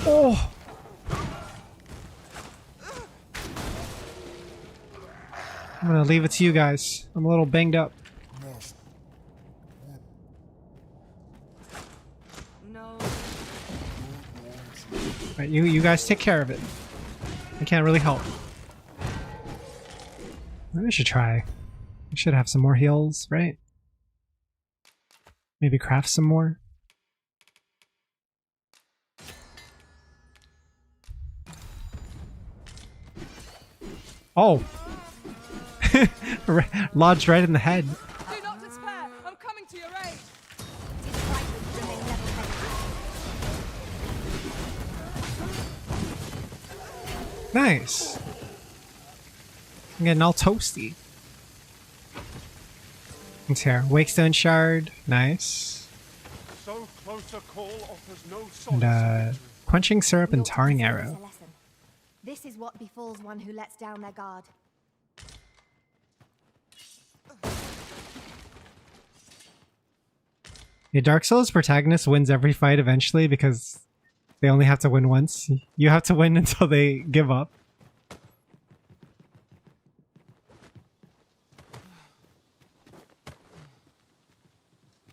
Oh! I'm gonna leave it to you guys. I'm a little banged up. Right, you guys take care of it. I can't really help. Maybe I should try. We should have some more heals, right? Maybe craft some more. Oh! Lodged right in the head. Do not despair. I'm coming to your aid. Nice. I'm getting all toasty. What's here? Wakestone shard. Nice. So close a call offers no And solace. quenching syrup and tarring arrow. This is what befalls one who lets down their guard. Yeah, Dark Souls protagonist wins every fight eventually because they only have to win once. You have to win until they give up.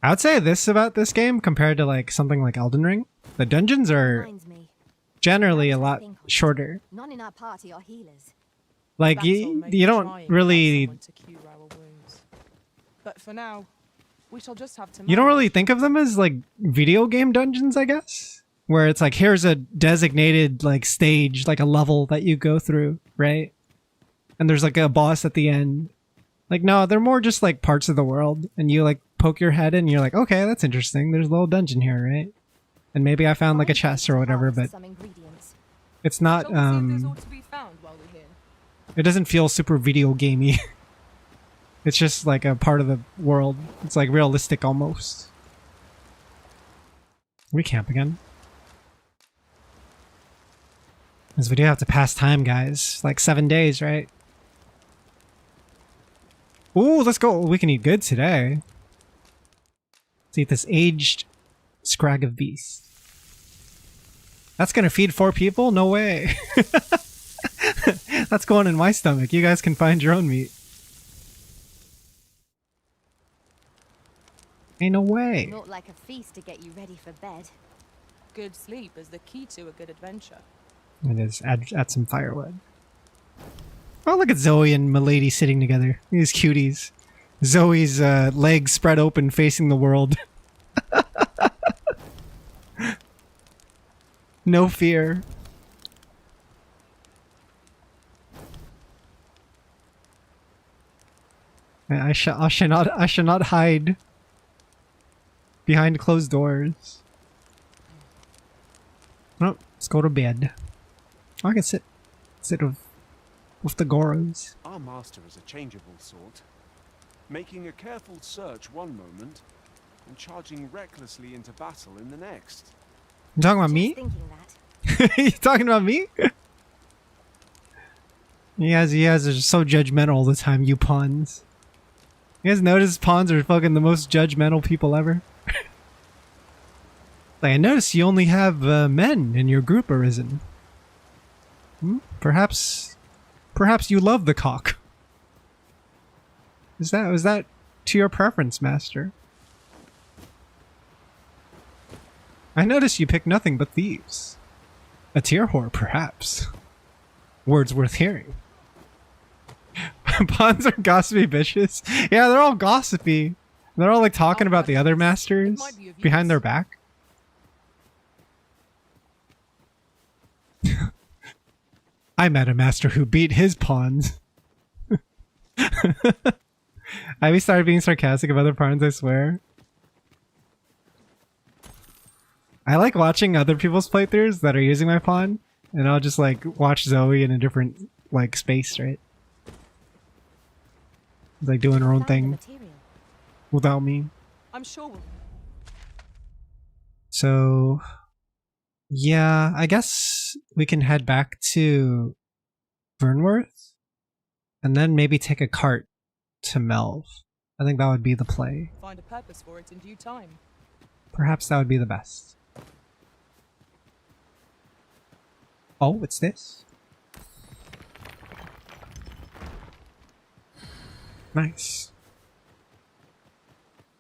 I would say this about this game compared to like something like Elden Ring. The dungeons are generally a lot shorter. None in our party are healers. Like you don't really But for now, we shall just have to. you don't really think of them as like video game dungeons, I guess, where it's like here's a designated like stage, like a level that you go through, right? And there's like a boss at the end. Like no, they're more just like parts of the world, and you like poke your head in and you're like, okay, that's interesting. There's a little dungeon here, right? And maybe I found like a chest or whatever, but it's not it doesn't feel super video gamey. It's just like a part of the world. It's like realistic almost. We camp again. Because we do have to pass time, guys. Like 7 days, right? Ooh, let's go. We can eat good today. Let's eat this aged scrag of beast. That's gonna feed 4 people? No way. That's going in my stomach. You guys can find your own meat. Ain't no way. Not like a feast to get you ready for bed. Good sleep is the key to a good adventure. It is. Add some firewood. Oh, look at Zoe and Milady sitting together. These cuties. Zoe's legs spread open facing the world. No fear. I shall not hide behind closed doors. No, let's go to bed. I can sit with the Goros. Our master is a changeable sort, making a careful search one moment and charging recklessly into battle in the next. You talking about me? You talking about me? He has are so judgmental all the time, you pawns. You guys notice pawns are fucking the most judgmental people ever? Like, I noticed you only have men in your group, Arisen. Perhaps Perhaps you love the cock. Was that to your preference, master? I notice you pick nothing but thieves. A tear whore, perhaps. Words worth hearing. Pawns are gossipy bitches. Yeah, they're all gossipy. They're all like talking about the other masters behind their back. I met a master who beat his pawns. I started being sarcastic of other pawns, I swear. I like watching other people's playthroughs that are using my pawn, and I'll just like watch Zoe in a different like space, right? Like doing her own thing without me. I'm sure we'll... So yeah, I guess we can head back to Vernworth and then maybe take a cart to Melv. I think that would be the play. Find a purpose for it in due time. Perhaps that would be the best. Oh, what's this? Nice.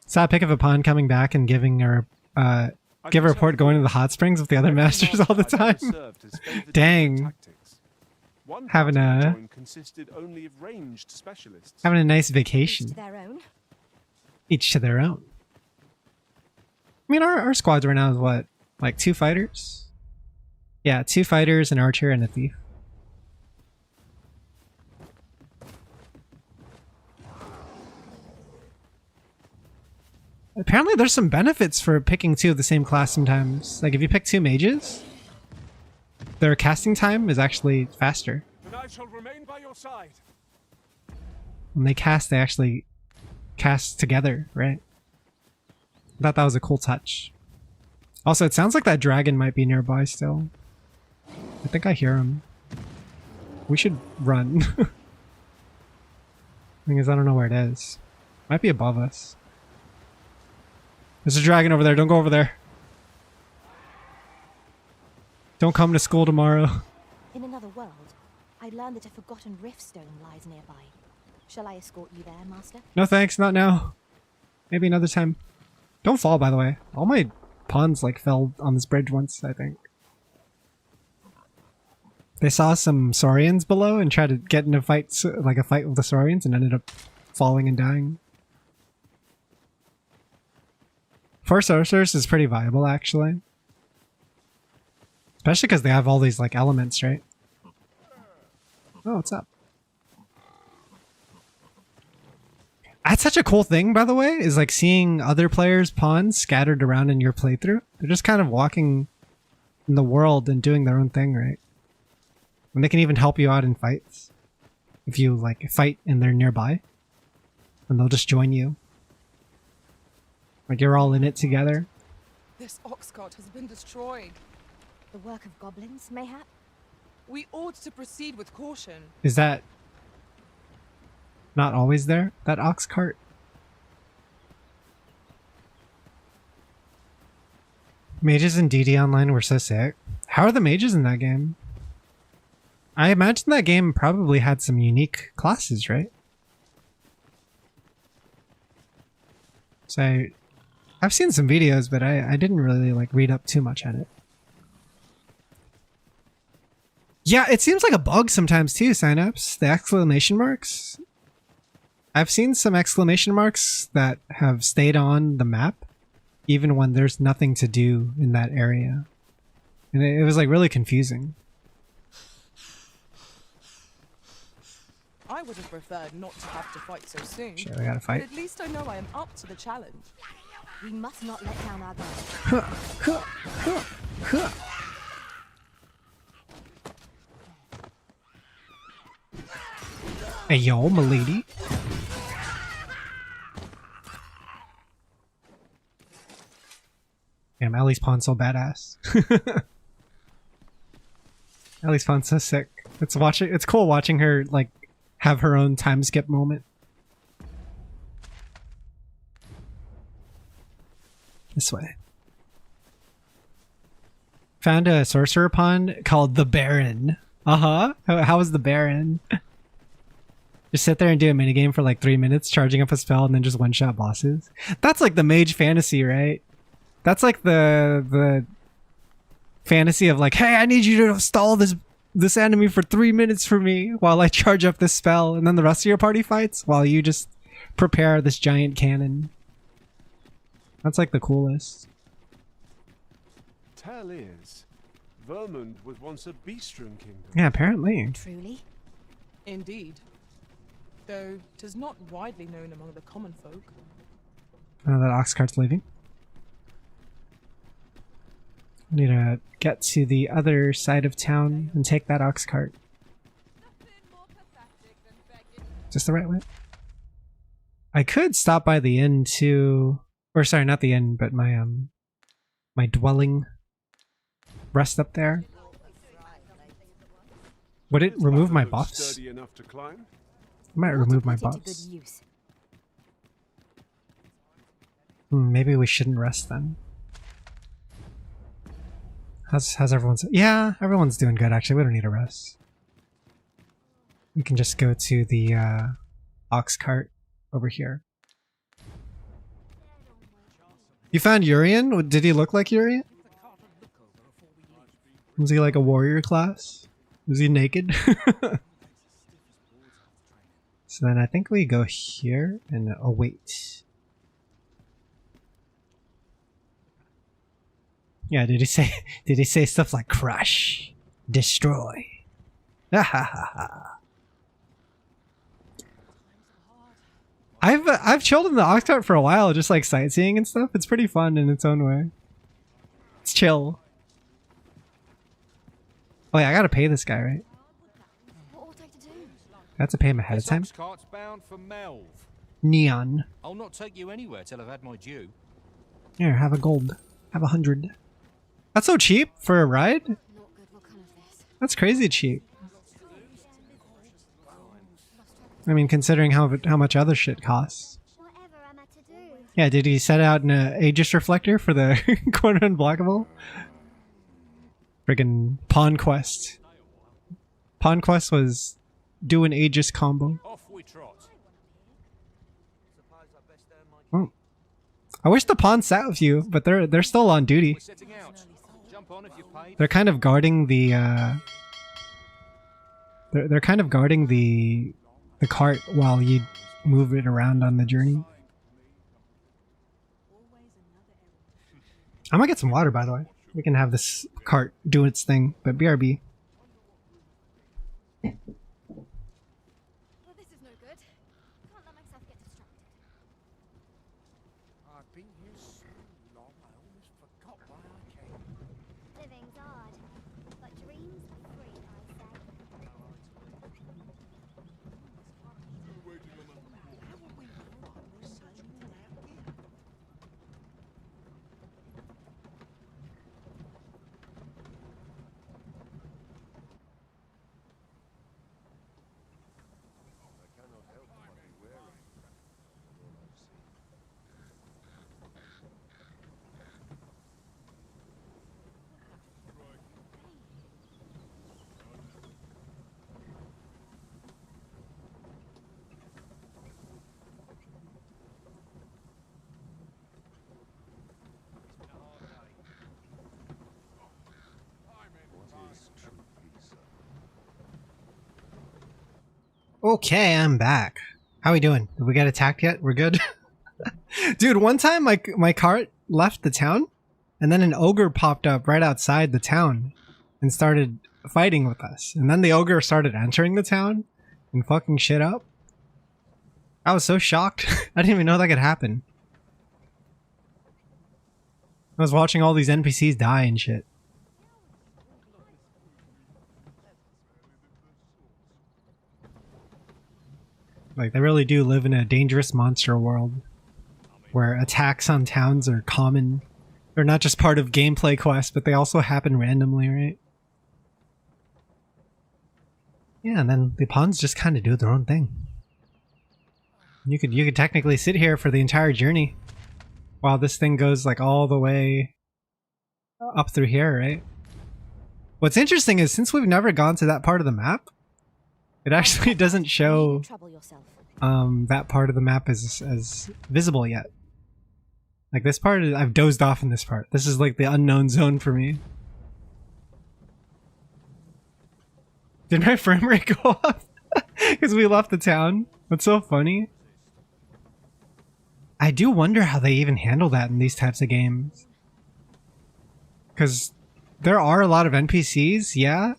Sad pick of a pawn coming back and giving her give a report going to the hot springs with the other masters all the time. Dang. Having a nice vacation. Each to their own. I mean, our squads right now is what? Like 2 fighters? Yeah, 2 fighters, an archer, and a thief. Apparently there's some benefits for picking 2 of the same class sometimes. Like if you pick 2 mages, their casting time is actually faster. And I shall remain by your side. When they cast, they actually cast together, right? I thought that was a cool touch. Also, it sounds like that dragon might be nearby still. I think I hear him. We should run. Thing is, I don't know where it is. Might be above us. There's a dragon over there. Don't go over there. Don't come to school tomorrow. In another world, I learned that a forgotten rift stone lies nearby. Shall I escort you there, Master? No thanks, not now. Maybe another time. Don't fall, by the way. All my pawns like fell on this bridge once, I think. They saw some Saurians below and tried to get in a fight, like a fight with the Saurians, and ended up falling and dying. 4 sorcerers is pretty viable, actually. Especially because they have all these like elements, right? Oh, what's up? That's such a cool thing, by the way, is like seeing other players' pawns scattered around in your playthrough. They're just kind of walking in the world and doing their own thing, right? And they can even help you out in fights. If you like fight and they're nearby. And they'll just join you. Like you're all in it together. This ox cart has been destroyed. The work of goblins, mayhap? We ought to proceed with caution. Is that not always there? That ox cart? Mages in DD Online were so sick. How are the mages in that game? I imagine that game probably had some unique classes, right? So I've seen some videos, but I didn't really like read up too much on it. Yeah, it seems like a bug sometimes too, Synapse. The exclamation marks. I've seen some exclamation marks that have stayed on the map even when there's nothing to do in that area. And it was like really confusing. I would have preferred not to have to fight so soon. Shit, we gotta fight. But at least I know I am up to the challenge. We must not let down our guard. Hey yo, m'lady. Damn, Ellie's pawn's so badass. Ellie's pawn's so sick. It's cool watching her like have her own time skip moment. This way. Found a sorcerer pawn called the Baron. Uh-huh. How was the Baron? Just sit there and do a minigame for like 3 minutes, charging up a spell, and then just one-shot bosses. That's like the mage fantasy, right? That's like the fantasy of like, hey, I need you to stall this enemy for 3 minutes for me while I charge up this spell, and then the rest of your party fights while you just prepare this giant cannon. That's like the coolest. Tell is, Vermund was once a beastren kingdom. Yeah, apparently. Truly? Indeed. Though 'tis not widely known among the common folk. That ox cart's leaving. I need to get to the other side of town and take that ox cart. Is this the right way? I could stop by the inn too, or sorry, not the inn, but my my dwelling. Rest up there. Would it remove my buffs? Sturdy enough to climb? It might remove my buffs. Maybe we shouldn't rest then. How's everyone's? Yeah, everyone's doing good actually. We don't need a rest. We can just go to the ox cart over here. You found Urian? Did he look like Urian? Was he like a warrior class? Was he naked? So then I think we go here and await. Yeah, did he say stuff like crush, destroy? Ha ha ha ha. I've chilled in the ox cart for a while, just like sightseeing and stuff. It's pretty fun in its own way. It's chill. Oh yeah, I gotta pay this guy, right? I have to pay him ahead of time. Cart's bound for Melv. Neon. I'll not take you anywhere till I've had my due. Here, have a gold. Have 100. That's so cheap for a ride? That's crazy cheap. I mean, considering how much other shit costs. Yeah, did he set out an Aegis reflector for the corner unblockable? Friggin' Pawn Quest. Pawn Quest was do an Aegis combo. Off we trot. Oh. I wish the pawn sat with you, but they're still on duty. Jump on if you've paid. They're kind of guarding the they're kind of guarding the cart while you move it around on the journey. I'm gonna get some water, by the way. We can have this cart do its thing, but BRB. Well, this is no good. Can't let myself get distracted. I've been here so long, I almost forgot why I came. Living's hard, but dreams are free, I say. Okay, I'm back. How we doing? Did we get attacked yet? We're good? Dude, one time my cart left the town, and then an ogre popped up right outside the town and started fighting with us. And then the ogre started entering the town and fucking shit up. I was so shocked. I didn't even know that could happen. I was watching all these NPCs die and shit. Like, they really do live in a dangerous monster world where attacks on towns are common. They're not just part of gameplay quests, but they also happen randomly, right? Yeah, and then the pawns just kind of do their own thing. You could technically sit here for the entire journey while this thing goes like all the way up through here, right? What's interesting is since we've never gone to that part of the map, It actually doesn't show Trouble yourself. that part of the map as visible yet. Like this part, I've dozed off in this part. This is like the unknown zone for me. Did my frame rate go off? Because we left the town? That's so funny. I do wonder how they even handle that in these types of games. Because there are a lot of NPCs, yeah.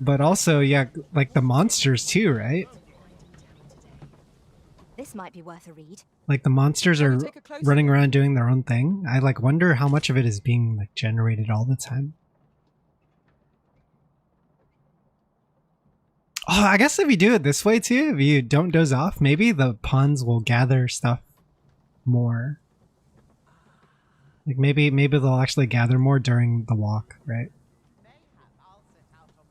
But also, yeah, like the monsters too, right? This might be worth a read. Like the monsters are running around doing their own thing. I like wonder how much of it is being like generated all the time. Oh, I guess if you do it this way too, if you don't doze off, maybe the pawns will gather stuff more. Like maybe they'll actually gather more during the walk, right?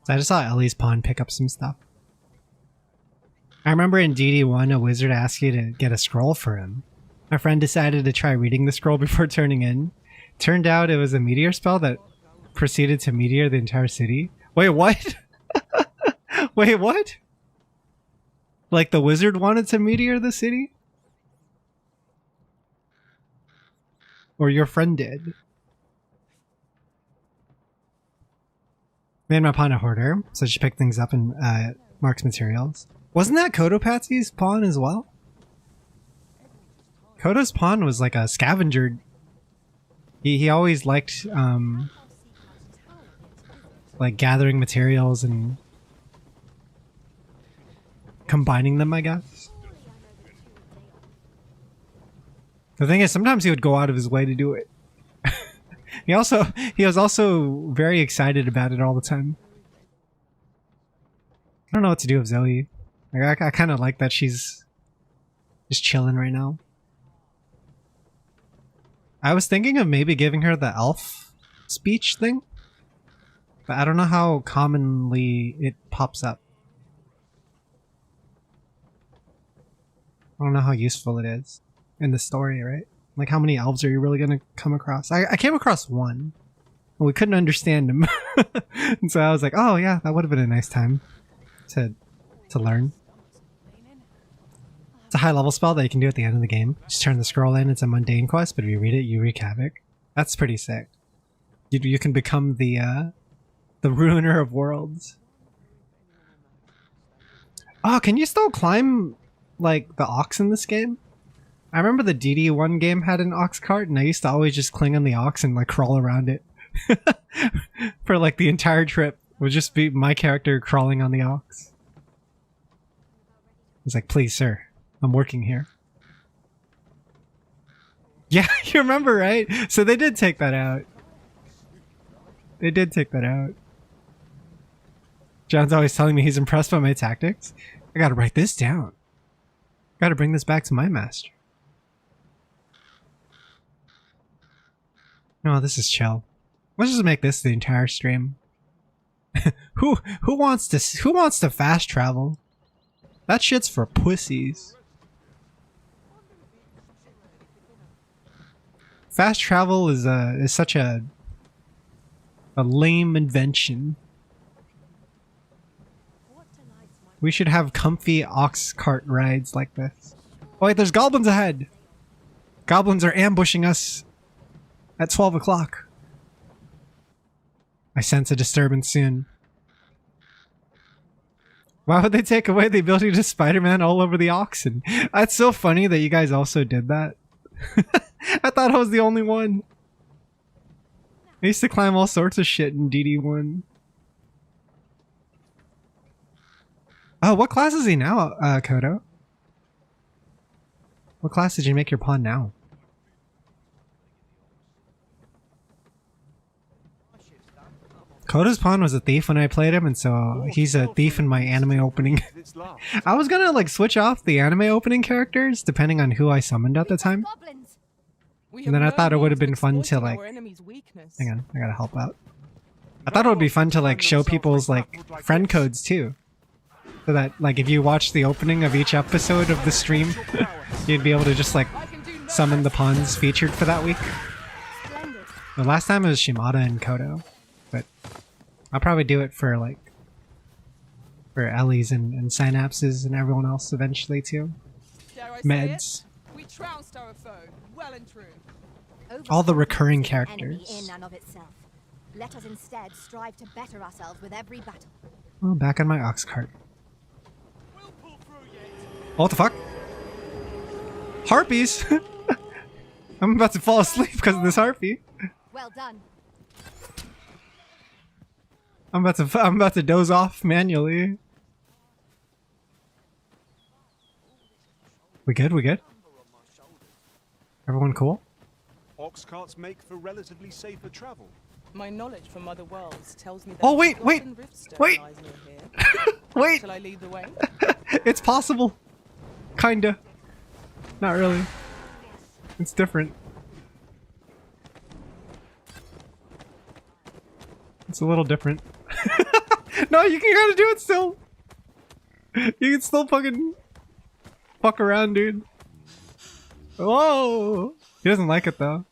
So I just saw Ellie's pawn pick up some stuff. I remember in DD1, a wizard asked you to get a scroll for him. My friend decided to try reading the scroll before turning in. Turned out it was a meteor spell that proceeded to meteor the entire city. Wait, what? Wait, what? Like the wizard wanted to meteor the city? Or your friend did? Made my pawn a hoarder, so she picked things up in Mark's materials. Wasn't that Kotopatsy's pawn as well? Koto's pawn was like a scavenger. He always liked like gathering materials and combining them, I guess. The thing is, sometimes he would go out of his way to do it. He was also very excited about it all the time. I don't know what to do with Zoe. Like, I kind of like that she's just chilling right now. I was thinking of maybe giving her the elf speech thing, but I don't know how commonly it pops up. I don't know how useful it is in the story, right? Like, how many elves are you really gonna come across? I came across one. We couldn't understand him. And so I was like, oh yeah, that would have been a nice time to learn. It's a high level spell that you can do at the end of the game. Just turn the scroll in, it's a mundane quest, but if you read it, you wreak havoc. That's pretty sick. You can become the ruiner of worlds. Oh, can you still climb like the ox in this game? I remember the DD1 game had an ox cart, and I used to always just cling on the ox and like crawl around it. For like the entire trip would just be my character crawling on the ox. He's like, please sir, I'm working here. Yeah, you remember, right? So they did take that out. They did take that out. John's always telling me he's impressed by my tactics. I gotta write this down. Gotta bring this back to my master. No, this is chill. Let's just make this the entire stream. Who wants to fast travel? That shit's for pussies. Fast travel is such a lame invention. We should have comfy ox cart rides like this. Oh wait, there's goblins ahead. Goblins are ambushing us at 12 o'clock. I sense a disturbance soon. Why would they take away the ability to Spider-Man all over the oxen? That's so funny that you guys also did that. I thought I was the only one. I used to climb all sorts of shit in DD1. Oh, what class is he now, Kodo? What class did you make your pawn now? Kodo's pawn was a thief when I played him, and so he's a thief in my anime opening. I was gonna like switch off the anime opening characters depending on who I summoned at the time. And then I thought it would have been fun to like... Hang on, I gotta help out. I thought it would be fun to like show people's like friend codes too. So that like if you watch the opening of each episode of the stream, you'd be able to just like summon the pawns featured for that week. The last time it was Shimada and Kodo. But I'll probably do it for like For Ellie's and synapses and everyone else eventually too. Dare I Meds. say it? We trounced our foe, well and true. All the recurring Enemy characters. in and of itself. Let us instead strive to better ourselves with every battle. Oh, back on my ox cart. Oh, what the fuck? Harpies! I'm about to fall asleep because of this harpy. Well done. I'm about to doze off manually. We good? We good? Everyone cool? Ox carts make for relatively safer travel. My knowledge from other worlds tells me that Oh, wait, wait, wait. Wait. Shall I lead the way? It's possible. Kinda. Not really. It's different. It's a little different. No, you can kinda do it still. You can still fucking fuck around, dude. Whoa! He doesn't like it though.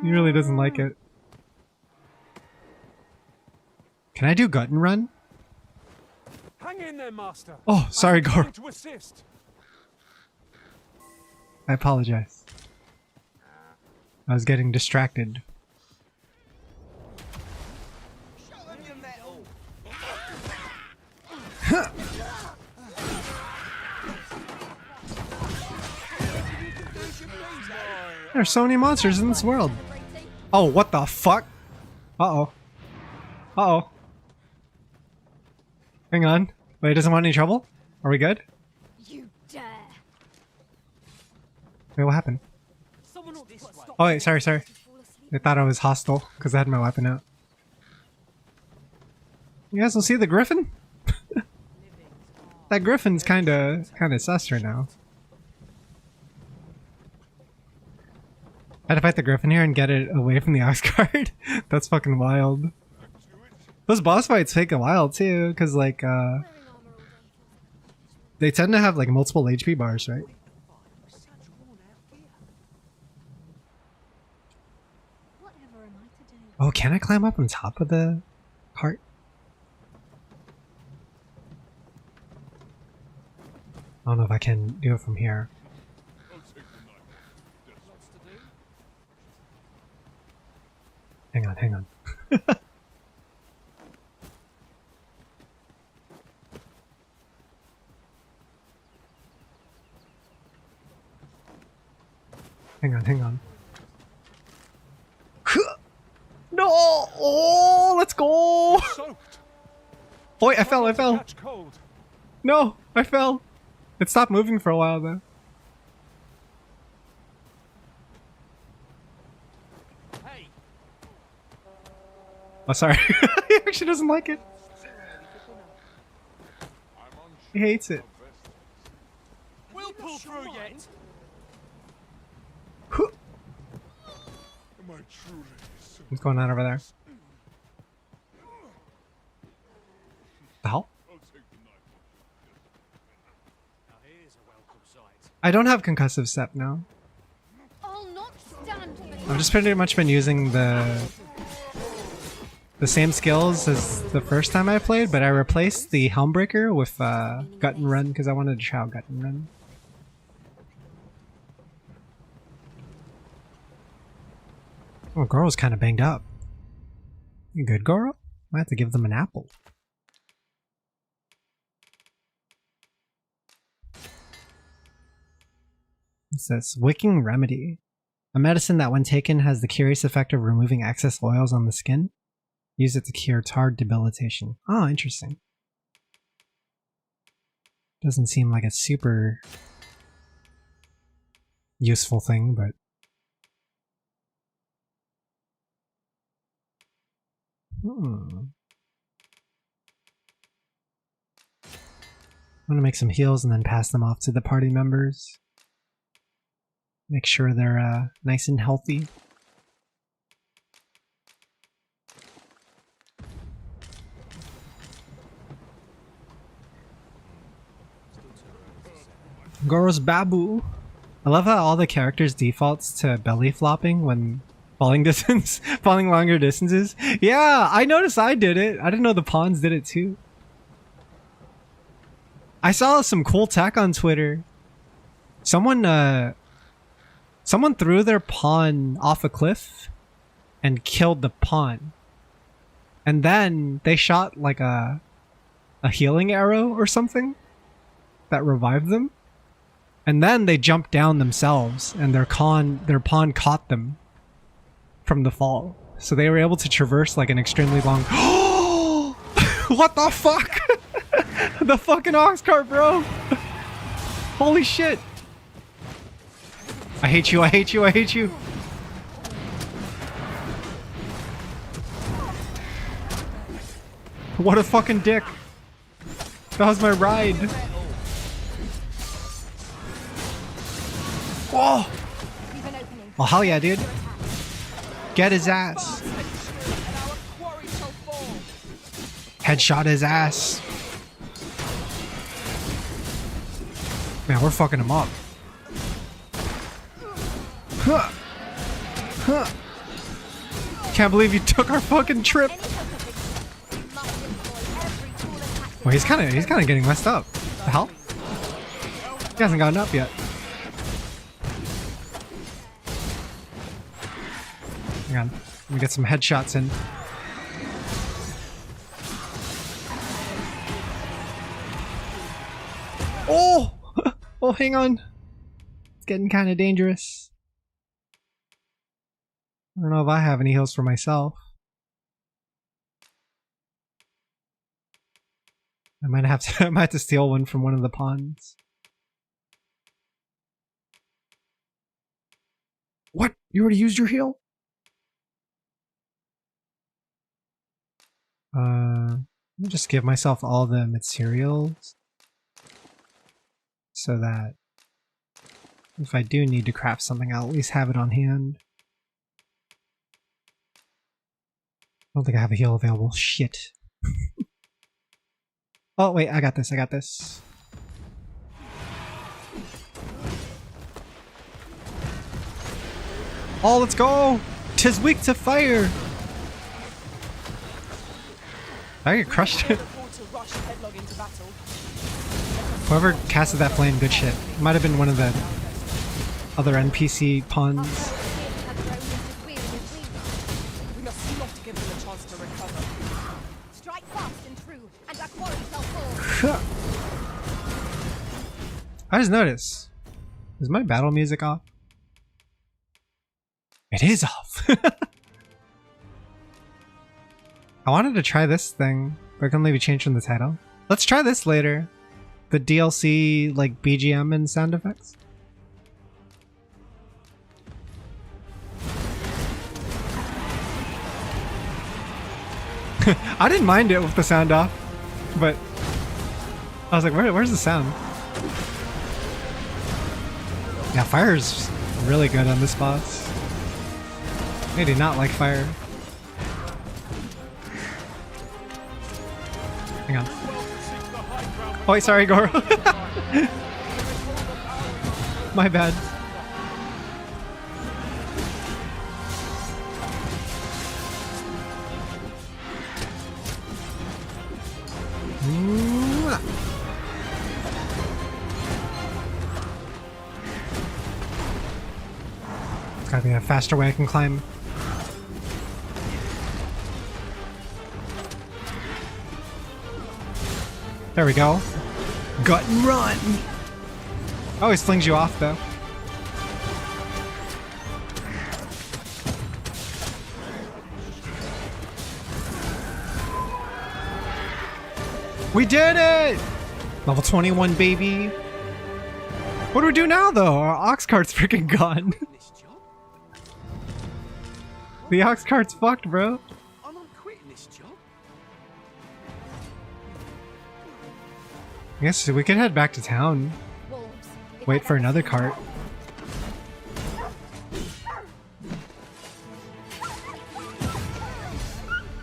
He really doesn't like it. Can I do gut and run? Hang in there, master. Oh, sorry, I'm Gar. going to assist. I apologize. I was getting distracted. There's so many monsters in this world. Oh, what the fuck? Uh-oh. Uh-oh. Hang on. Wait, doesn't want any trouble? Are we good? You dare. Wait, what happened? Oh, wait, sorry. I thought I was hostile because I had my weapon out. You guys will see the griffin? That griffin's kinda sus right now. I had to fight the griffin here and get it away from the ox cart. That's fucking wild. Those boss fights take a while too, because like they tend to have like multiple HP bars, right? Oh, can I climb up on top of the cart? I don't know if I can do it from here. Hang on. Hang on, hang on. No! Oh, let's go! Oh, wait, I fell. No, I fell. It stopped moving for a while though. Oh, sorry. He actually doesn't like it. He hates it. We'll pull through yet. What's going on over there? The hell? I don't have concussive step now. I've just pretty much been using the same skills as the first time I played, but I replaced the Helmbreaker with gut and run because I wanted to try out gut and run. Oh, Goro's kind of banged up. You good, Goro? I have to give them an apple. What's this? Wicking Remedy. A medicine that when taken has the curious effect of removing excess oils on the skin. Use it to cure tar debilitation. Oh, interesting. Doesn't seem like a super useful thing, but... I'm gonna make some heals and then pass them off to the party members. Make sure they're nice and healthy. Goro's Babu. I love how all the characters defaults to belly flopping when Falling distance? Falling longer distances? Yeah, I noticed I did it. I didn't know the pawns did it too. I saw some cool tech on Twitter. Someone threw their pawn off a cliff and killed the pawn. And then they shot like a healing arrow or something that revived them. And then they jumped down themselves and their pawn caught them from the fall. So they were able to traverse like an extremely long... What the fuck? The fucking ox cart, bro! Holy shit! I hate you, I hate you, I hate you! What a fucking dick! That was my ride! Whoa! Oh, hell yeah, dude! Get his ass! Headshot his ass! Man, we're fucking him up. Huh. Huh. Can't believe you took our fucking trip. Well, he's kind of getting messed up. The hell? He hasn't gotten up yet. Hang on, let me get some headshots in. Oh! Oh, hang on. It's getting kind of dangerous. I don't know if I have any heals for myself. I might have to steal one from one of the pawns. What? You already used your heal? Let me just give myself all the materials so that if I do need to craft something, I'll at least have it on hand. I don't think I have a heal available. Shit. Oh, wait, I got this, I got this. Oh, let's go! 'Tis weak to fire! I get crushed. Whoever casted that flame, good shit. It might have been one of the other NPC pawns. We must not give them a chance to recover. Strike fast and true, and our quarry shall fall. I just noticed. Is my battle music off? It is off. I wanted to try this thing, but I couldn't leave a change from the title. Let's try this later. The DLC, like, BGM and sound effects. I didn't mind it with the sound off, but I was like, where's the sound? Yeah, fire's really good on this boss. I do not like fire. Hang on. Oh wait, sorry, Goro. My bad. It's gotta be a faster way I can climb. There we go. Gut and run! Always flings you off though. We did it! Level 21, baby! What do we do now though? Our ox cart's freaking gone. The ox cart's fucked, bro. I'm not quitting this job. I guess we could head back to town. Wait for another cart.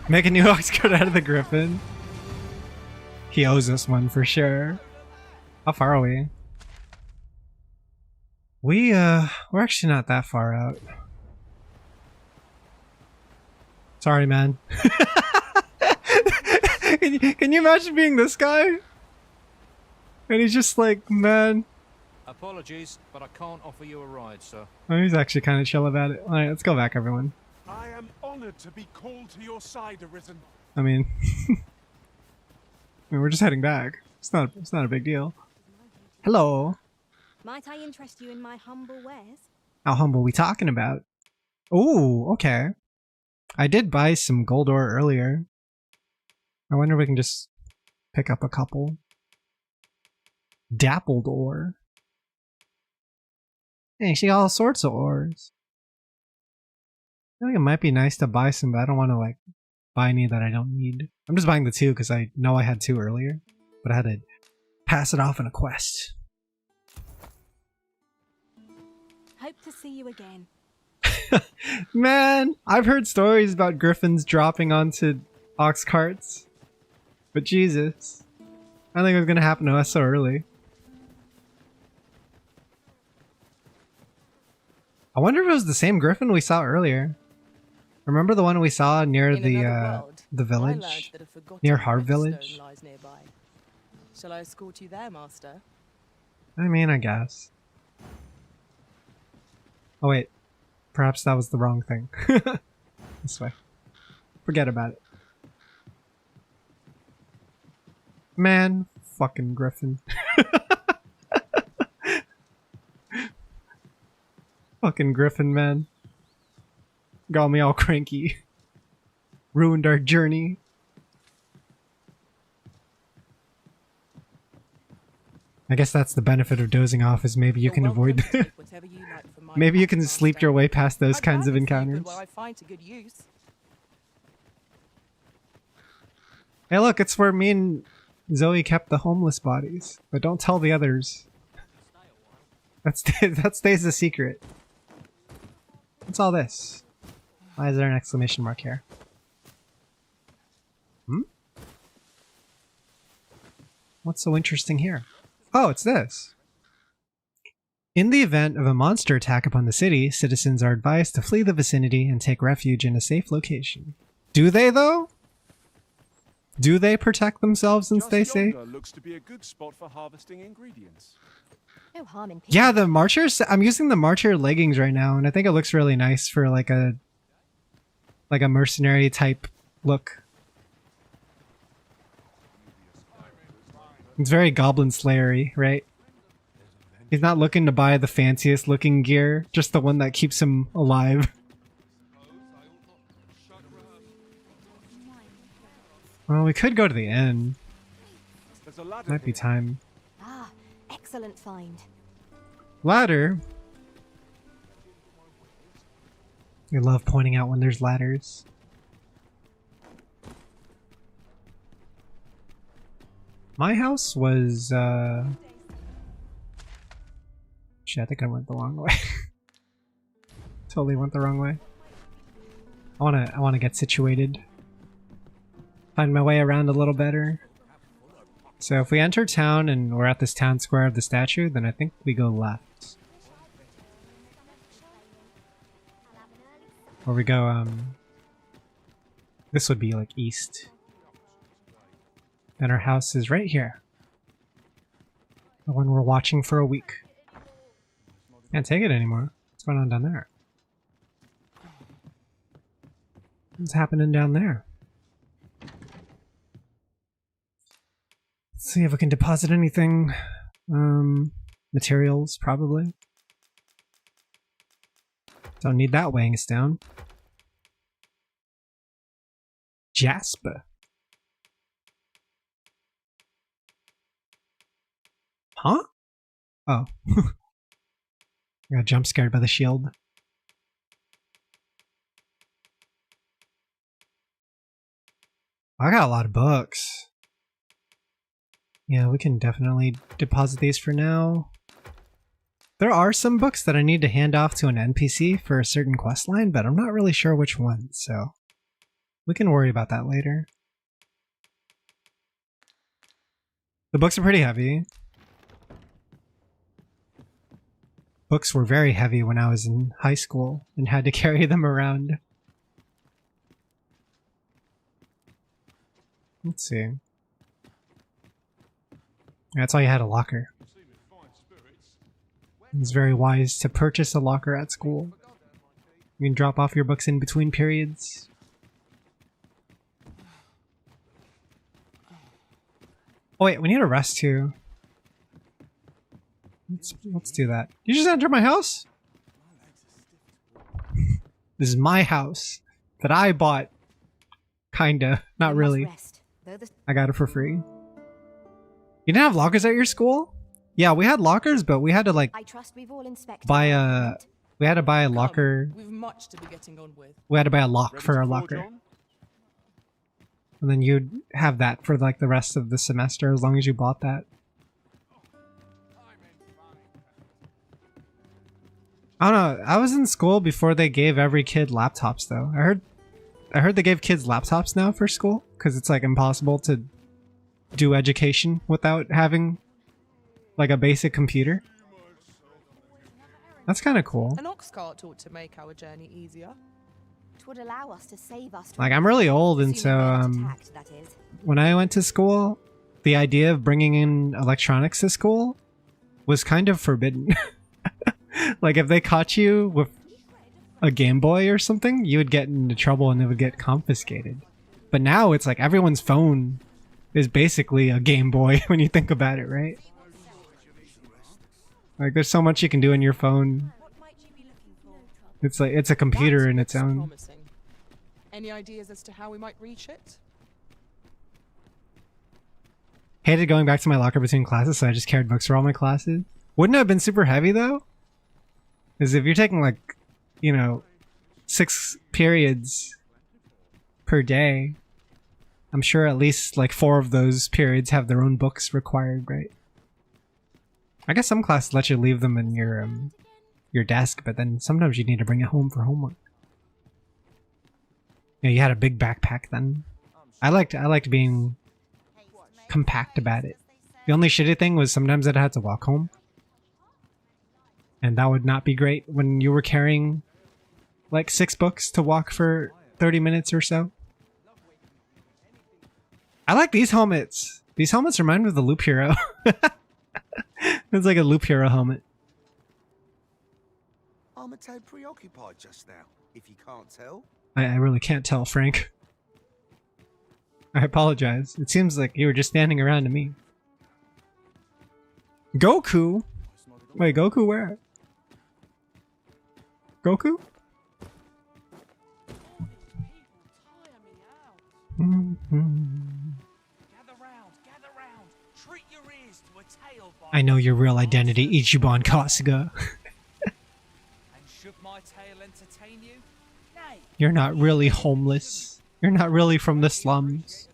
Make a new ox cart out of the griffin. He owes us one for sure. How far are we? We're actually not that far out. Sorry, man. Can you imagine being this guy? And he's just like, man. Apologies, but I can't offer you a ride, sir. Oh, he's actually kind of chill about it. All right, let's go back, everyone. I am honored to be called to your side, Arisen. I mean, we're just heading back. It's not a big deal. Hello. Might I interest you in my humble wares? How humble we talking about? Oh, okay. I did buy some gold ore earlier. I wonder if we can just pick up a couple. Dappled ore. Hey, she got all sorts of ores. I think it might be nice to buy some, but I don't want to like buy any that I don't need. I'm just buying the 2 because I know I had 2 earlier, but I had to pass it off in a quest. Hope to see you again. Man, I've heard stories about griffins dropping onto ox carts, but Jesus, I don't think it was gonna happen to us so early. I wonder if it was the same griffin we saw earlier. Remember the one we saw near the village? Near Harv Village? Shall I escort you there, Master? I mean, I guess. Oh wait, perhaps that was the wrong thing. This way. Forget about it. Man, fucking griffin. Fucking griffin, man. Got me all cranky. Ruined our journey. I guess that's the benefit of dozing off, is maybe you can avoid maybe you can sleep your way past those kinds of encounters. Hey look, it's where me and Zoe kept the homeless bodies. But don't tell the others. That stays a secret. What's all this? Why is there an exclamation mark here? Hmm? What's so interesting here? Oh, it's this. In the event of a monster attack upon the city, citizens are advised to flee the vicinity and take refuge in a safe location. Do they, though? Do they protect themselves and stay safe? Looks to be a good spot for harvesting ingredients. No harm in Yeah, the Marchers. I'm using the Marcher leggings right now, and I think it looks really nice for like a mercenary type look. It's very Goblin Slayer-y, right? He's not looking to buy the fanciest looking gear, just the one that keeps him alive. Well, we could go to the inn. Might be time. Ah, excellent find. Ladder? We love pointing out when there's ladders. My house was, shit, I think I went the wrong way. Totally went the wrong way. I wanna get situated. Find my way around a little better. So if we enter town and we're at this town square of the statue, then I think we go left. Or we go, this would be like east. And our house is right here. The one we're watching for a week. Can't take it anymore. What's going on down there? What's happening down there? Let's see if we can deposit anything. Materials, probably. Don't need that weighing us down. Jasper. Huh? Oh. I got jump scared by the shield. I got a lot of books. Yeah, we can definitely deposit these for now. There are some books that I need to hand off to an NPC for a certain quest line, but I'm not really sure which one, so we can worry about that later. The books are pretty heavy. Books were very heavy when I was in high school and had to carry them around. Let's see. That's why you had a locker. It's very wise to purchase a locker at school. You can drop off your books in between periods. Oh wait, we need a rest too. Let's do that. You just entered my house? This is my house that I bought. Kinda. Not really. I got it for free. You didn't have lockers at your school? Yeah, we had lockers, but we had to like buy a... We had to buy a locker. We've much to be getting on with. We had to buy a lock for our locker. And then you'd have that for like the rest of the semester as long as you bought that. I don't know. I was in school before they gave every kid laptops though. I heard they gave kids laptops now for school because it's like impossible to do education without having like a basic computer. That's kind of cool. An ox cart ought to make our journey easier. It would allow us to save us. Like I'm really old, and so when I went to school, the idea of bringing in electronics to school was kind of forbidden. Like if they caught you with a Game Boy or something, you would get into trouble and it would get confiscated. But now it's like everyone's phone is basically a Game Boy when you think about it, right? Like there's so much you can do in your phone. It's like it's a computer in its own. Promising. Any ideas as to how we might reach it? Hated going back to my locker between classes, so I just carried books for all my classes. Wouldn't it have been super heavy though? Because if you're taking like, you know, 6 periods per day, I'm sure at least like 4 of those periods have their own books required, right? I guess some classes let you leave them in your desk, but then sometimes you need to bring it home for homework. Yeah, you had a big backpack then. I liked being compact about it. The only shitty thing was sometimes I had to walk home. And that would not be great when you were carrying like 6 books to walk for 30 minutes or so. I like these helmets. These helmets remind me of the Loop Hero. It's like a Loop Hero helmet. I'm a tad preoccupied just now, if you can't tell. I really can't tell, Frank. I apologize. It seems like you were just standing around to me. Goku? Wait, Goku where? Goku? I know your real identity, Ichiban Kasuga. You're not really homeless. You're not really from the slums.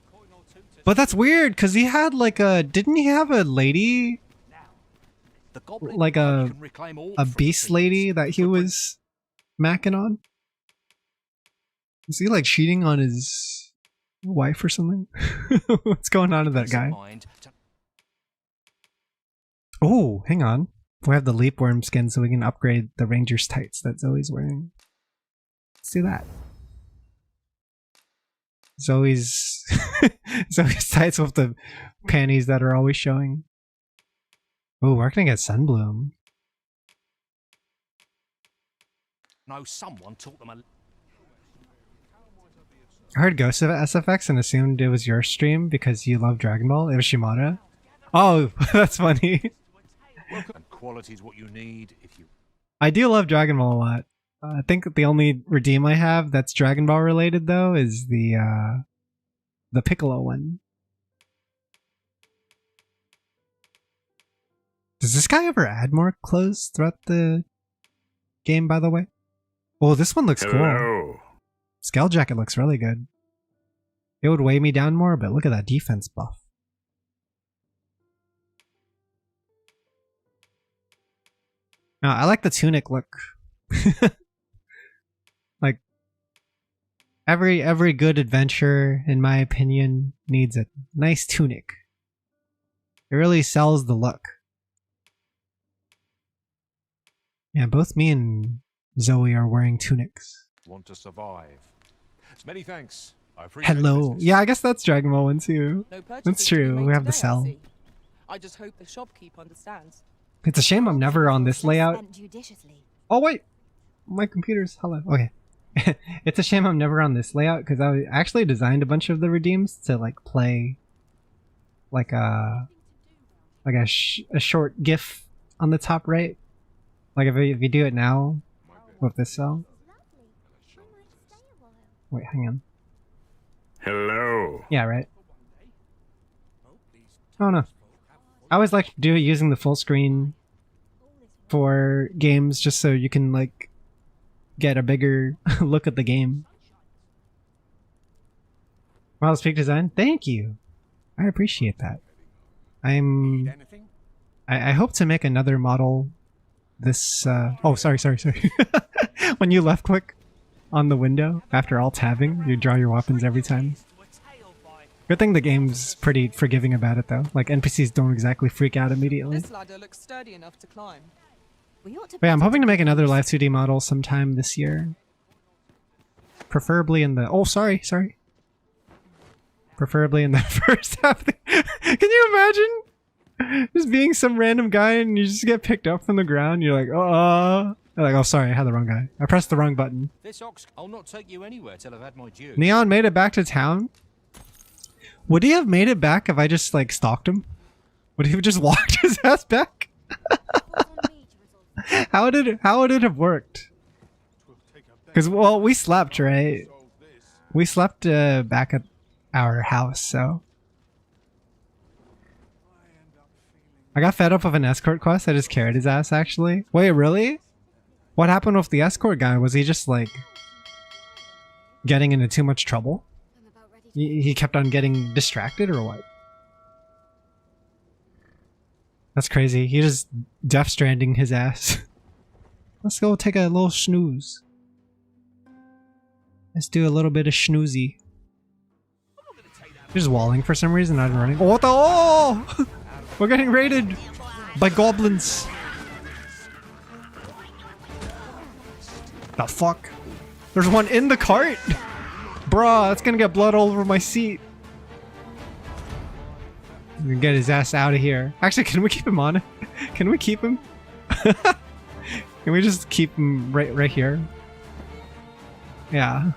But that's weird, because he had like a... Didn't he have a lady? Like a beast lady that he was macking on? Is he like cheating on his wife or something? What's going on to that guy? Oh, hang on. We have the leapworm skin so we can upgrade the ranger's tights that Zoe's wearing. Let's do that. Zoe's tights with the panties that are always showing. Oh, we're gonna get Sunbloom. No, someone taught them a... I heard Ghost of SFX and assumed it was your stream because you love Dragon Ball. It was Shimada. Oh, that's funny. And quality's what you need if you... I do love Dragon Ball a lot. I think the only redeem I have that's Dragon Ball related though is the Piccolo one. Does this guy ever add more clothes throughout the game, by the way? Oh, this one looks cool. Scale Jacket looks really good. It would weigh me down more, but look at that defense buff. No, I like the tunic look. Like every good adventure, in my opinion, needs a nice tunic. It really sells the look. Yeah, both me and Zoe are wearing tunics. Want to survive. Many thanks. Hello. Yeah, I guess that's Dragon Ball 1 too. No purchases That's to be true. made We have the today, I cell. see. I just hope the shopkeep understands. It's a shame I'm never on this layout. Spent judiciously. Oh wait, my computer's hello. Okay. It's a shame I'm never on this layout because I actually designed a bunch of the redeems to like play like a short GIF on the top right. Like if you do it now with this cell. Wait, hang on. Hello. Yeah, right. Oh no. I always like to do it using the full screen for games just so you can like get a bigger look at the game. Wow, speak design. Thank you. I appreciate that. I hope to make another model this oh sorry. When you left click on the window after alt tabbing, you draw your weapons every time. Good thing the game's pretty forgiving about it though. Like NPCs don't exactly freak out immediately. This ladder looks sturdy enough to climb. But yeah, I'm hoping to make another live 2D model sometime this year. Preferably in the preferably in the first half. Can you imagine just being some random guy and you just get picked up from the ground? You're like, You're like, oh sorry, I had the wrong guy. I pressed the wrong button. This ox, I'll not take you anywhere till I've had my due. Neon made it back to town? Would he have made it back if I just like stalked him? Would he have just walked his ass back? How would it have worked? Because well, we slept, right? We slept back at our house, so I got fed up of an escort quest. I just carried his ass. Actually, wait, really? What happened with the escort guy? Was he just like getting into too much trouble? He kept on getting distracted or what? That's crazy. He just Death Stranding his ass. Let's go take a little snooze. Let's do a little bit of snoozy. Just walling for some reason, not running. Oh, what the? Oh! We're getting raided by goblins. The fuck? There's one in the cart? Bruh, that's gonna get blood all over my seat. I'm gonna get his ass out of here. Actually, can we keep him on? Can we keep him? Can we just keep him right here? Yeah.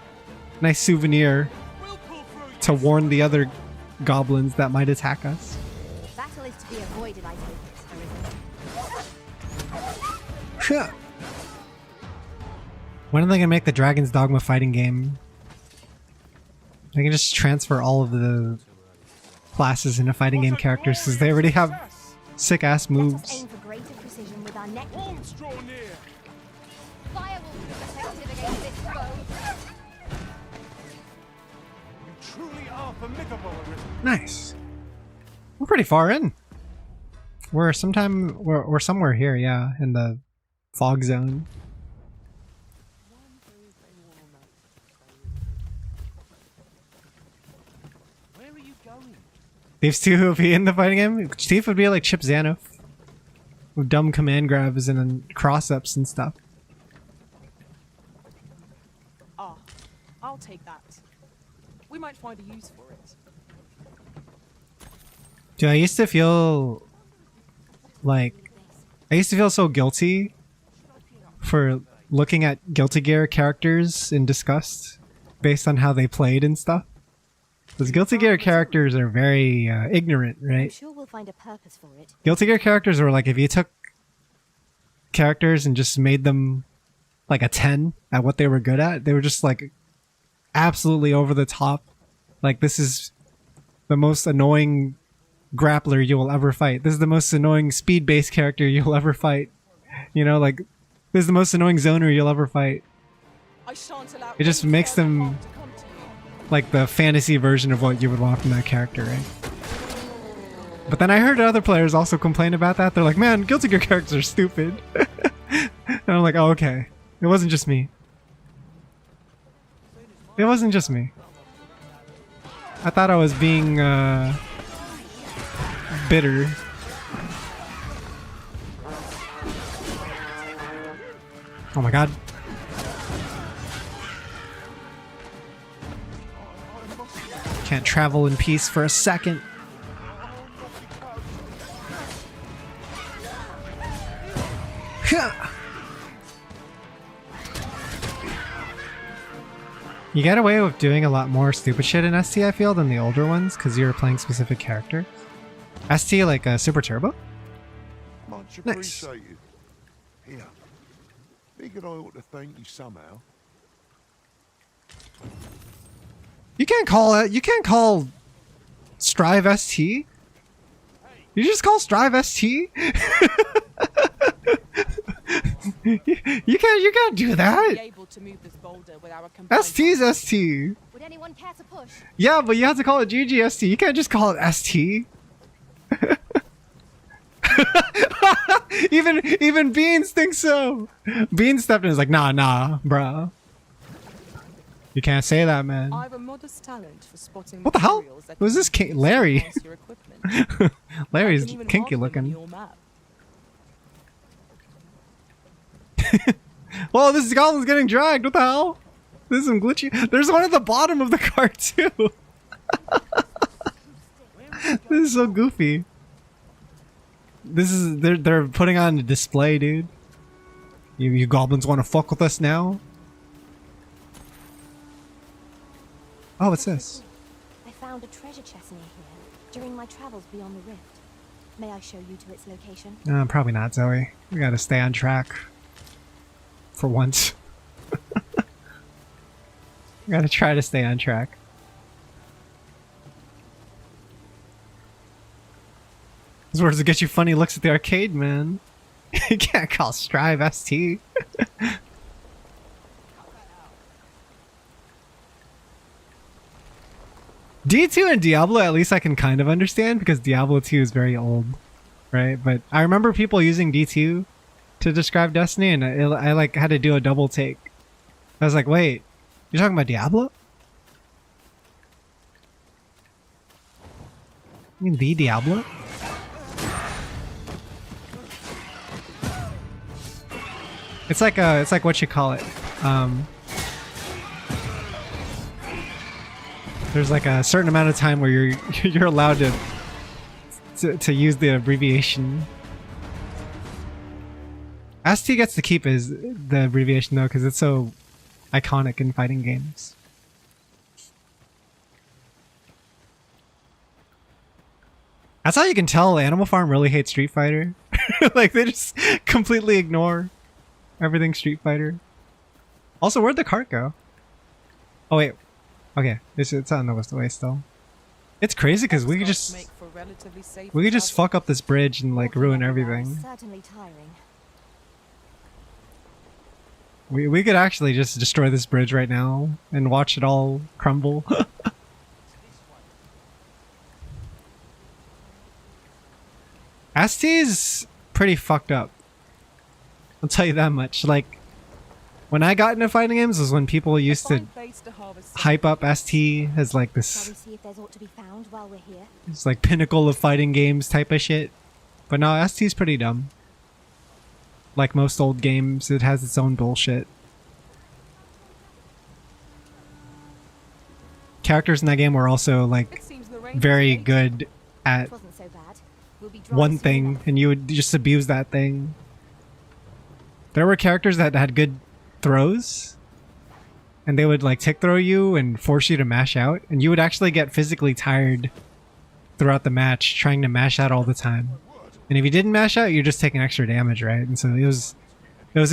Nice souvenir to warn the other goblins that might attack us. Battle is to be avoided, I take it. When are they gonna make the Dragon's Dogma fighting game? They can just transfer all of the classes into fighting game characters because they already have sick ass moves. Aim for greater precision with our neck. Fire will be effective against this foe. You truly are formidable, Arisen. Nice. We're pretty far in. We're somewhere here, yeah, in the fog zone. Thieves 2 would be in the fighting game. Thief would be like Chip Zanoff with dumb command grabs and then cross-ups and stuff. Ah, I'll take that. We might find a use for it. Dude, I used to feel so guilty for looking at Guilty Gear characters in disgust based on how they played and stuff. Because Guilty Gear characters are very ignorant, right? I'm sure we'll find a purpose for it. Guilty Gear characters were like, if you took characters and just made them like a 10 at what they were good at, they were just like absolutely over the top. Like, this is the most annoying grappler you will ever fight. This is the most annoying speed-based character you'll ever fight. You know, like, this is the most annoying zoner you'll ever fight. It just makes them like the fantasy version of what you would want from that character, right? But then I heard other players also complain about that. They're like, man, Guilty Gear characters are stupid. And I'm like, oh, okay. It wasn't just me. It wasn't just me. I thought I was being bitter. Oh my god. Can't travel in peace for a second. You get away with doing a lot more stupid shit in ST, I feel, than the older ones, because you're playing specific characters. ST, like Super Turbo? Much Nice. appreciated. Here. Figured I ought to thank you somehow. You can't call Strive ST? You just call Strive ST? you can't do that. ST's ST. Would anyone care to push? Yeah, but you have to call it GGST. You can't just call it ST. even Beans thinks so. Beans stepped in and is like, nah, bruh. You can't say that, man. I have a modest talent for spotting What the hell? materials that Who's this can Larry? enhance your equipment. Larry's I can even kinky mark them on looking. your map. Whoa, this goblin's getting dragged. What the hell? This is some glitchy. There's one at the bottom of the cart too. This is so goofy. This is they're putting on a display, dude. You goblins want to fuck with us now? Oh, what's this? I found a treasure chest near here during my travels beyond the rift. May I show you to its location? Probably not, Zoe. We gotta stay on track. For once. We gotta try to stay on track. Those words to get you funny looks at the arcade, man. You can't call Strive ST. D2 and Diablo, at least I can kind of understand because Diablo 2 is very old, right? But I remember people using D2 to describe Destiny, and I like had to do a double take. I was like, wait, you're talking about Diablo? You mean the Diablo? It's like what you call it. There's like a certain amount of time where you're allowed to use the abbreviation. ST gets to keep the abbreviation though, because it's so iconic in fighting games. That's how you can tell Animal Farm really hates Street Fighter. Like they just completely ignore everything Street Fighter. Also, where'd the cart go? Oh wait, okay, it's on the way still. It's crazy because we could just fuck up this bridge and like ruin everything. Certainly tiring. We could actually just destroy this bridge right now and watch it all crumble. ST's pretty fucked up. I'll tell you that much. Like, when I got into fighting games was when people used to hype up ST as like this, it's like pinnacle of fighting games type of shit. But no, ST's pretty dumb. Like most old games, it has its own bullshit. Characters in that game were also like very good at one thing, and you would just abuse that thing. There were characters that had good throws, and they would like tick throw you and force you to mash out, and you would actually get physically tired throughout the match trying to mash out all the time. And if you didn't mash out, you're just taking extra damage, right? And so it was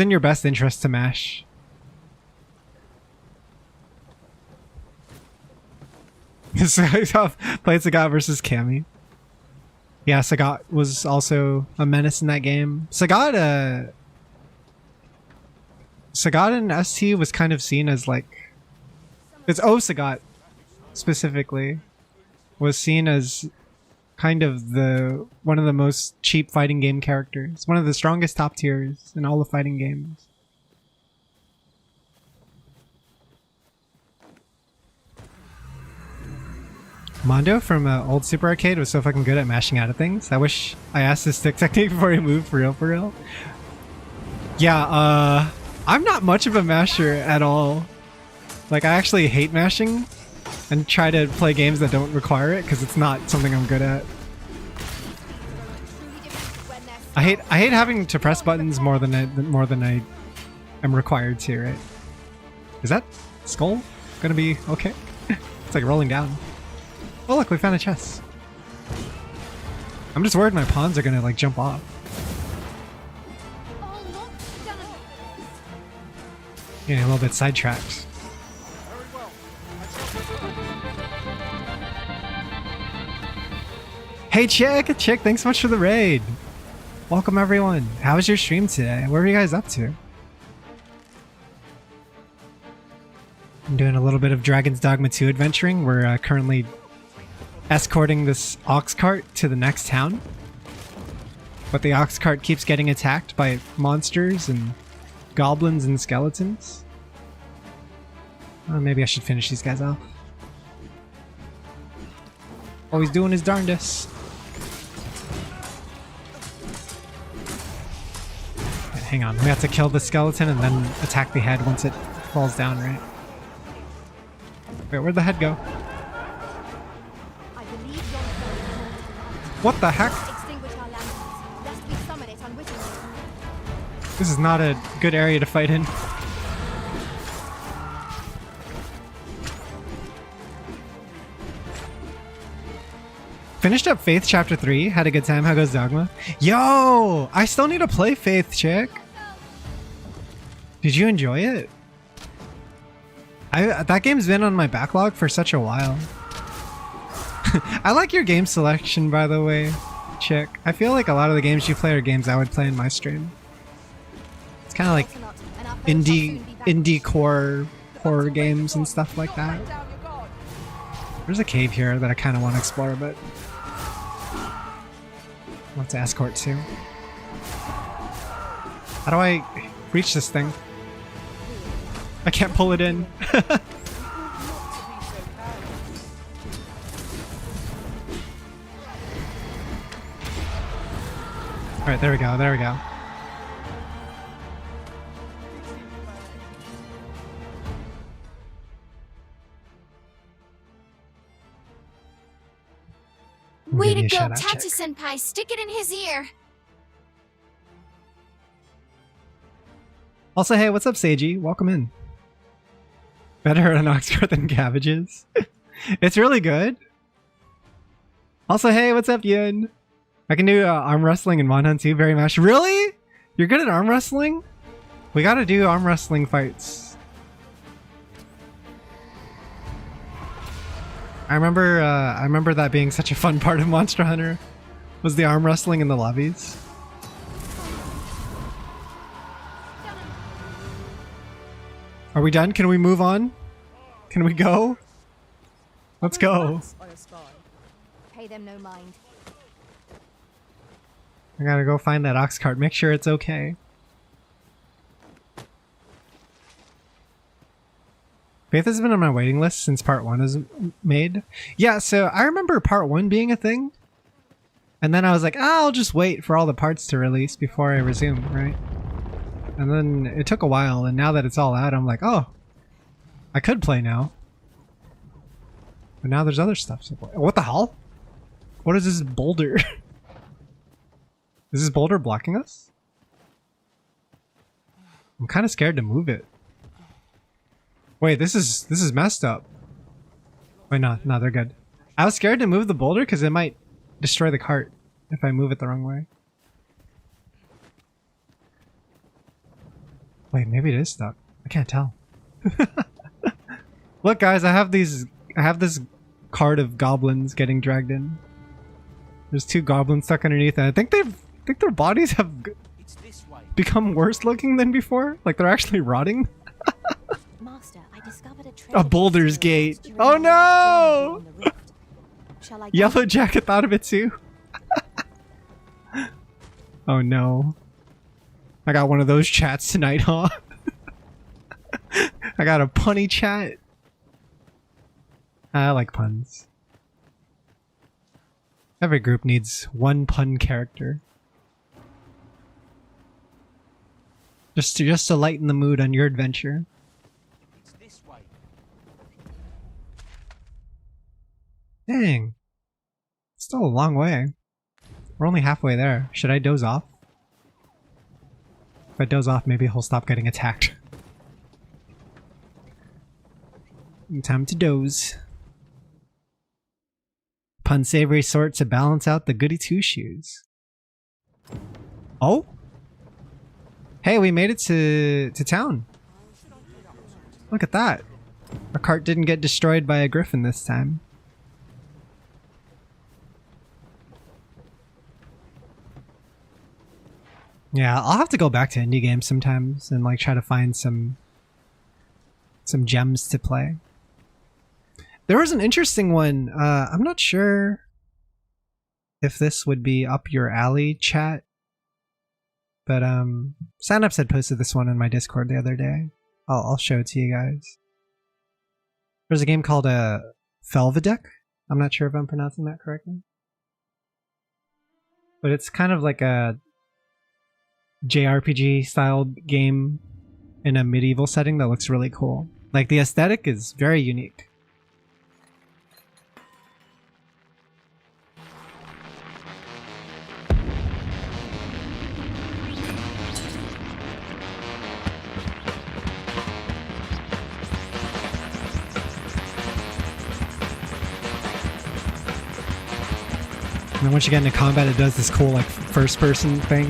in your best interest to mash. So I played Sagat versus Cammy. Yeah, Sagat was also a menace in that game. Sagat and ST was kind of seen as like... Sagat specifically was seen as kind of one of the most cheap fighting game characters. One of the strongest top tiers in all the fighting games. Mondo from old Super Arcade was so fucking good at mashing out of things. I wish I asked this stick technique before he moved for real. Yeah, I'm not much of a masher at all. Like, I actually hate mashing. and try to play games that don't require it because it's not something I'm good at. I hate having to press buttons more than I am required to, right? Is that skull gonna be okay? It's like rolling down. Oh look, we found a chest. I'm just worried my pawns are gonna like jump off. Getting a little bit sidetracked. Hey Chick, thanks so much for the raid. Welcome everyone. How was your stream today? What were you guys up to? I'm doing a little bit of Dragon's Dogma 2 adventuring. We're currently escorting this ox cart to the next town. But the ox cart keeps getting attacked by monsters and goblins and skeletons. Maybe I should finish these guys off. Oh, he's doing his darndest. Hang on, we have to kill the skeleton and then attack the head once it falls down, right? Wait, where'd the head go? What the heck? This is not a good area to fight in. Finished up Faith Chapter 3. Had a good time. How goes Dogma? Yo! I still need to play Faith, chick. Did you enjoy it? That game's been on my backlog for such a while. I like your game selection, by the way, chick. I feel like a lot of the games you play are games I would play in my stream. It's kind of like indie core horror games and stuff like that. There's a cave here that I kind of want to explore, but I want to escort to. How do I reach this thing? I can't pull it in. Alright, there we go, there we go. Way to go, Tatsu-senpai! Stick it in his ear! Also, hey, what's up, Seiji? Welcome in. Better at an Oxford than cabbages. It's really good. Also, hey, what's up, Yun? I can do arm wrestling in Monhan too, very much. Really? You're good at arm wrestling? We gotta do arm wrestling fights. I remember that being such a fun part of Monster Hunter, was the arm wrestling in the lobbies. Are we done? Can we move on? Can we go? Let's go. Pay them no mind. I gotta go find that ox cart, make sure it's okay. Faith has been on my waiting list since part 1 is made. Yeah, so I remember part 1 being a thing. And then I was like, I'll just wait for all the parts to release before I resume, right? And then it took a while, and now that it's all out, I'm like, oh, I could play now. But now there's other stuff to play. What the hell? What is this boulder? Is this boulder blocking us? I'm kind of scared to move it. Wait, this is messed up. Wait, no, they're good. I was scared to move the boulder because it might destroy the cart if I move it the wrong way. Wait, maybe it is stuck. I can't tell. Look, guys, I have this cart of goblins getting dragged in. There's 2 goblins stuck underneath, and I think their bodies have become worse looking than before. Like they're actually rotting. Master, I discovered a Boulder's Gate. Oh no! Yellow Jacket thought of it too. Oh no. I got one of those chats tonight, huh? I got a punny chat. I like puns. Every group needs one pun character. Just to lighten the mood on your adventure. It's this way. Dang. Still a long way. We're only halfway there. Should I doze off? If I doze off, maybe he'll stop getting attacked. Time to doze. Pun-savory sort to balance out the goody two-shoes. Oh? Hey, we made it to town. Look at that. Our cart didn't get destroyed by a griffin this time. Yeah, I'll have to go back to indie games sometimes and like try to find some gems to play. There was an interesting one. I'm not sure if this would be up your alley, chat. But Signups had posted this one in my Discord the other day. I'll show it to you guys. There's a game called Felvidek. I'm not sure if I'm pronouncing that correctly. But it's kind of like a JRPG styled game in a medieval setting that looks really cool. Like the aesthetic is very unique. And then once you get into combat, it does this cool like first person thing.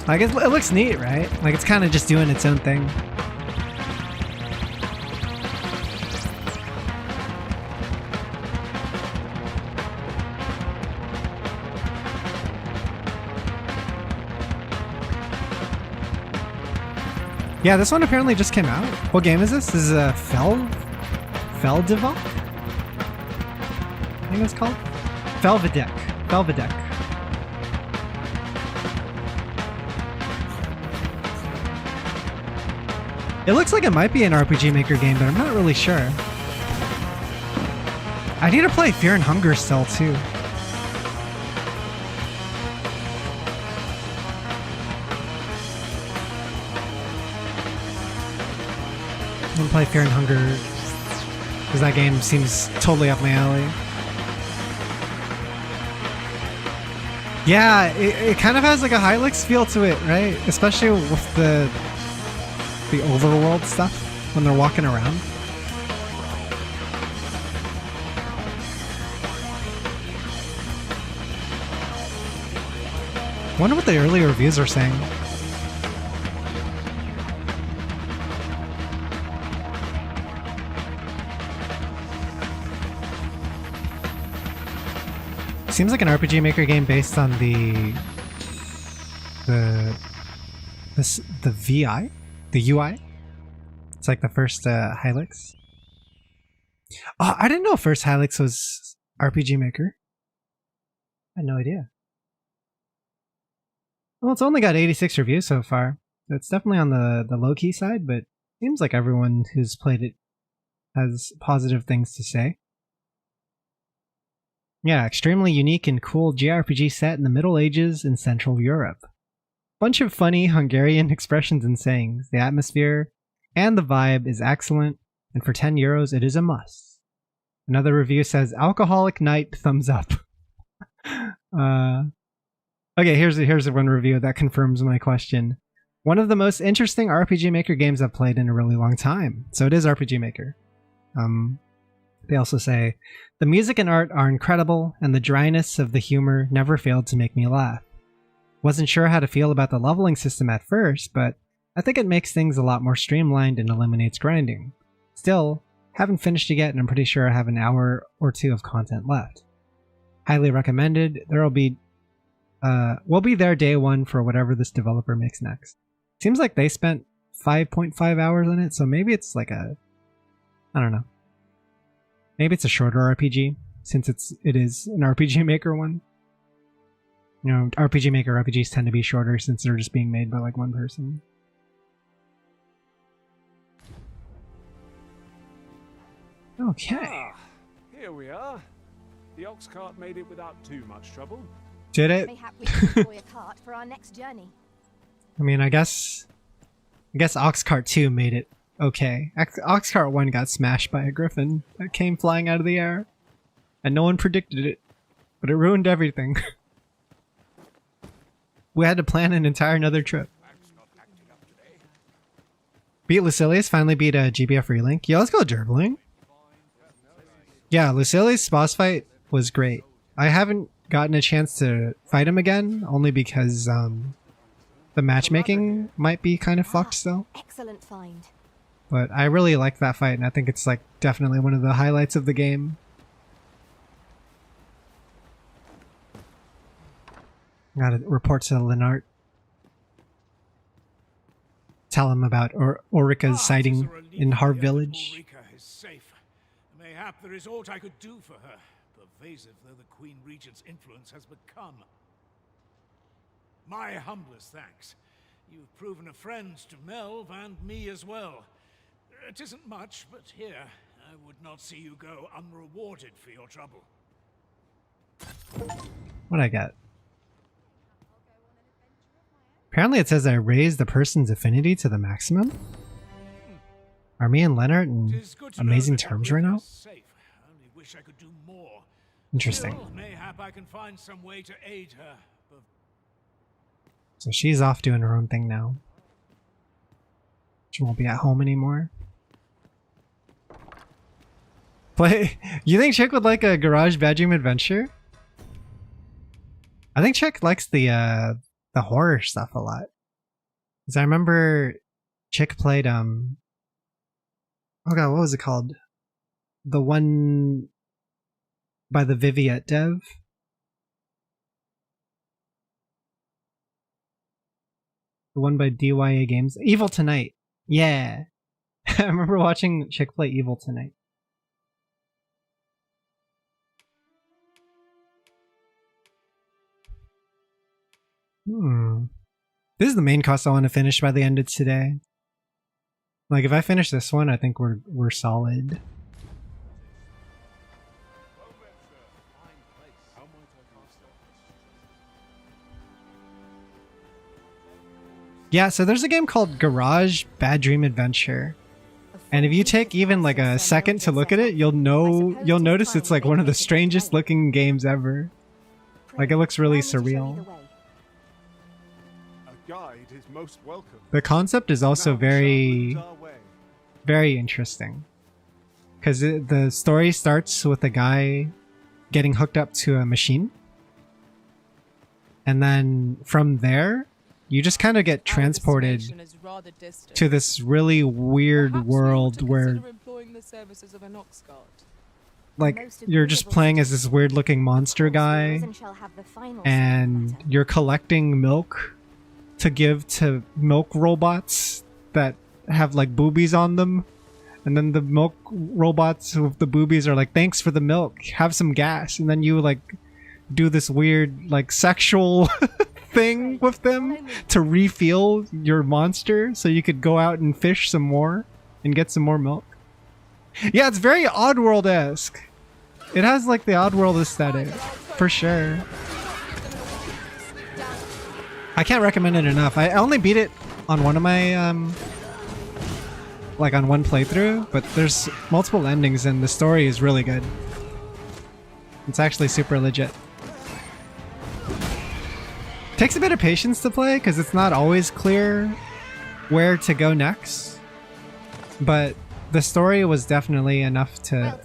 I guess it looks neat, right? Like it's kind of just doing its own thing. Yeah, this one apparently just came out. What game is this? This is a Feldivok? I think it's called? Felvidek. It looks like it might be an RPG Maker game, but I'm not really sure. I need to play Fear and Hunger still, too. I'm gonna play Fear and Hunger because that game seems totally up my alley. Yeah, it kind of has like a Hylix feel to it, right? Especially with the overworld stuff when they're walking around. Wonder what the early reviews are saying. Seems like an RPG Maker game based on the VI, the UI. It's like the first Hylix. Oh, I didn't know first Hylix was RPG Maker. I had no idea. Well, it's only got 86 reviews so far. It's definitely on the low-key side, but seems like everyone who's played it has positive things to say. Yeah, extremely unique and cool JRPG set in the Middle Ages in Central Europe. Bunch of funny Hungarian expressions and sayings. The atmosphere and the vibe is excellent, and for €10 it is a must. Another review says, Alcoholic Night, thumbs up. Okay, here's one review that confirms my question. One of the most interesting RPG Maker games I've played in a really long time. So it is RPG Maker. They also say, the music and art are incredible, and the dryness of the humor never failed to make me laugh. Wasn't sure how to feel about the leveling system at first, but I think it makes things a lot more streamlined and eliminates grinding. Still, haven't finished it yet, and I'm pretty sure I have an hour or two of content left. Highly recommended. We'll be there day one for whatever this developer makes next. Seems like they spent 5.5 hours on it, so maybe it's like I don't know. Maybe it's a shorter RPG, since it is an RPG Maker one. You know, RPG Maker RPGs tend to be shorter since they're just being made by like one person. Okay. Here we are. The ox cart made it without too much trouble. Did it? Mayhap we can employ a cart for our next journey. I mean, I guess Oxcart 2 made it okay. Oxcart 1 got smashed by a griffin that came flying out of the air. And no one predicted it. But it ruined everything. We had to plan an entire another trip. Beat Lucilius, finally beat a GBF relink. Yeah, let's go Gerbling. Yeah, Lucilius' boss fight was great. I haven't gotten a chance to fight him again, only because the matchmaking might be kind of fucked still. Excellent find. But I really like that fight, and I think it's like definitely one of the highlights of the game. Gotta report to Lennart. Tell him about Orica's sighting in Harv Village. Ulrika is safe. Mayhap there is aught I could do for her, pervasive though the Queen Regent's influence has become. My humblest thanks. You've proven a friend to Melv and me as well. It isn't much, but here, I would not see you go unrewarded for your trouble. What'd I get? Apparently it says I raised the person's affinity to the maximum. Are me and Lennart in amazing terms right now? Only wish I could do more. Interesting. Still, mayhap I can find some way to aid her. So she's off doing her own thing now. She won't be at home anymore. Play. You think Chick would like a Garage Bedroom Adventure? I think Chick likes the horror stuff a lot. Because I remember Chick played oh god, what was it called? The one by the Viviette dev. The one by DYA Games. Evil Tonight. Yeah. I remember watching Chick play Evil Tonight. This is the main quest I want to finish by the end of today. Like, if I finish this one, I think we're solid. Yeah, so there's a game called Garage Bad Dream Adventure. And if you take even like a second to look at it, you'll notice it's like one of the strangest looking games ever. Like, it looks really surreal. Guide is most welcome. The concept is also very interesting. Because the story starts with a guy getting hooked up to a machine. And then from there, you just kind of get transported to this really weird world where like you're just playing as this weird looking monster guy and you're collecting milk to give to milk robots that have like boobies on them, and then the milk robots with the boobies are like, thanks for the milk, have some gas, and then you like do this weird like sexual thing with them to refuel your monster so you could go out and fish some more and get some more milk. Yeah, it's very Oddworld-esque. It has like the Oddworld aesthetic for sure. I can't recommend it enough. I only beat it on one of my like on one playthrough, but there's multiple endings and the story is really good. It's actually super legit. Takes a bit of patience to play because it's not always clear where to go next, but the story was definitely enough to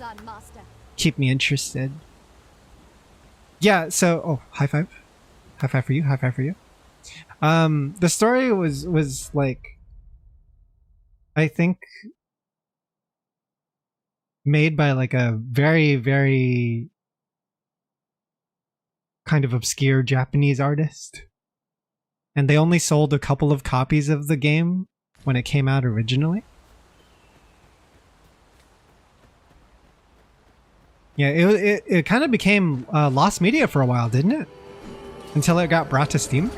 keep me interested. Yeah, so high five for you, high five for you. The story was like, I think, made by like a very, very kind of obscure Japanese artist, and they only sold a couple of copies of the game when it came out originally. Yeah, it kind of became lost media for a while, didn't it? Until it got brought to Steam.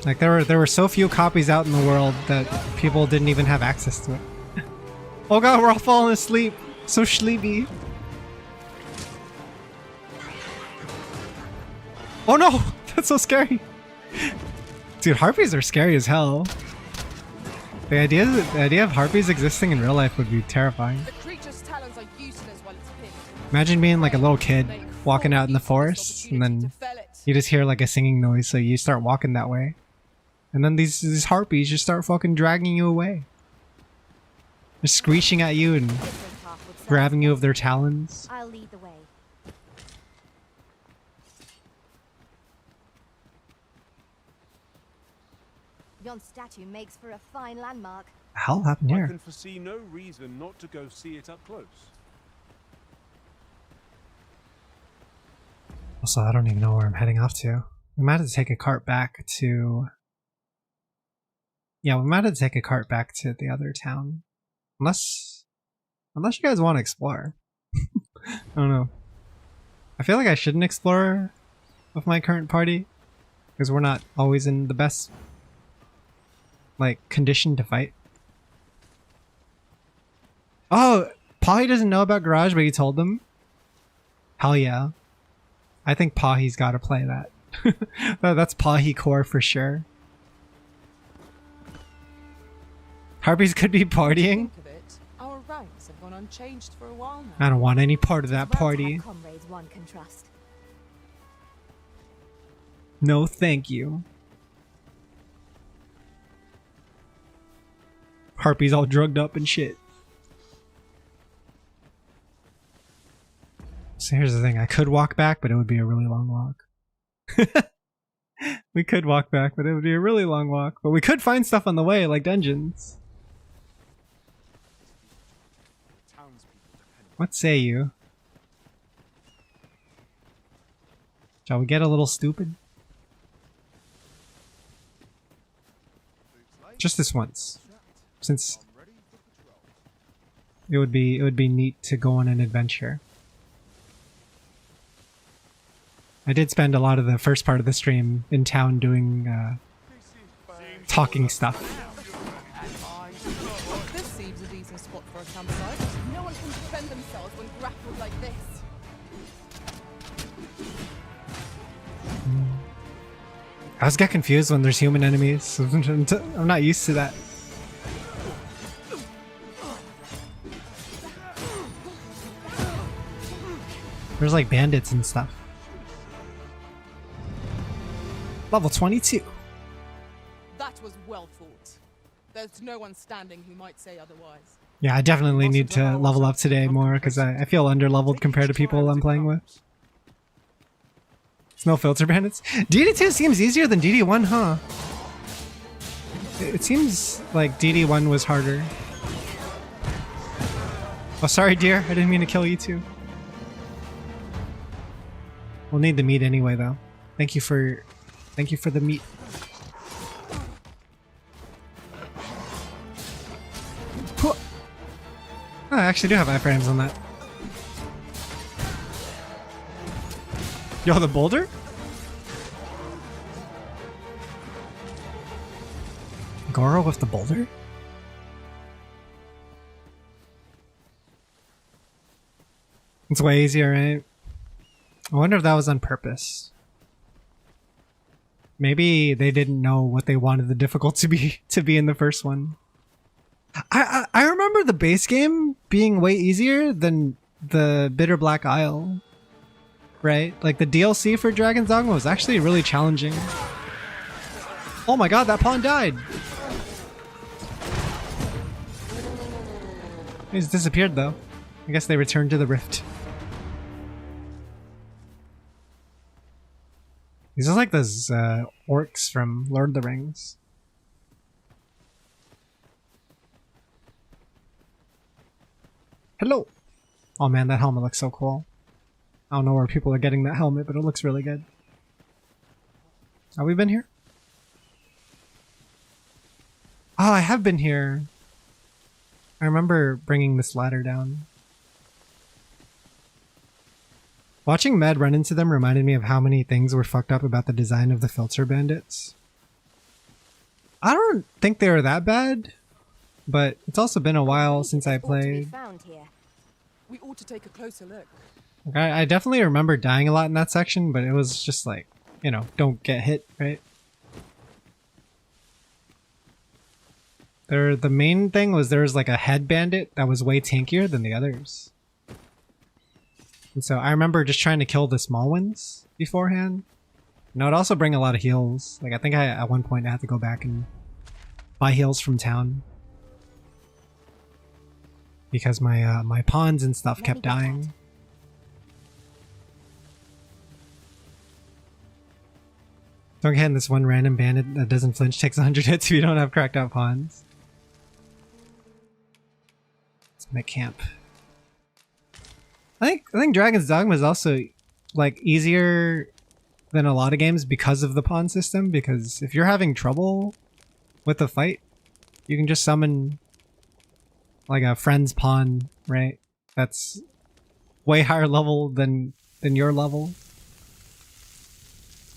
Like there were so few copies out in the world that people didn't even have access to it. Oh god, we're all falling asleep. So sleepy. Oh no! That's so scary! Dude, harpies are scary as hell. The idea of harpies existing in real life would be terrifying. The creature's talons are useless while it's pinned. Imagine being like a little kid walking out in the forest and then you just hear like a singing noise, so you start walking that way. And then these harpies just start fucking dragging you away. They're screeching at you and grabbing you with their talons. I'll lead the way. Yon statue makes for a fine landmark. The hell happened I here? can foresee no reason not to go see it up close. Also, I don't even know where I'm heading off to. We might have to take a cart back to... Yeah, we might have to take a cart back to the other town. Unless you guys want to explore. I don't know. I feel like I shouldn't explore with my current party. Because we're not always in the best like condition to fight. Oh, Pahi doesn't know about Garage, but you told them? Hell yeah. I think Pahi's gotta play that. That's Pahi core for sure. Harpies could be partying. Think of it, our ranks have gone unchanged for a while now. I don't want any part of that party. Comrades one can trust. No, thank you. Harpies all drugged up and shit. So here's the thing, I could walk back, but it would be a really long walk. We could walk back, but it would be a really long walk. But we could find stuff on the way, like dungeons. What say you? Shall we get a little stupid? Just this once. Since it would be neat to go on an adventure. I did spend a lot of the first part of the stream in town doing talking stuff. This seems a decent spot for a campsite. No one can defend themselves when grappled like this. I always get confused when there's human enemies. I'm not used to that. There's like bandits and stuff. Level 22. That was well fought. There's no one standing who might say otherwise. Yeah, I definitely need to level up today more because I feel under-leveled compared to people I'm playing with. It's no filter bandits. DD2 seems easier than DD1, huh? It seems like DD1 was harder. Oh, sorry, dear. I didn't mean to kill you too. We'll need the meat anyway, though. Thank you for the meat. Oh, I actually do have iframes on that. Yo, the boulder? Goro with the boulder? It's way easier, right? I wonder if that was on purpose. Maybe they didn't know what they wanted the difficulty to be in the first one. I remember the base game being way easier than the Bitter Black Isle. Right? Like the DLC for Dragon's Dogma was actually really challenging. Oh my god, that pawn died! He's disappeared though. I guess they returned to the rift. These are like those orcs from Lord of the Rings. Hello! Oh man, that helmet looks so cool. I don't know where people are getting that helmet, but it looks really good. Have we been here? Oh, I have been here. I remember bringing this ladder down. Watching Med run into them reminded me of how many things were fucked up about the design of the filter bandits. I don't think they were that bad, but it's also been a while since I played. We ought to take a closer look. I definitely remember dying a lot in that section, but it was just like, you know, don't get hit, right? The main thing was there was like a head bandit that was way tankier than the others. And so I remember just trying to kill the small ones beforehand. And it would also bring a lot of heals. Like I think at one point I had to go back and buy heals from town. Because my my pawns and stuff kept dying. Don't get in this one random bandit that doesn't flinch, takes 100 hits if you don't have cracked out pawns. Let's make camp. I think Dragon's Dogma is also like easier than a lot of games because of the pawn system, because if you're having trouble with the fight, you can just summon like a friend's pawn, right? That's way higher level than your level.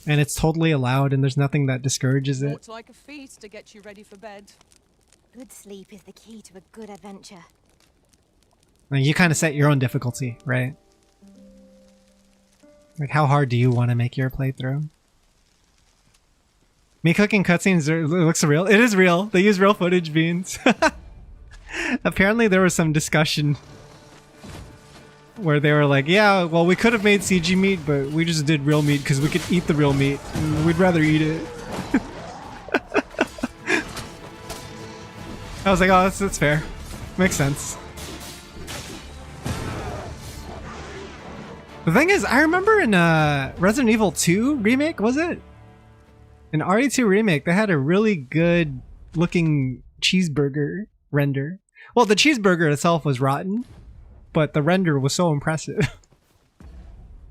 And it's totally allowed, and there's nothing that discourages it. It's like a feast to get you ready for bed. Good sleep is the key to a good adventure. Like you kind of set your own difficulty, right? Like how hard do you want to make your playthrough? Me cooking cutscenes, it looks real. It is real. They use real footage, Beans. Apparently there was some discussion where they were like, yeah, well, we could have made CG meat, but we just did real meat because we could eat the real meat. And we'd rather eat it. I was like, oh, that's fair. Makes sense. The thing is, I remember in Resident Evil 2 remake, was it? In RE2 remake, they had a really good looking cheeseburger render. Well, the cheeseburger itself was rotten, but the render was so impressive.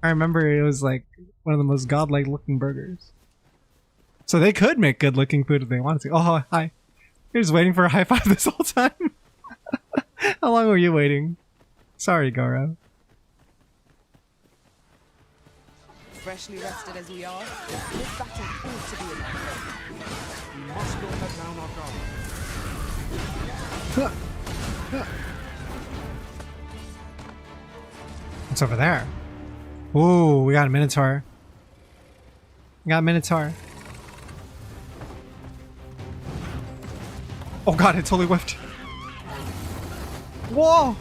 I remember it was like one of the most godlike looking burgers. So they could make good looking food if they wanted to. Oh, hi. You're just waiting for a high five this whole time? How long were you waiting? Sorry, Goro. Freshly rested as we are, this battle ought to be in our favor. We must not let down our guard. What's over there? Ooh, we got a Minotaur. We got a Minotaur. Oh god, it totally whiffed. Whoa!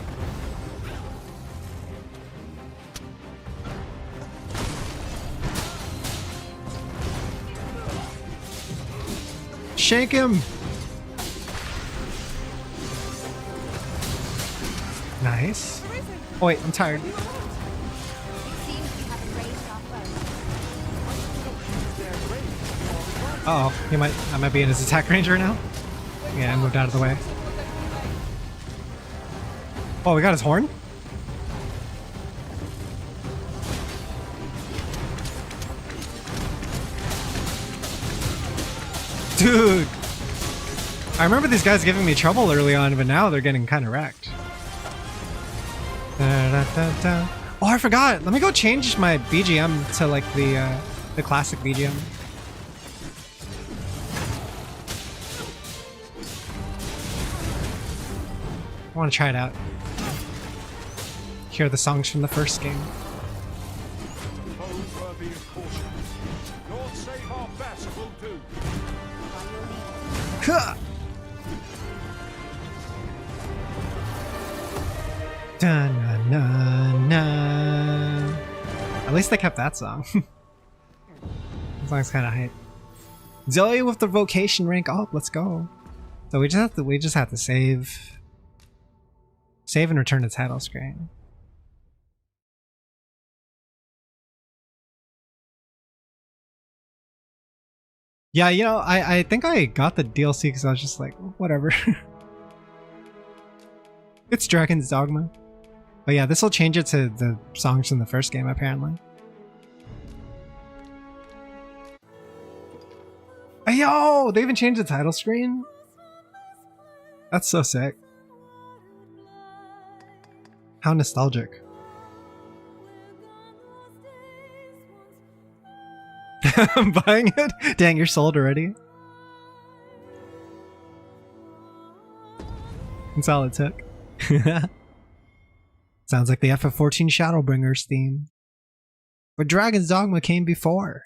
Shank him! Nice. Oh wait, I'm tired. Uh oh, I might be in his attack range right now. Yeah, I moved out of the way. Oh, we got his horn? Dude! I remember these guys giving me trouble early on, but now they're getting kind of wrecked. Oh, I forgot! Let me go change my BGM to like the classic BGM. I want to try it out. Hear the songs from the first game. Huh. Da-na-na-na. At least they kept that song. That song's kind of hype. Zoe with the vocation rank up. Let's go. So we just have to save and return to title screen. Yeah, you know, I think I got the DLC because I was just like, whatever. It's Dragon's Dogma. But yeah, this will change it to the songs from the first game, apparently. Hey, yo! They even changed the title screen? That's so sick. How nostalgic. I'm buying it? Dang, you're sold already. That's all it took. That's Sounds like the FF14 Shadowbringers theme. But Dragon's Dogma came before.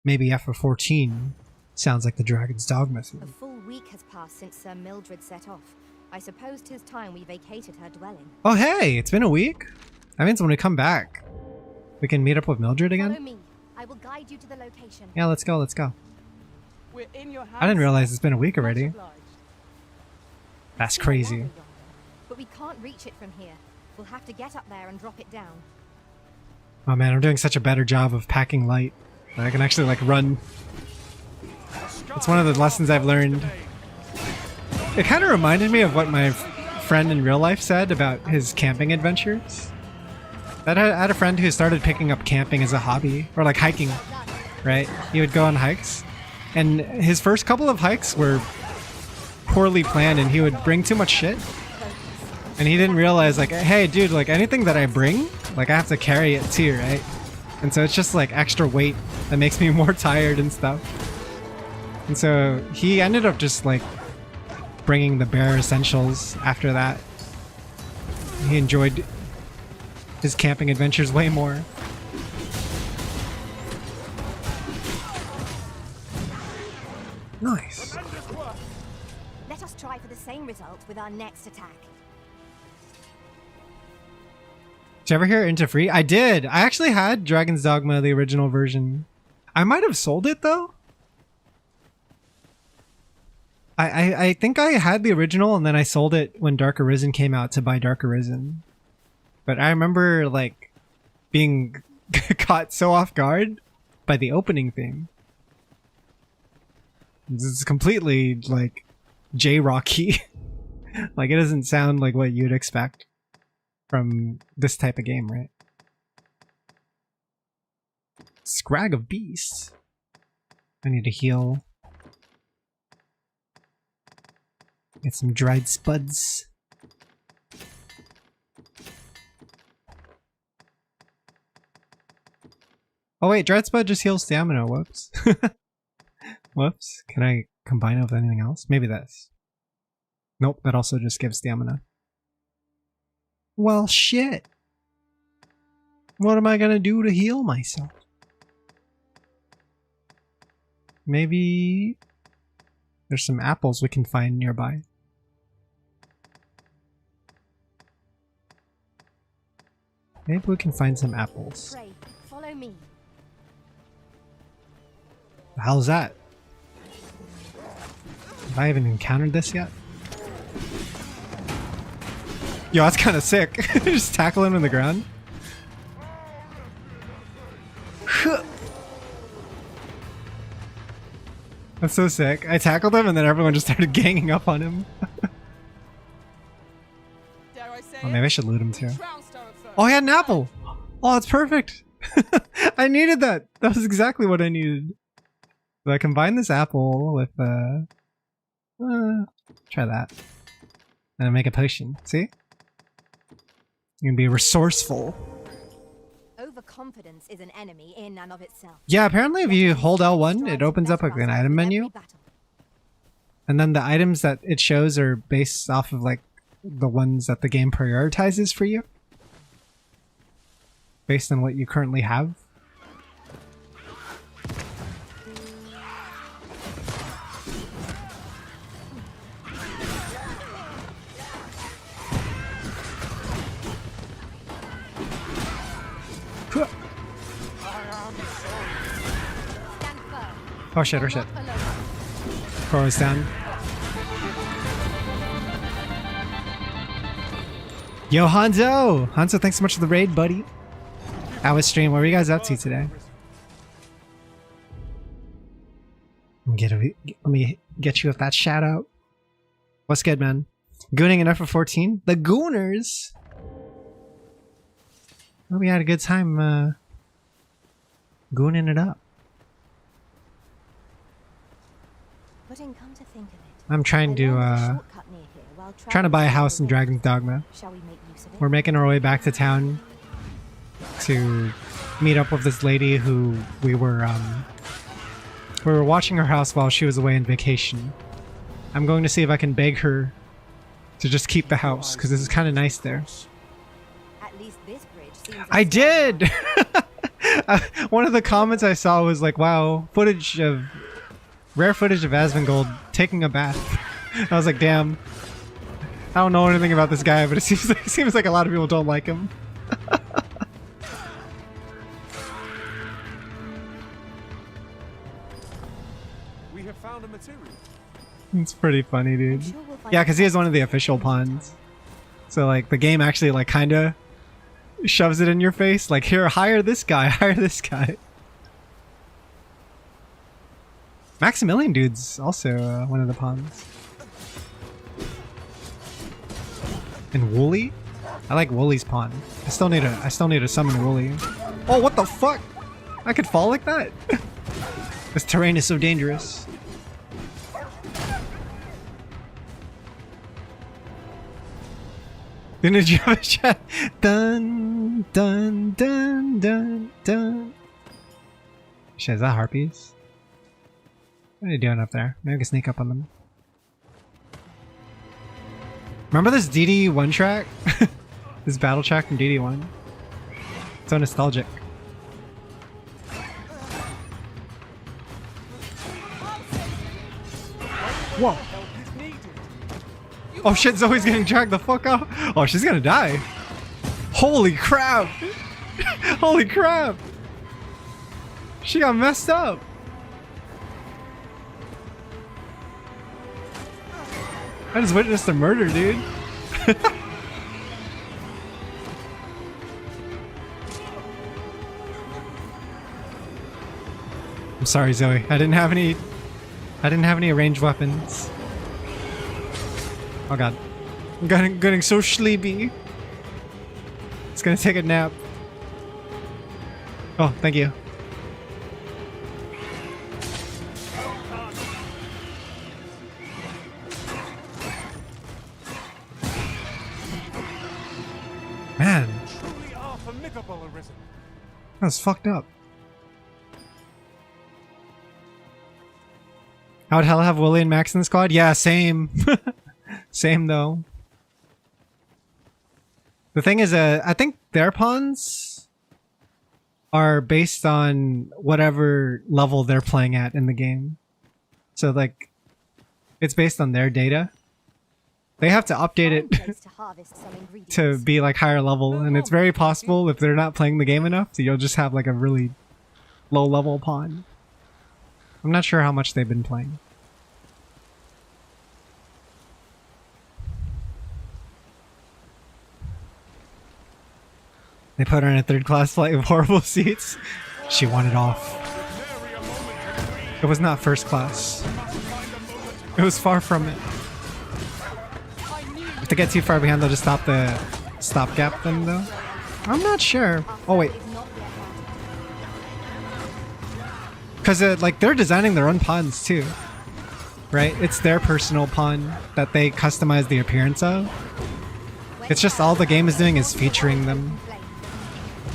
Maybe FF14 sounds like the Dragon's Dogma A theme. full week has passed since Sir Mildred set off. I suppose 'tis time we vacated her dwelling. Oh hey, it's been a week? That means when we come back, we can meet up with Mildred Follow again? me. I will guide you to the location. Yeah, let's go, let's go. We're in your house. I didn't realize it's been a week already. Much obliged. That's crazy. But we can't reach it from here. We'll have to get up there and drop it down. Oh man, I'm doing such a better job of packing light. I can actually like run. It's one of the lessons I've learned. It kind of reminded me of what my friend in real life said about his camping adventures. I had a friend who started picking up camping as a hobby, or like hiking, right? He would go on hikes, and his first couple of hikes were poorly planned, and he would bring too much shit. And he didn't realize, like, hey, dude, like, anything that I bring, like, I have to carry it too, right? And so it's just, like, extra weight that makes me more tired and stuff. And so he ended up just, like, bringing the bare essentials after that. He enjoyed his camping adventures way more. Nice. Let us try for the same result with our next attack. Did you ever hear Into Free? I did. I actually had Dragon's Dogma, the original version. I might have sold it though. I think I had the original and then I sold it when Dark Arisen came out to buy Dark Arisen. But I remember like being caught so off guard by the opening thing. It's completely like J-Rocky. Like it doesn't sound like what you'd expect from this type of game, right? Scrag of Beasts. I need to heal. Get some dried spuds. Oh wait, dried spud just heals stamina. Whoops. Whoops. Can I combine it with anything else? Maybe this. Nope, that also just gives stamina. Well, shit. What am I gonna do to heal myself? Maybe there's some apples we can find nearby. Maybe we can find some apples. Pray, follow me. The hell's that? Have I even encountered this yet? Yo, that's kind of sick. Just tackle him in the ground. That's so sick. I tackled him and then everyone just started ganging up on him. Oh, maybe I should loot him too. Oh, he had an apple! Oh, it's perfect! I needed that! That was exactly what I needed. So I combine this apple with, try that. And I make a potion. See? You can be resourceful. Overconfidence is an enemy in and of itself. Yeah, apparently if you hold L1, it opens up like an item menu. And then the items that it shows are based off of like the ones that the game prioritizes for you. Based on what you currently have. Oh shit, oh shit. Crow is down. Yo, Hanzo! Hanzo, thanks so much for the raid, buddy. How was stream? What were you guys up to today? Let me get you with that shout out. What's good, man? Gooning in FF14? The Gooners! Well, we had a good time, gooning it up. Come to think of it, I'm trying to buy a house in Dragon's Dogma. Shall we make use of it? We're making our way back to town to meet up with this lady who we were watching her house while she was away on vacation. I'm going to see if I can beg her to just keep the house because this is kind of nice there. At At least this bridge seems I did! One of the comments I saw was like, wow, rare footage of Asmongold taking a bath. I was like, damn. I don't know anything about this guy, but it seems like a lot of people don't like him. We have found a material. It's pretty funny, dude. Yeah, because he is one of the official pawns. So like the game actually like kinda shoves it in your face, like, here, hire this guy, hire this guy. Maximilian dude's also one of the pawns. And Wooly? I like Wooly's pawn. I still need to summon Wooly. Oh, what the fuck? I could fall like that? This terrain is so dangerous. Didn't you have a chat? Dun dun dun dun dun. Shit, is that harpies? What are you doing up there? Maybe I can sneak up on them. Remember this DD1 track? This battle track from DD1? So nostalgic. Whoa! Oh shit, Zoe's getting dragged the fuck out! Oh, she's gonna die! Holy crap! Holy crap! She got messed up! I just witnessed a murder, dude. I'm sorry, Zoe. I didn't have any ranged weapons. Oh god. I'm getting so sleepy. It's gonna take a nap. Oh, thank you. Man. That was fucked up. I would hell have Willie and Max in the squad? Yeah, same. Same though. The thing is, I think their pawns are based on whatever level they're playing at in the game. So like, it's based on their data. They have to update it to be like higher level, and it's very possible if they're not playing the game enough, you'll just have like a really low level pawn. I'm not sure how much they've been playing. They put her in a third class flight with horrible seats. She wanted off. It was not first class. It was far from it. If they get too far behind, they'll just stop the stopgap thing though. I'm not sure. Oh wait. Because like they're designing their own pawns too. Right? It's their personal pawn that they customize the appearance of. It's just all the game is doing is featuring them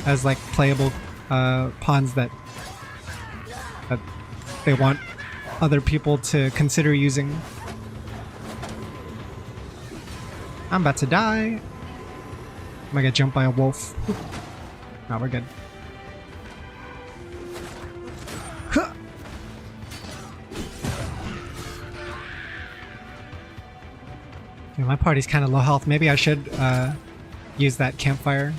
as like playable pawns that they want other people to consider using. I'm about to die. I might get jumped by a wolf. No, we're good. Huh. Yeah, my party's kind of low health. Maybe I should use that campfire.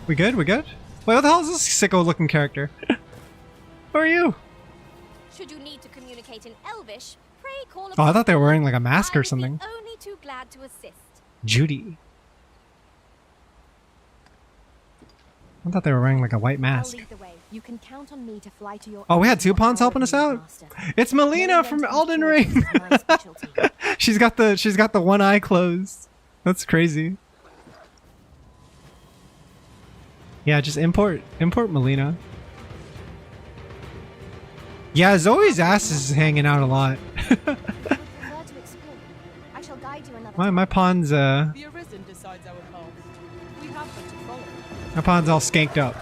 We good? We good? Wait, what the hell is this sicko looking character? Who are you? Should you need to communicate in Elvish, pray call Oh, I thought they were wearing like a mask or something. Only too glad to assist. Judy. I thought they were wearing like a white mask. I'll lead the way. You can count on me to fly to your Oh, we had two pawns helping us out. It's Melina from Elden Ring. She's got the one eye closed. That's crazy. Yeah, just import Melina. Yeah, Zoe's ass is hanging out a lot. my pawn's The Arisen decides our path. We have but to follow. My pawn's all skanked up.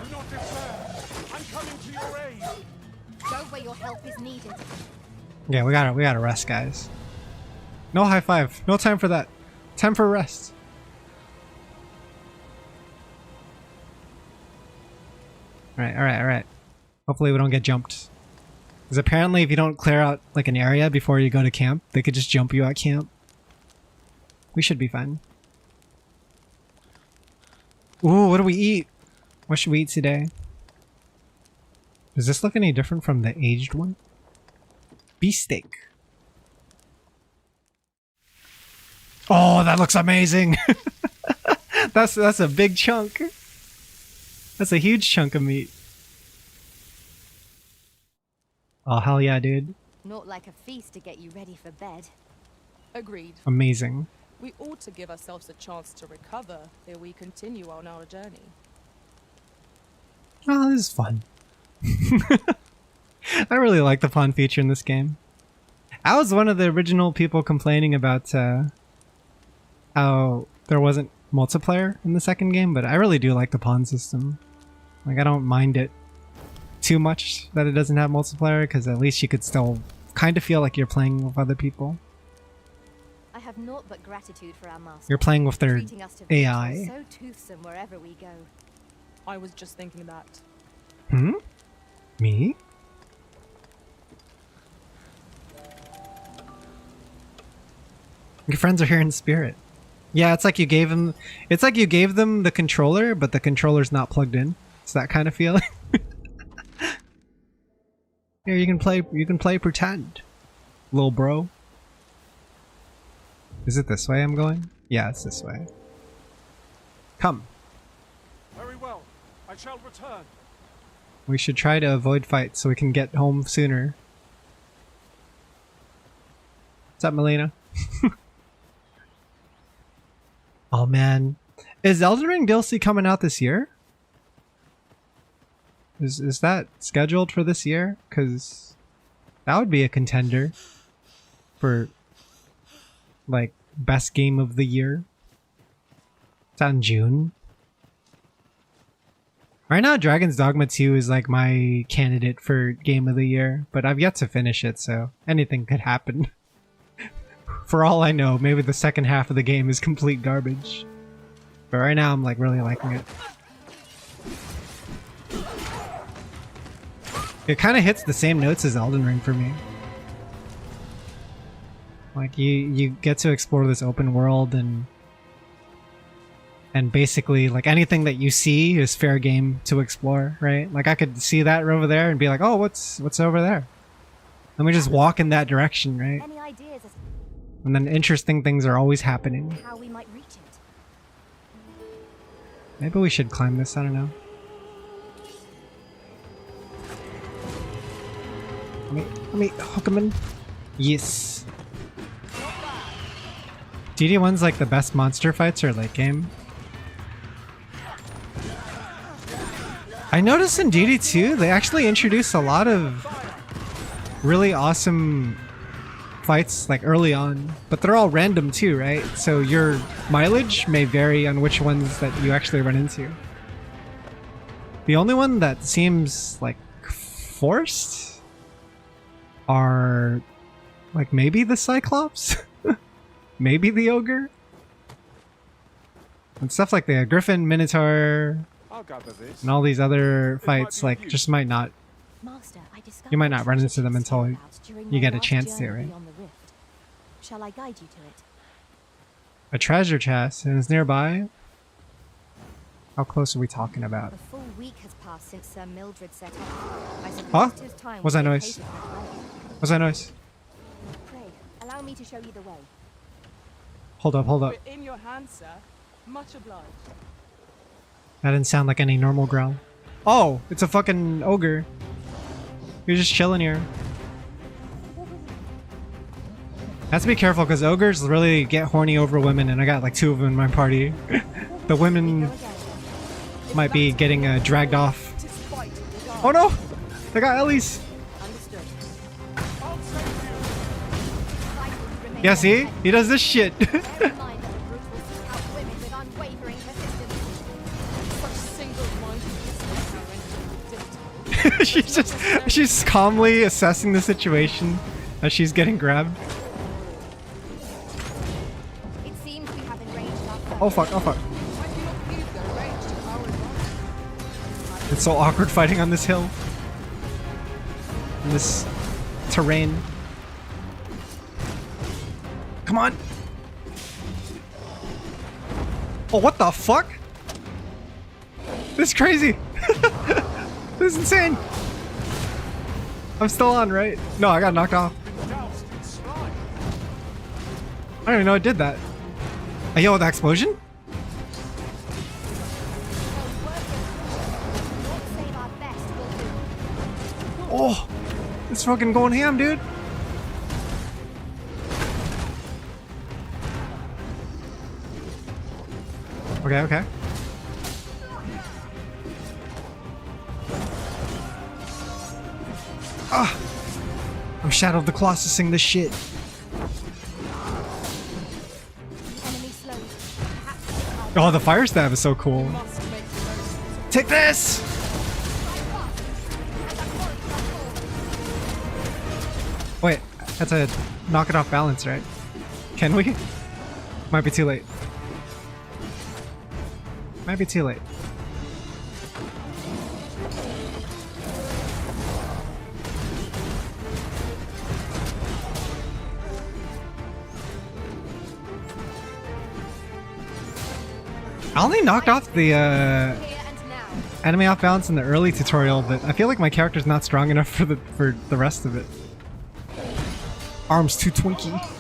Go where your help is needed. Yeah, we gotta rest, guys. No high five. No time for that. Time for rest. Alright. Hopefully we don't get jumped. Because apparently if you don't clear out like an area before you go to camp, they could just jump you at camp. We should be fine. Ooh, what do we eat? What should we eat today? Does this look any different from the aged one? Beefsteak. Oh, that looks amazing! That's a big chunk. That's a huge chunk of meat. Oh, hell yeah, dude. Not like a feast to get you ready for bed. Agreed. Amazing. We ought to give ourselves a chance to recover ere we continue on our journey. Oh, this is fun. I really like the pawn feature in this game. I was one of the original people complaining about how there wasn't multiplayer in the second game, but I really do like the pawn system. Like, I don't mind it too much that it doesn't have multiplayer, because at least you could still kind of feel like you're playing with other people. I have naught but gratitude for our master. You're playing with their Treating us to AI. victuals so toothsome wherever we go. I was just thinking that. Hmm? Me? Your friends are here in spirit. Yeah, it's like you gave them the controller, but the controller's not plugged in. It's that kind of feeling. Here, you can play pretend, little bro. Is it this way I'm going? Yeah, it's this way. Come. Very well. I shall return. We should try to avoid fights so we can get home sooner. What's up, Melina? Oh man, is Elden Ring DLC coming out this year? Is that scheduled for this year? Because that would be a contender for like best game of the year. It's out in June. Right now, Dragon's Dogma 2 is like my candidate for game of the year, but I've yet to finish it, so anything could happen. For all I know, maybe the second half of the game is complete garbage. But right now, I'm like really liking it. It kind of hits the same notes as Elden Ring for me. Like you get to explore this open world and basically like anything that you see is fair game to explore, right? Like I could see that over there and be like, oh, what's over there? Let me just walk in that direction, right? Any ideas as And then interesting things are always happening. how we might reach it? Maybe we should climb this, I don't know. Let me hook him in. Yes. DD1's like the best monster fights or late game. I noticed in DD2 they actually introduced a lot of really awesome fights like early on, but they're all random too, right? So your mileage may vary on which ones that you actually run into. The only one that seems like forced are like maybe the Cyclops, maybe the Ogre, and stuff like the Griffin, Minotaur, and all these other fights like just might not. Master, I You might not run into them until you get a chance to, right? Shall I guide you to it? A treasure chest, and it's nearby. How close are we talking about? A full week has passed since Sir Mildred set up. I suppose Huh? it is time What's we that noise? vacated our dwelling. What's that noise? Pray, allow me to show you the way. Hold up, hold up. We're in your hands, sir. Much obliged. That didn't sound like any normal growl. Oh, it's a fucking ogre. You're just chilling here. Have to be careful because ogres really get horny over women, and I got like 2 of them in my party. The women might be getting dragged off. Oh no! They got Ellie's! Yeah, see? He does this shit. she's calmly assessing the situation. as she's getting grabbed. It seems we have enraged our foe. Oh fuck, oh fuck. It's so awkward fighting on this hill. In this terrain. Come on! Oh, what the fuck? This is crazy! This is insane! I'm still on, right? No, I got knocked off. I don't even know I did that. A yo, the explosion? Oh! It's fucking going ham, dude! Okay, okay. Ah! I'm Shadow of the Colossusing this shit. Oh, the fire stab is so cool. Take this! Wait, that's a knock it off balance, right? Can we? Might be too late. Might be too late. I only knocked off the enemy off balance in the early tutorial, but I feel like my character's not strong enough for the rest of it. Arms too twinky.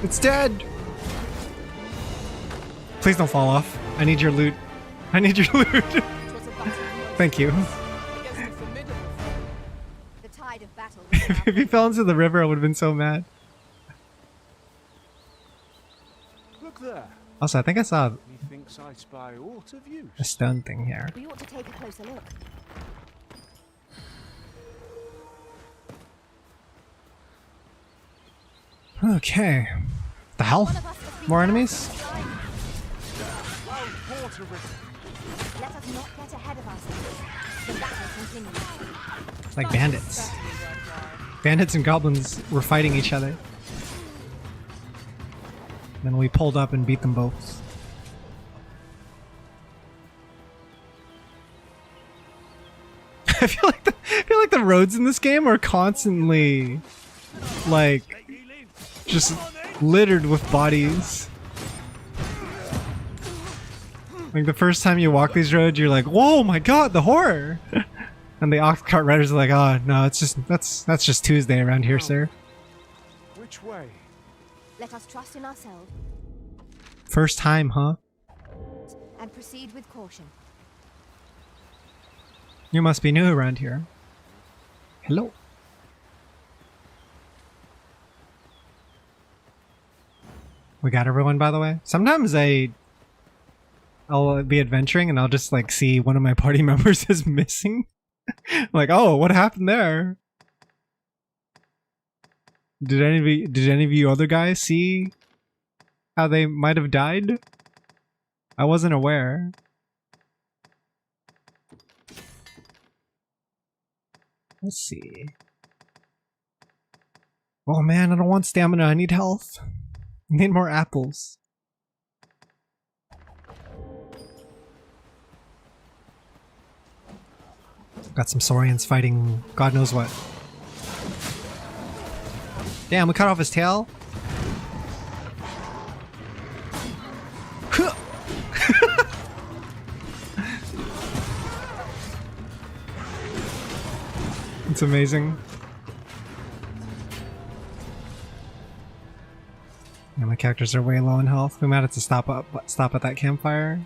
It's dead! Please don't fall off. I need your loot. I need your loot. Thank you. The tide of battle. If he fell into the river, I would have been so mad. Look there. Also, I think I saw Methinks I spy aught of use. a stone thing here. We ought to take a closer look. Okay. The hell? More enemies? Let us not get ahead of ourselves. The battle continues. It's like bandits. Bandits and goblins were fighting each other. Then we pulled up and beat them both. I feel like the roads in this game are constantly like just littered with bodies. Like the first time you walk these roads, you're like, "Whoa, my god, the horror!" And the ox cart riders are like, "Oh no, it's just that's just Tuesday around here, sir." Which way? Let us trust in ourselves First time, huh? and proceed with caution. You must be new around here. Hello. We got everyone, by the way. Sometimes I'll be adventuring and I'll just like see one of my party members is missing. Like, oh, what happened there? Did any of you other guys see how they might have died? I wasn't aware. Let's see. Oh man, I don't want stamina, I need health. I need more apples. Got some Saurians fighting God knows what. Damn, we cut off his tail? It's amazing. Yeah, my characters are way low in health. We might have to stop at that campfire.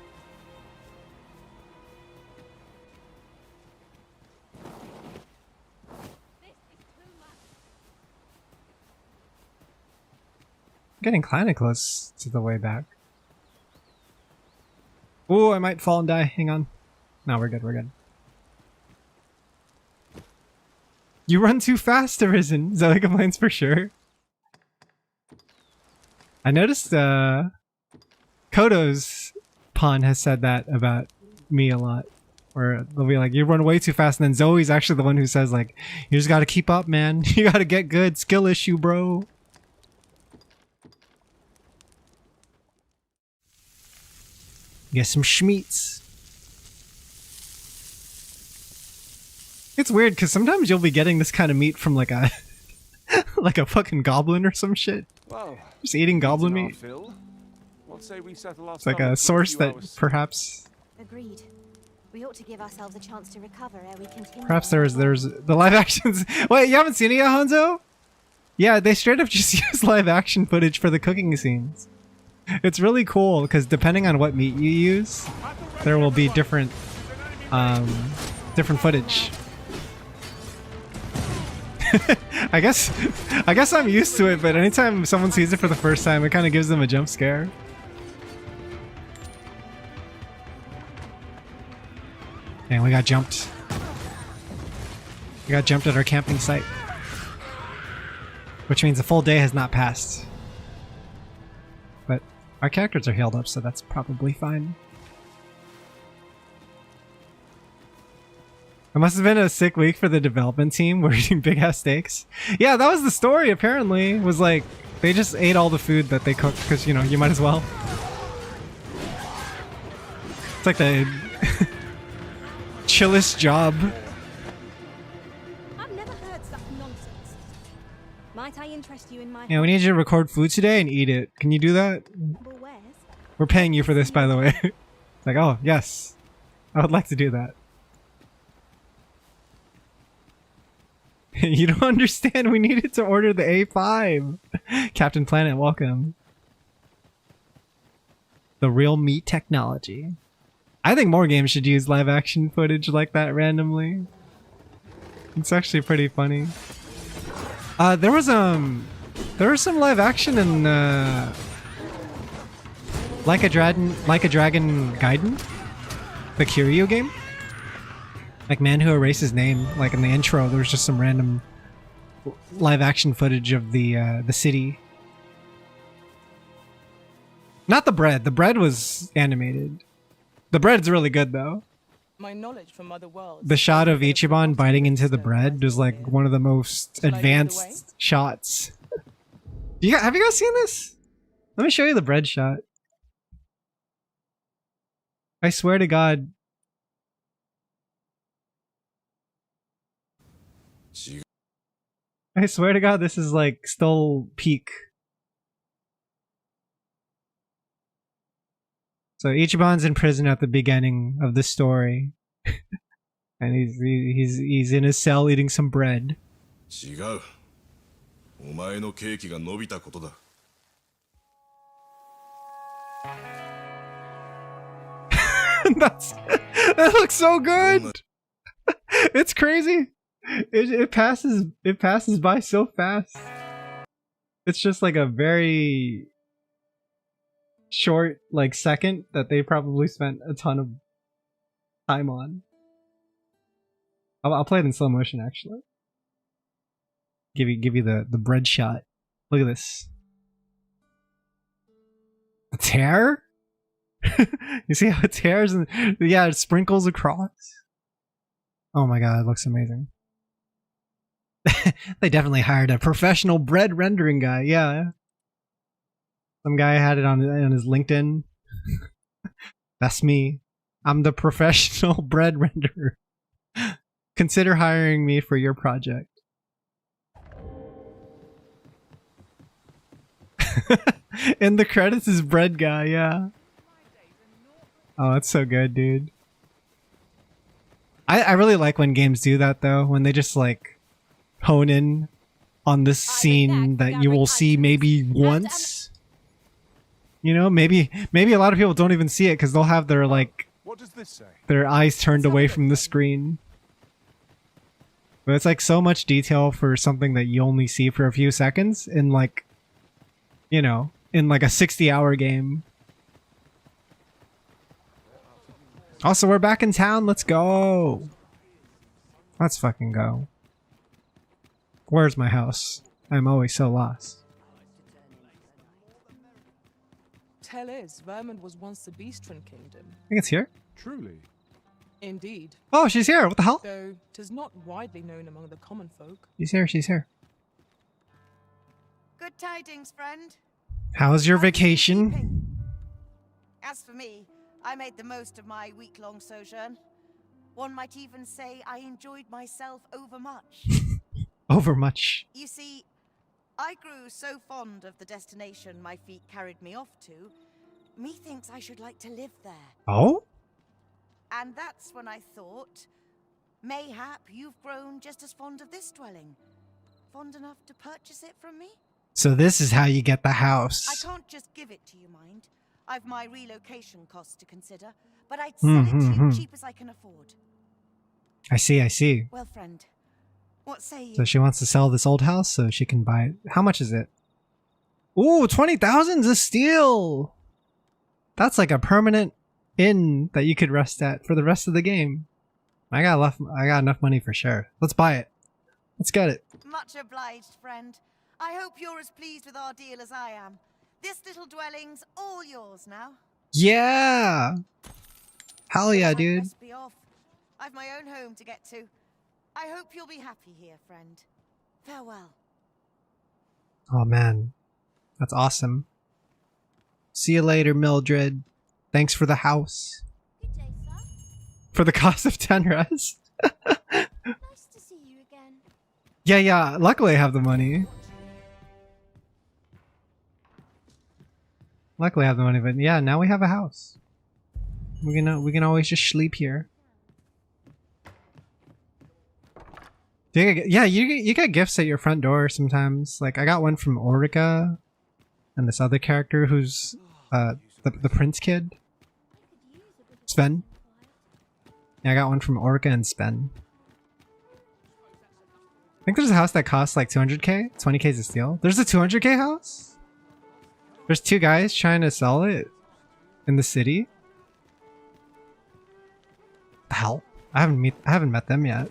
Getting kinda close to the way back. Oh, I might fall and die. Hang on. No, we're good. We're good. You run too fast, Arisen. Zoe complains for sure. I noticed Kodo's pawn has said that about me a lot. Where they'll be like, you run way too fast, and then Zoe's actually the one who says like, you just gotta keep up, man. You gotta get good. Skill issue, bro. Get some schmeats. It's weird because sometimes you'll be getting this kind of meat from like a like a fucking goblin or some shit. Well, just eating goblin meat. It's like a source that perhaps Agreed. We ought to give ourselves a chance to recover ere we continue. perhaps there's the live actions. Wait, you haven't seen it yet, Hanzo? Yeah, they straight up just use live action footage for the cooking scenes. It's really cool because depending on what meat you use, there will be different different footage. I guess I'm used to it, but anytime someone sees it for the first time, it kind of gives them a jump scare. And we got jumped. We got jumped at our camping site. Which means a full day has not passed. But our characters are healed up, so that's probably fine. It must have been a sick week for the development team. We're eating big ass steaks. Yeah, that was the story apparently. Was like, they just ate all the food that they cooked because, you know, you might as well. It's like the chillest job. I've never heard such nonsense. Might I interest you in my... Yeah, we need you to record food today and eat it. Can you do that? We're paying you for this, by the way. It's like, oh, yes. I would like to do that. You don't understand. We needed to order the A5. Captain Planet, welcome. The real meat technology. I think more games should use live action footage like that randomly. It's actually pretty funny. There was some live action in Like a Dragon Gaiden, the Kiryu game. Like Man Who Erased His Name. Like in the intro, there was just some random live action footage of the city. Not the bread. The bread was animated. The bread's really good though. My knowledge from other worlds. The shot of Ichiban biting into the bread was like one of the most advanced shots. Have you guys seen this? Let me show you the bread shot. I swear to God. I swear to God, this is like still peak. So Ichiban's in prison at the beginning of the story, and he's in his cell eating some bread. That looks so good. It's crazy. It passes by so fast. It's just like a very short like second that they probably spent a ton of time on. I'll play it in slow motion actually. Give you the bread shot. Look at this. The tear? You see how it tears and yeah, it sprinkles across. Oh my god, it looks amazing. They definitely hired a professional bread rendering guy. Yeah. Some guy had it on his LinkedIn. That's me. I'm the professional bread renderer. Consider hiring me for your project. In the credits is bread guy, yeah. Oh, that's so good, dude. I really like when games do that though, when they just like hone in on this scene that you will see maybe once. You know, maybe a lot of people don't even see it because they'll have their like their eyes turned away from the screen. But it's like so much detail for something that you only see for a few seconds in like, you know, in like a 60-hour game. Also, we're back in town. Let's go. Let's fucking go. Where's my house? I'm always so lost. Tell is, Vermund was once the Beastren Kingdom. I think it's here. Truly. Indeed. Oh, she's here. What the hell? Though 'tis not widely known among the common folk. She's here. She's here. Good tidings, friend. How's your vacation? As for me, I made the most of my week-long sojourn. One might even say I enjoyed myself overmuch. Overmuch. You see, I grew so fond of the destination my feet carried me off to, methinks I should like to live there. Oh? And that's when I thought, mayhap you've grown just as fond of this dwelling. Fond enough to purchase it from me? So this is how you get the I house. can't just give it to you, mind. I've my relocation costs to consider, but I'd sell it to you cheap as I can afford. I see, I see. Well, friend, what say you? So she wants to sell this old house so she can buy it. How much is it? Ooh, 20,000's a steal! That's like a permanent inn that you could rest at for the rest of the game. I got enough money for sure. Let's buy it. Let's get it. Much obliged, friend. I hope you're as pleased with our deal as I am. This little dwelling's all yours now. Yeah! Hell yeah, dude. Must be off. I've my own home to get to. I hope you'll be happy here, friend. Farewell. Oh man. That's awesome. See you later, Mildred. Thanks for the house. Good day, sir. For the cost of 10 res? Nice to see you again. Yeah. Luckily I have the money. Luckily I have the money, but yeah, now we have a house. We can always just sleep here. You get gifts at your front door sometimes. Like I got one from Orica and this other character who's the prince kid. Sven. Yeah, I got one from Orica and Sven. I think there's a house that costs like 200k. 20k is a steal. There's a 200k house? There's two guys trying to sell it in the city. The hell? I haven't met them yet.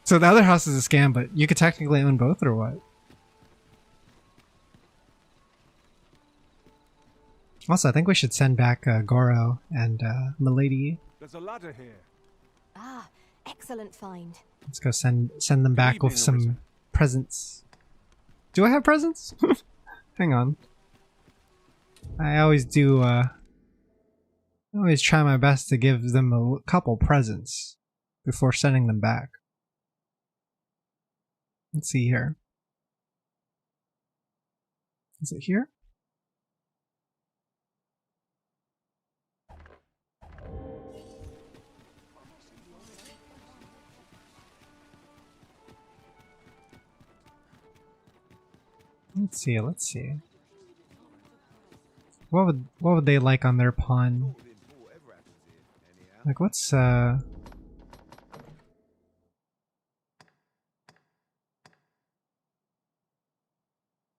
So the other house is a scam, but you could technically own both, or what? Also, I think we should send back Goro and Milady. There's a ladder here. Ah, excellent find. Let's go send them back with some presents. Do I have presents? Hang on. I always do. I always try my best to give them a couple presents before sending them back. Let's see here. Is it here? Let's see. What would they like on their pawn? Like what's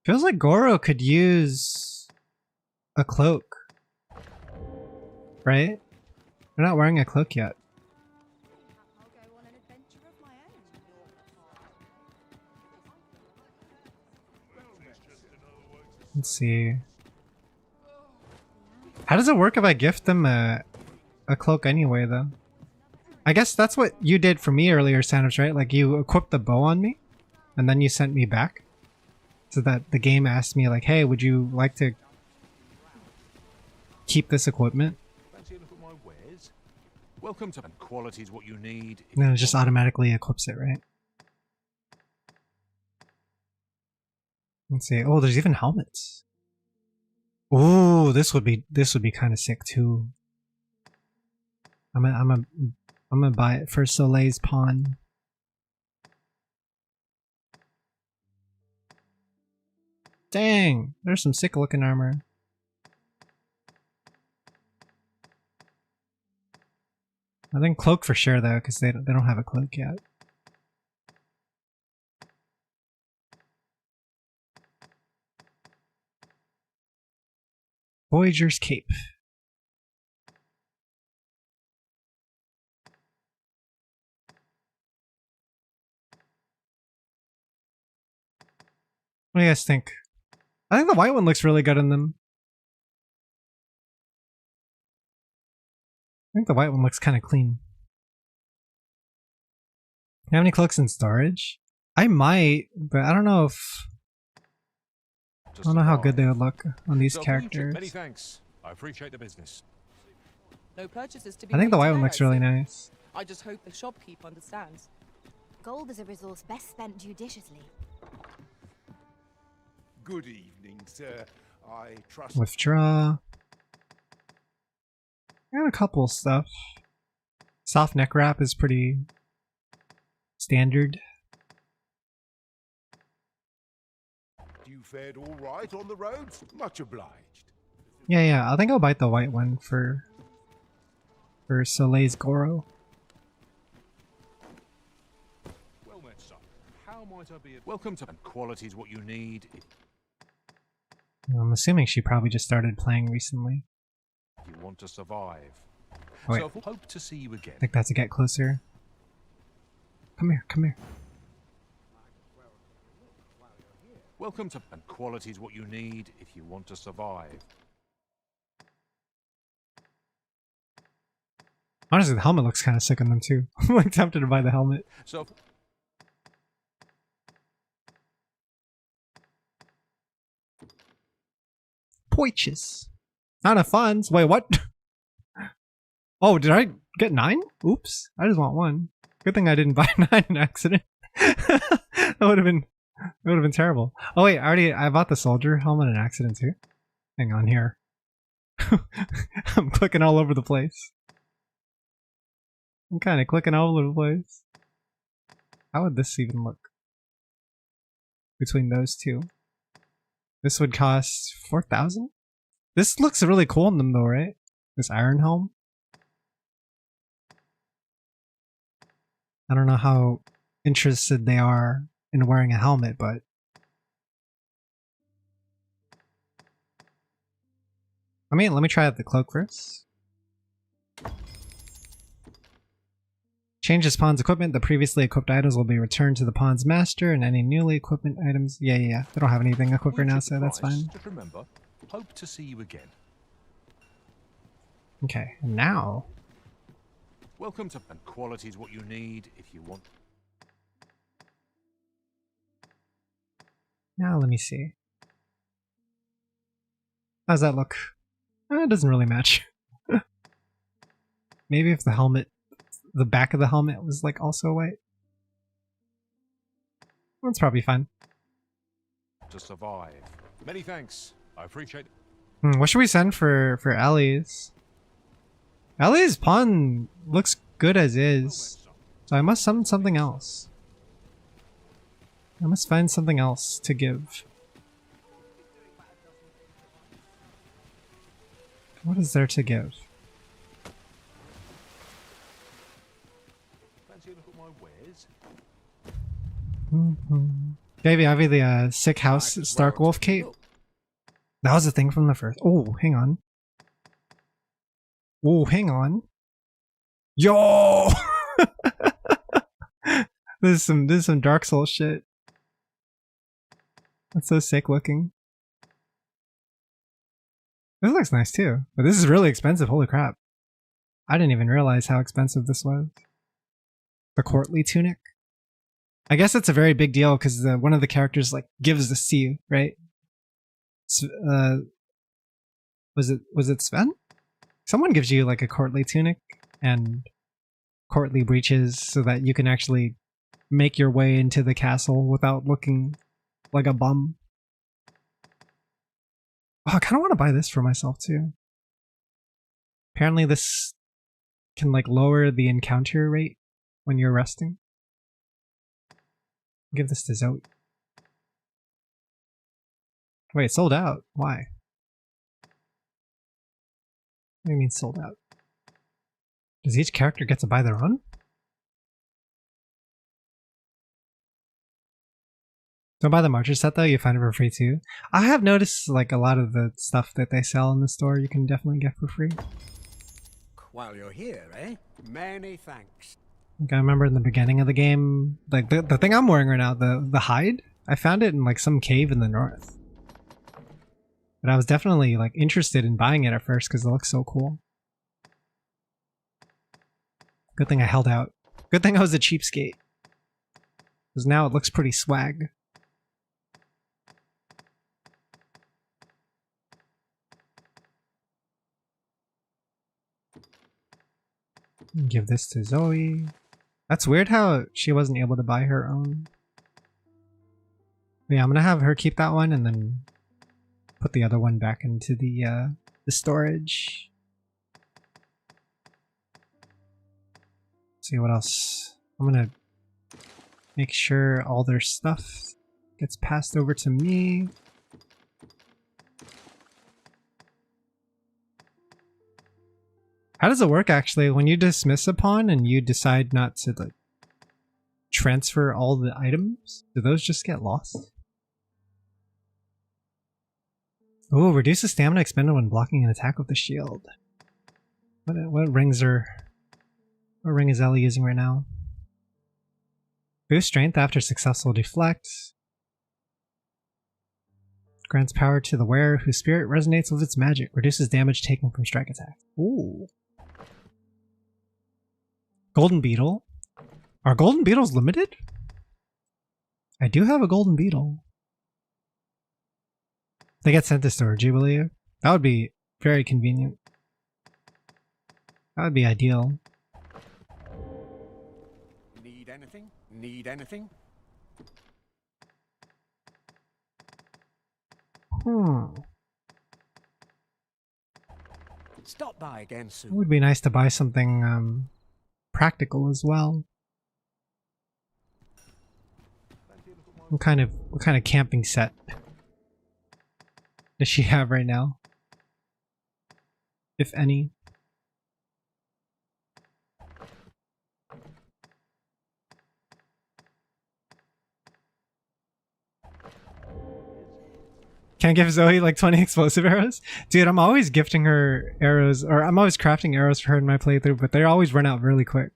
feels like Goro could use a cloak. Right? They're not wearing a cloak yet. Let's see. How does it work if I gift them a cloak anyway, though? I guess that's what you did for me earlier, Sandwich, right? Like you equipped the bow on me, and then you sent me back. So that the game asked me like, hey, would you like to keep this equipment? Fancy a look at my wares? Welcome to quality's what you need. And then it just automatically equips it, right? Let's see. Oh, there's even helmets. Oh, this would be kind of sick too. I'm gonna buy it for Soleil's pawn. Dang, there's some sick looking armor. I think cloak for sure though, because they don't have a cloak yet. Voyager's Cape. What do you guys think? I think the white one looks really good in them. I think the white one looks kind of clean. You have any cloaks in storage? I might, but I don't know if... I don't know how good they would look on these characters. Many thanks. I appreciate the business. No purchases to be I think the made white today, one looks I really see. nice. I just hope the shopkeep understands. Gold is a resource best spent judiciously. Good evening, sir. I trust... Withdraw. Got a couple stuff. Soft neck wrap is pretty standard. You fared all right on the roads? Much obliged. Yeah, I think I'll bite the white one for Soleil's Goro. Well met, son. How might I be? Welcome to quality's what you need. I'm assuming she probably just started playing recently. If you want to survive. Oh, wait. So hope to see you again. I think that's a get closer. Come here, come here. Welcome to quality's what you need if you want to survive. Honestly, the helmet looks kind of sick on them too. I'm like tempted to buy the helmet. So Poiches. Not enough funds. Wait, what? Oh, did I get 9? Oops. I just want 1. Good thing I didn't buy 9 in accident. That would have been terrible. Oh wait, I bought the soldier helmet in accident too. Hang on here. I'm clicking all over the place. I'm kind of clicking all over the place. How would this even look between those two? This would cost 4,000. This looks really cool on them though, right? This iron helm. I don't know how interested they are in wearing a helmet, but I mean, let me try out the cloak first. Changes pawn's equipment. The previously equipped items will be returned to the pawn's master, and any newly equipped items. Yeah. They don't have anything equipped right now, so that's fine. just remember, hope to see you again. Okay, and now. Welcome to quality's what you need if you want. Now let me see. How's that look? It doesn't really match. Maybe if the helmet, the back of the helmet was like also white. That's probably fine. To survive. Many thanks. I appreciate it. What should we send for Ellie's? Ellie's pawn looks good as is. So I must summon something else. I must find something else to give. What is there to give? Fancy a look at my wares? Maybe I'll be the sick house Stark Wolf cape. That was a thing from the first. Oh, hang on. Oh, hang on. Yo! This is some Dark Souls shit. That's so sick looking. This looks nice too, but this is really expensive. Holy crap! I didn't even realize how expensive this was. The courtly tunic. I guess it's a very big deal because one of the characters like gives this to you, right? Was it Sven? Someone gives you like a courtly tunic and courtly breeches so that you can actually make your way into the castle without looking like a bum. Oh, I kind of want to buy this for myself too. Apparently this can like lower the encounter rate when you're resting. Give this to Zoe. Wait, it's sold out. Why? What do you mean sold out? Does each character get to buy their own? Don't buy the Marcher set though, you find it for free too. I have noticed like a lot of the stuff that they sell in the store you can definitely get for free. While you're here, eh? Many thanks. Like I remember in the beginning of the game, like the thing I'm wearing right now, the hide, I found it in like some cave in the north. But I was definitely like interested in buying it at first because it looks so cool. Good thing I held out. Good thing I was a cheapskate. Because now it looks pretty swag. Give this to Zoe. That's weird how she wasn't able to buy her own. Yeah, I'm gonna have her keep that one and then put the other one back into the storage. See what else. I'm gonna make sure all their stuff gets passed over to me. How does it work actually when you dismiss a pawn and you decide not to like transfer all the items? Do those just get lost? Oh, reduces stamina expended when blocking an attack with the shield. What rings are... What ring is Ellie using right now? Boost strength after successful deflect. Grants power to the wearer whose spirit resonates with its magic. Reduces damage taken from strike attacks. Ooh. Golden Beetle. Are golden beetles limited? I do have a golden beetle. They get sent to storage, you believe? That would be very convenient. That would be ideal. Need anything? Need anything? Stop by again soon. It would be nice to buy something practical as well. What kind of camping set does she have right now? If any. Can't give Zoe like 20 explosive arrows? Dude, I'm always gifting her arrows, or I'm always crafting arrows for her in my playthrough, but they always run out really quick.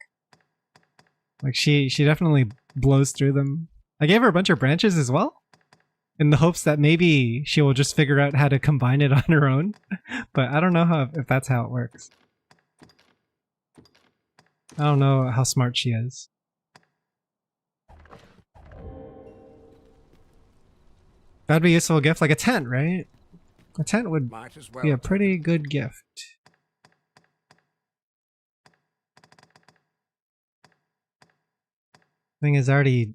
Like she definitely blows through them. I gave her a bunch of branches as well, in the hopes that maybe she will just figure out how to combine it on her own. But I don't know if that's how it works. I don't know how smart she is. That'd be a useful gift, like a tent, right? A tent would be a pretty good gift. Thing is, I already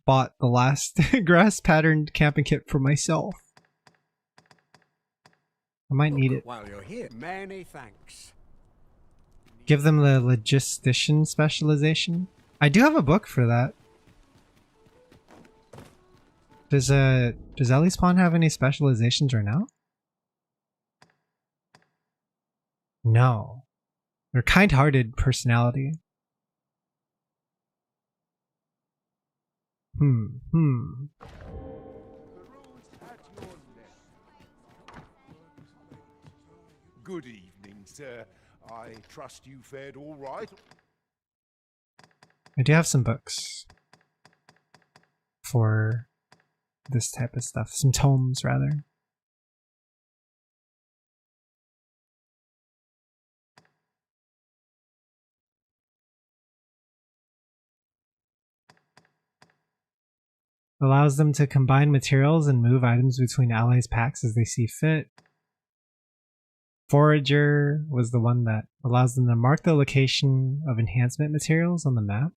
bought the last grass patterned camping kit for myself. I might need it. While you're here, many thanks. Give them the logistician specialization. I do have a book for that. Does Ellie's pawn have any specializations right now? No. They're kind-hearted personality. Good evening, sir. I trust you fared all right. I do have some books for this type of stuff. Some tomes, rather. Allows them to combine materials and move items between allies' packs as they see fit. Forager was the one that allows them to mark the location of enhancement materials on the map.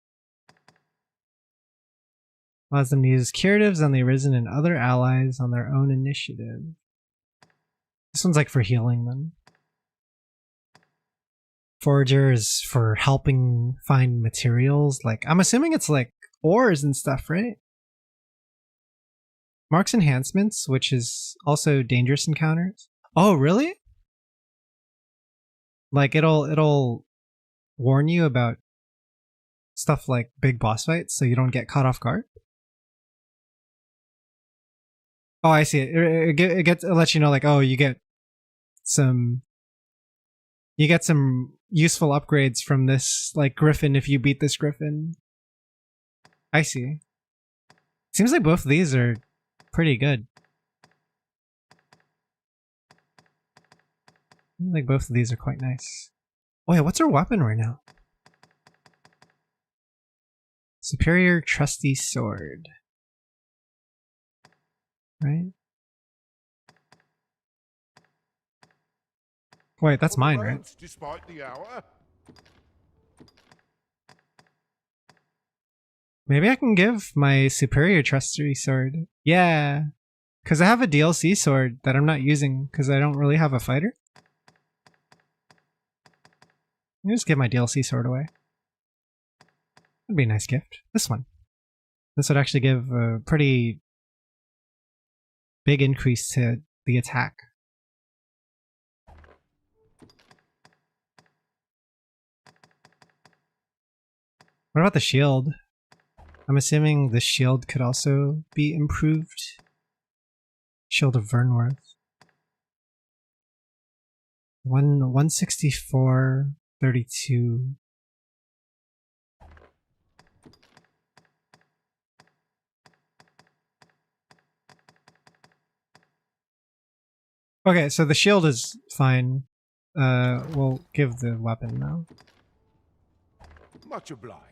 Allows them to use curatives on the arisen and other allies on their own initiative. This one's like for healing them. Forager is for helping find materials. Like, I'm assuming it's like ores and stuff, right? Marks enhancements, which is also dangerous encounters. Oh, really? Like it'll warn you about stuff like big boss fights so you don't get caught off guard. Oh, I see it. It lets you know like, oh, you get some useful upgrades from this like griffin if you beat this griffin. I see. Seems like both of these are pretty good. I think both of these are quite nice. Oh yeah, what's our weapon right now? Superior Trusty Sword. Right? Wait, that's mine, right? Despite the hour. Maybe I can give my Superior Trusty Sword. Yeah. Because I have a DLC sword that I'm not using because I don't really have a fighter. I'll just give my DLC sword away. That'd be a nice gift. This one. This would actually give a pretty big increase to the attack. What about the shield? I'm assuming the shield could also be improved. Shield of Vernworth. 164.32. Okay, so the shield is fine. We'll give the weapon now. Much obliged.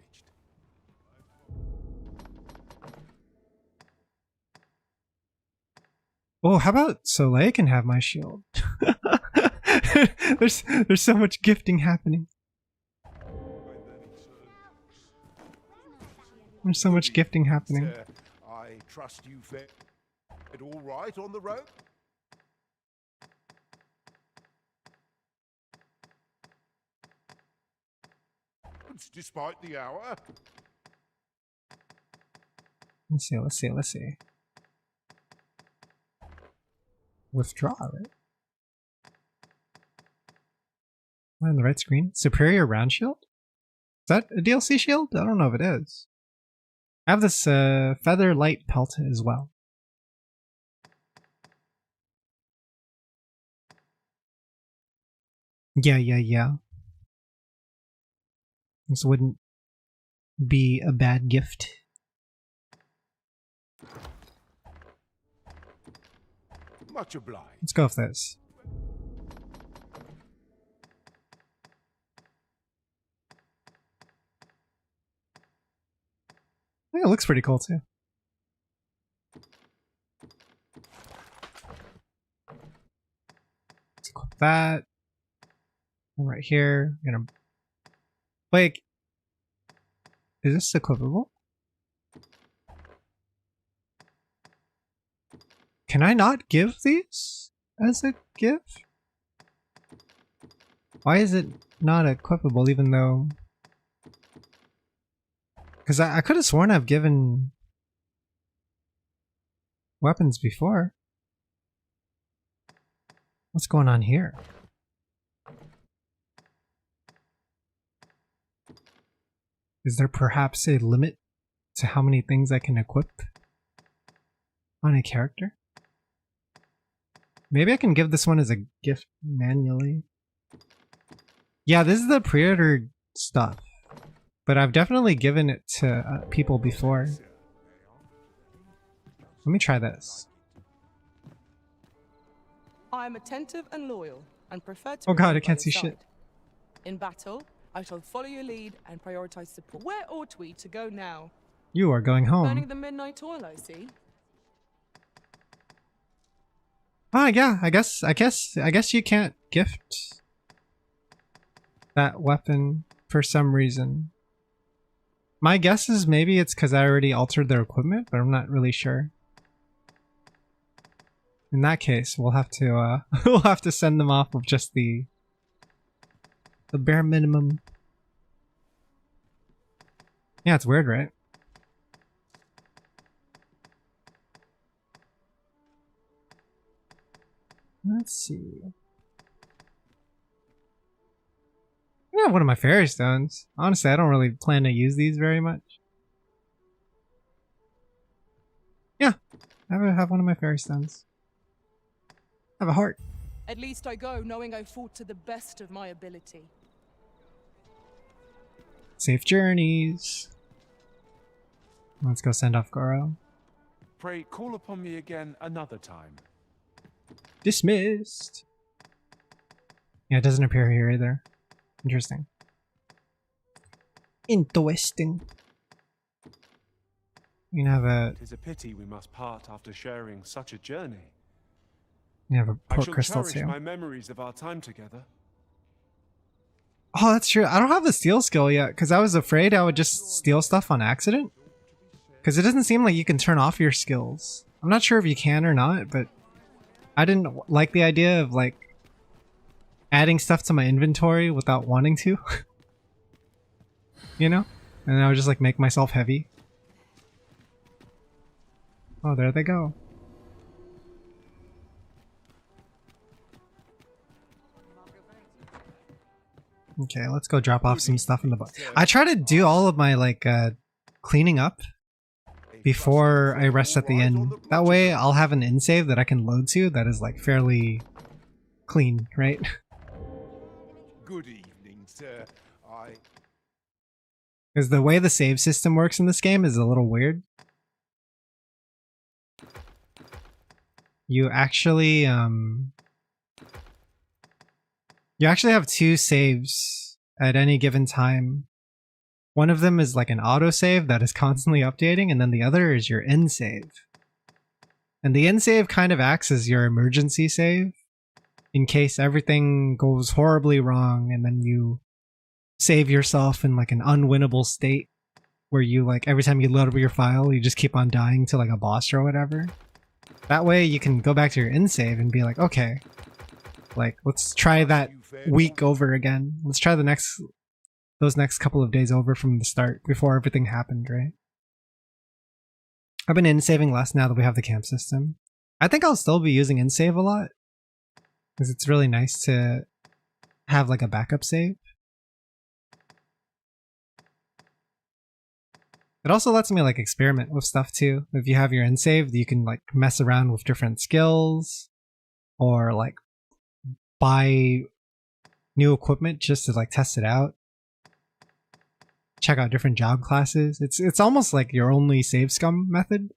Oh, how about Soleil can have my shield? there's so much gifting happening. There's so much gifting happening. I trust you fared all right on the road? Despite the hour. Let's see. Withdraw, right? Am I on the right screen? Superior round shield? Is that a DLC shield? I don't know if it is. I have this feather light pelt as well. Yeah. This wouldn't be a bad gift. Much obliged. Let's go with this. Yeah, it looks pretty cool too. Let's equip that. And right here, I'm gonna... Wait, is this equipable? Can I not give these as a gift? Why is it not equipable even though... Because I could have sworn I've given weapons before. What's going on here? Is there perhaps a limit to how many things I can equip on a character? Maybe I can give this one as a gift manually. Yeah, this is the pre-ordered stuff. But I've definitely given it to people before. Let me try this. I am attentive and loyal, and prefer to... Oh god, I remain by can't your see side. shit. In battle, I shall follow your lead and prioritize support. Where ought we to go now? You are going home. Burning the midnight toil, I see. Oh yeah, I guess you can't gift that weapon for some reason. My guess is maybe it's because I already altered their equipment, but I'm not really sure. In that case, we'll have to we'll have to send them off with just the bare minimum. Yeah, it's weird, right? Let's see. I have one of my fairy stones. Honestly, I don't really plan to use these very much. Yeah, I have one of my fairy stones. I have a heart. At least I go knowing I fought to the best of my ability. Safe journeys. Let's go send off Goro. Pray call upon me again another time. Dismissed. Yeah, it doesn't appear here either. Interesting. Interesting. You can have a... It is a pity we must part after sharing such a journey. You have a I port shall crystal cherish too. my memories of our time together. Oh, that's true. I don't have the steal skill yet because I was afraid I would just steal stuff on accident. Because it doesn't seem like you can turn off your skills. I'm not sure if you can or not, but I didn't like the idea of like adding stuff to my inventory without wanting to. You know? And I would just like make myself heavy. Oh, there they go. Okay, let's go drop off some stuff in the boat. I try to do all of my like cleaning up before I rest at the inn. That way I'll have an inn save that I can load to that is like fairly clean, right? Good evening, sir. Because the way the save system works in this game is a little weird. You actually have two saves at any given time. One of them is like an autosave that is constantly updating, and then the other is your end save. And the end save kind of acts as your emergency save in case everything goes horribly wrong, and then you save yourself in like an unwinnable state where you like every time you load up your file, you just keep on dying to like a boss or whatever. That way you can go back to your end save and be like, okay, like let's try that week over again. Let's try those next couple of days over from the start before everything happened, right? I've been end saving less now that we have the camp system. I think I'll still be using end save a lot because it's really nice to have like a backup save. It also lets me like experiment with stuff too. If you have your end save, you can like mess around with different skills or like buy new equipment just to like test it out. Check out different job classes. It's almost like your only save scum method.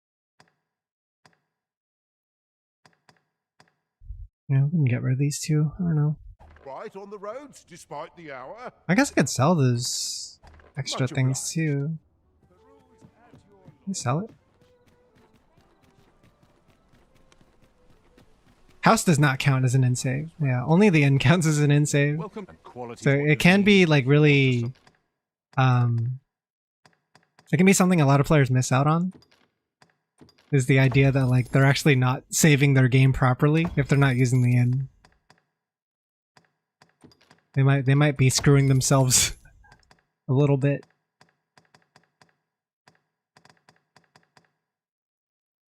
Yeah, we can get rid of these two. I don't know. Right on the roads, despite the hour. I guess I could sell those extra things too. Can you sell it? House does not count as an end save. Yeah, only the end counts as an end save. So it can be like really it can be something a lot of players miss out on. Is the idea that like they're actually not saving their game properly if they're not using the end. They might be screwing themselves a little bit.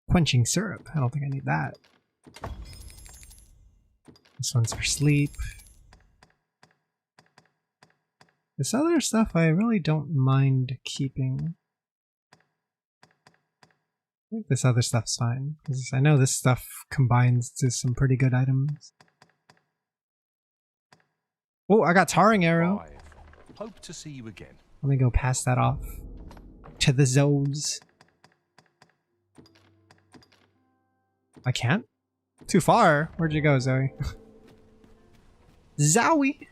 Quenching syrup. I don't think I need that. This one's for sleep. This other stuff I really don't mind keeping. I think this other stuff's fine, because I know this stuff combines to some pretty good items. Oh, I got Tarring Arrow. Hope to see you again. Let me go pass that off to the Zoes. I can't? Too far. Where'd you go, Zoe? Zowie!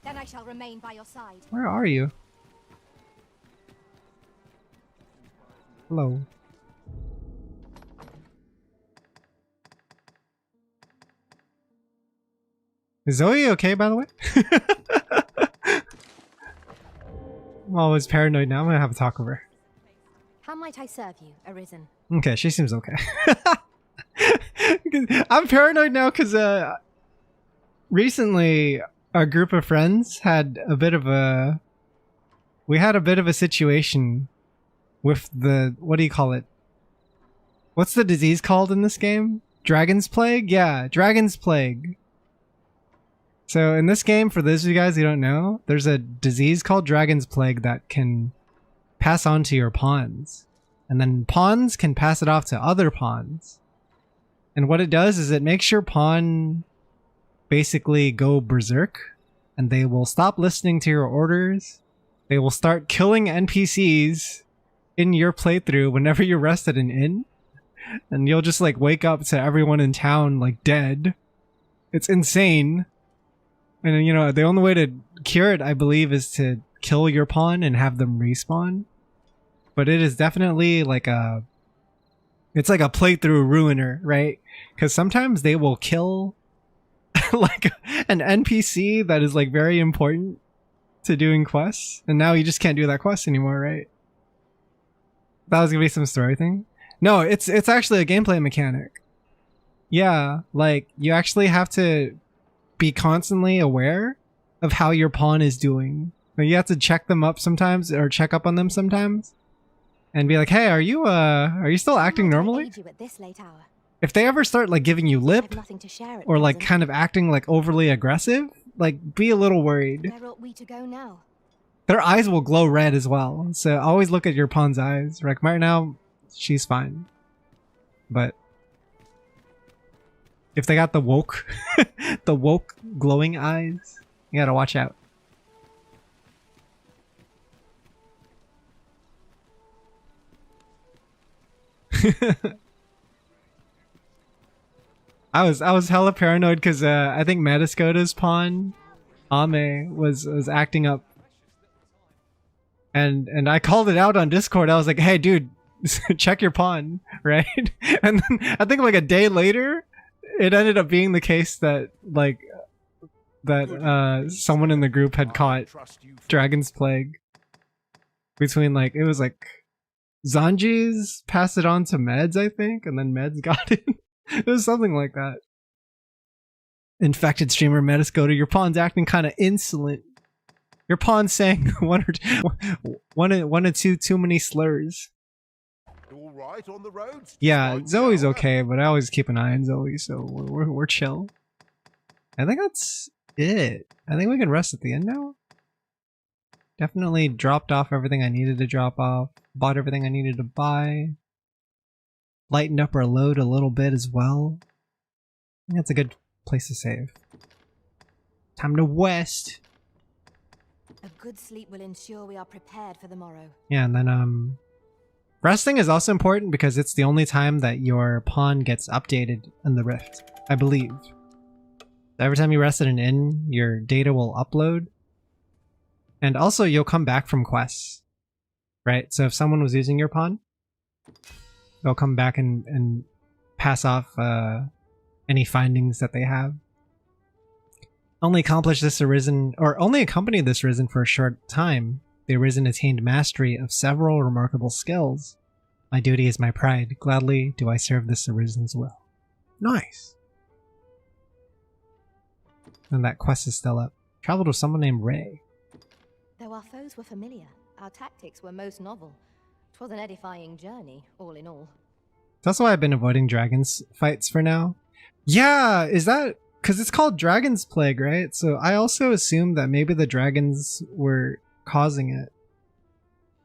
Then I shall remain by your side. Where are you? Hello. Is Zoe okay, by the way? I'm always paranoid now. I'm gonna have a talk with her. How might I serve you, Arisen? Okay, she seems okay. I'm paranoid now because recently our group of friends had a bit of a... We had a bit of a situation with the... What do you call it? What's the disease called in this game? Dragon's Plague? Yeah, Dragon's Plague. So in this game, for those of you guys who don't know, there's a disease called Dragon's Plague that can pass on to your pawns. And then pawns can pass it off to other pawns. And what it does is it makes your pawn basically go berserk. And they will stop listening to your orders. They will start killing NPCs in your playthrough whenever you rest at an inn. and you'll just like wake up to everyone in town like dead. It's insane. And you know, the only way to cure it, I believe, is to kill your pawn and have them respawn. But it is definitely like it's like a playthrough ruiner, right? Because sometimes they will kill like an NPC that is like very important to doing quests, and now you just can't do that quest anymore, right? That was gonna be some story thing. No, it's actually a gameplay mechanic. Yeah, like you actually have to be constantly aware of how your pawn is doing. Like, you have to check them up sometimes, or check up on them sometimes, and be like, "Hey, are you still acting normally?" If they ever start like giving you lip, or like kind of acting like overly aggressive, like be a little worried. Where ought we to go now? Their eyes will glow red as well, so always look at your pawn's eyes. Like right now, she's fine, but if they got the woke, the woke glowing eyes, you gotta watch out. I was hella paranoid because I think Matascota's pawn, Ame, was acting up, and I called it out on Discord. I was like, "Hey, dude, check your pawn," right? And then I think like a day later, it ended up being the case that like someone in the group had caught Dragon's Plague between like it was like Zanji's passed it on to Meds, I think, and then Meds got it. It was something like that. Infected streamer Metascota, your pawn's acting kind of insolent. Your pawn's saying one or two too many slurs. All right on the roads? Yeah, Zoe's okay, but I always keep an eye on Zoe, so we're chill. I think that's it. I think we can rest at the end now. Definitely dropped off everything I needed to drop off. Bought everything I needed to buy. Lightened up our load a little bit as well. I think that's a good place to save. Time to west. A good sleep will ensure we are prepared for the morrow. Yeah, and then resting is also important because it's the only time that your pawn gets updated in the Rift, I believe. Every time you rest at an inn, your data will upload. And also you'll come back from quests. Right? So if someone was using your pawn, they'll come back and pass off any findings that they have. Only accomplish this Arisen, or only accompany this Arisen for a short time. The Arisen attained mastery of several remarkable skills. My duty is my pride. Gladly do I serve this Arisen's will. Nice. And that quest is still up. Traveled with someone named Ray. Though our foes were familiar, our tactics were most novel. 'Twas an edifying journey, all in all. That's why I've been avoiding dragons fights for now. Yeah, is that because it's called Dragon's Plague, right? So I also assumed that maybe the dragons were causing it.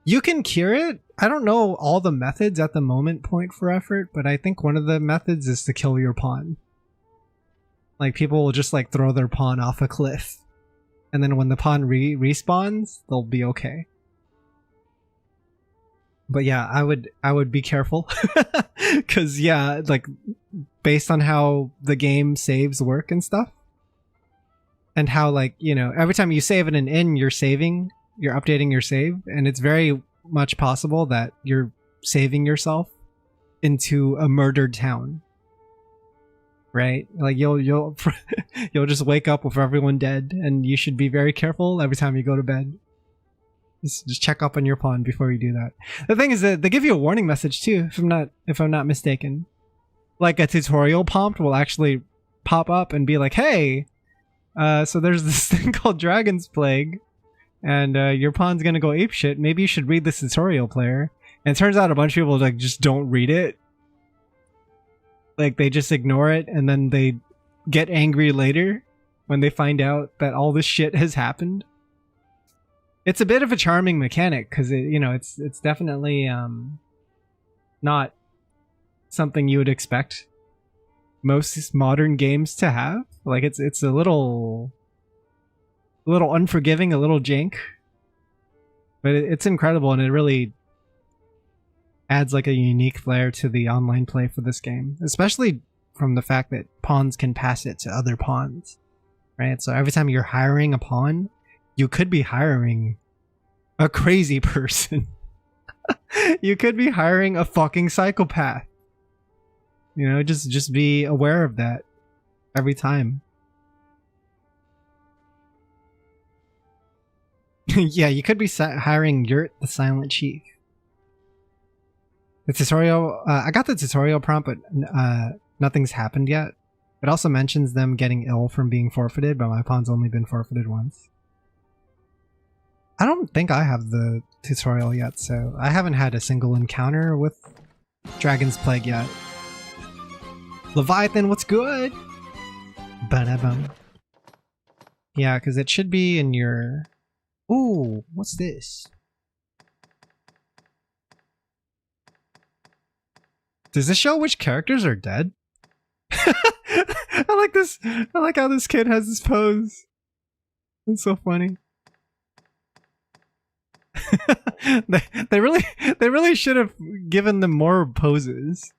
You can cure it. I don't know all the methods at the moment, point for effort, but I think one of the methods is to kill your pawn. Like people will just like throw their pawn off a cliff, and then when the pawn respawns, they'll be okay. But yeah, I would be careful because yeah, like based on how the game saves work and stuff, and how like, you know, every time you save in an inn, you're updating your save, and it's very much possible that you're saving yourself into a murdered town, right? Like you'll just wake up with everyone dead, and you should be very careful every time you go to bed. Just check up on your pawn before you do that. The thing is that they give you a warning message too, if I'm not mistaken. Like a tutorial prompt will actually pop up and be like, "Hey, so there's this thing called Dragon's Plague, and your pawn's gonna go apeshit. Maybe you should read this tutorial, player." And it turns out a bunch of people like just don't read it. Like they just ignore it, and then they get angry later when they find out that all this shit has happened. It's a bit of a charming mechanic because it's definitely not something you would expect most modern games to have. Like it's a little unforgiving, a little jank, but it's incredible, and it really adds like a unique flair to the online play for this game, especially from the fact that pawns can pass it to other pawns, right? So every time you're hiring a pawn, you could be hiring a crazy person. You could be hiring a fucking psychopath. You know, just be aware of that every time. Yeah, you could be hiring Yurt the Silent Chief. The tutorial, I got the tutorial prompt, but nothing's happened yet. It also mentions them getting ill from being forfeited, but my pawn's only been forfeited once. I don't think I have the tutorial yet, so I haven't had a single encounter with Dragon's Plague yet. Leviathan, what's good? Ba-da-bum. Yeah, because it should be in your... Ooh, what's this? Does this show which characters are dead? I like this. I like how this kid has this pose. It's so funny. they really should have given them more poses.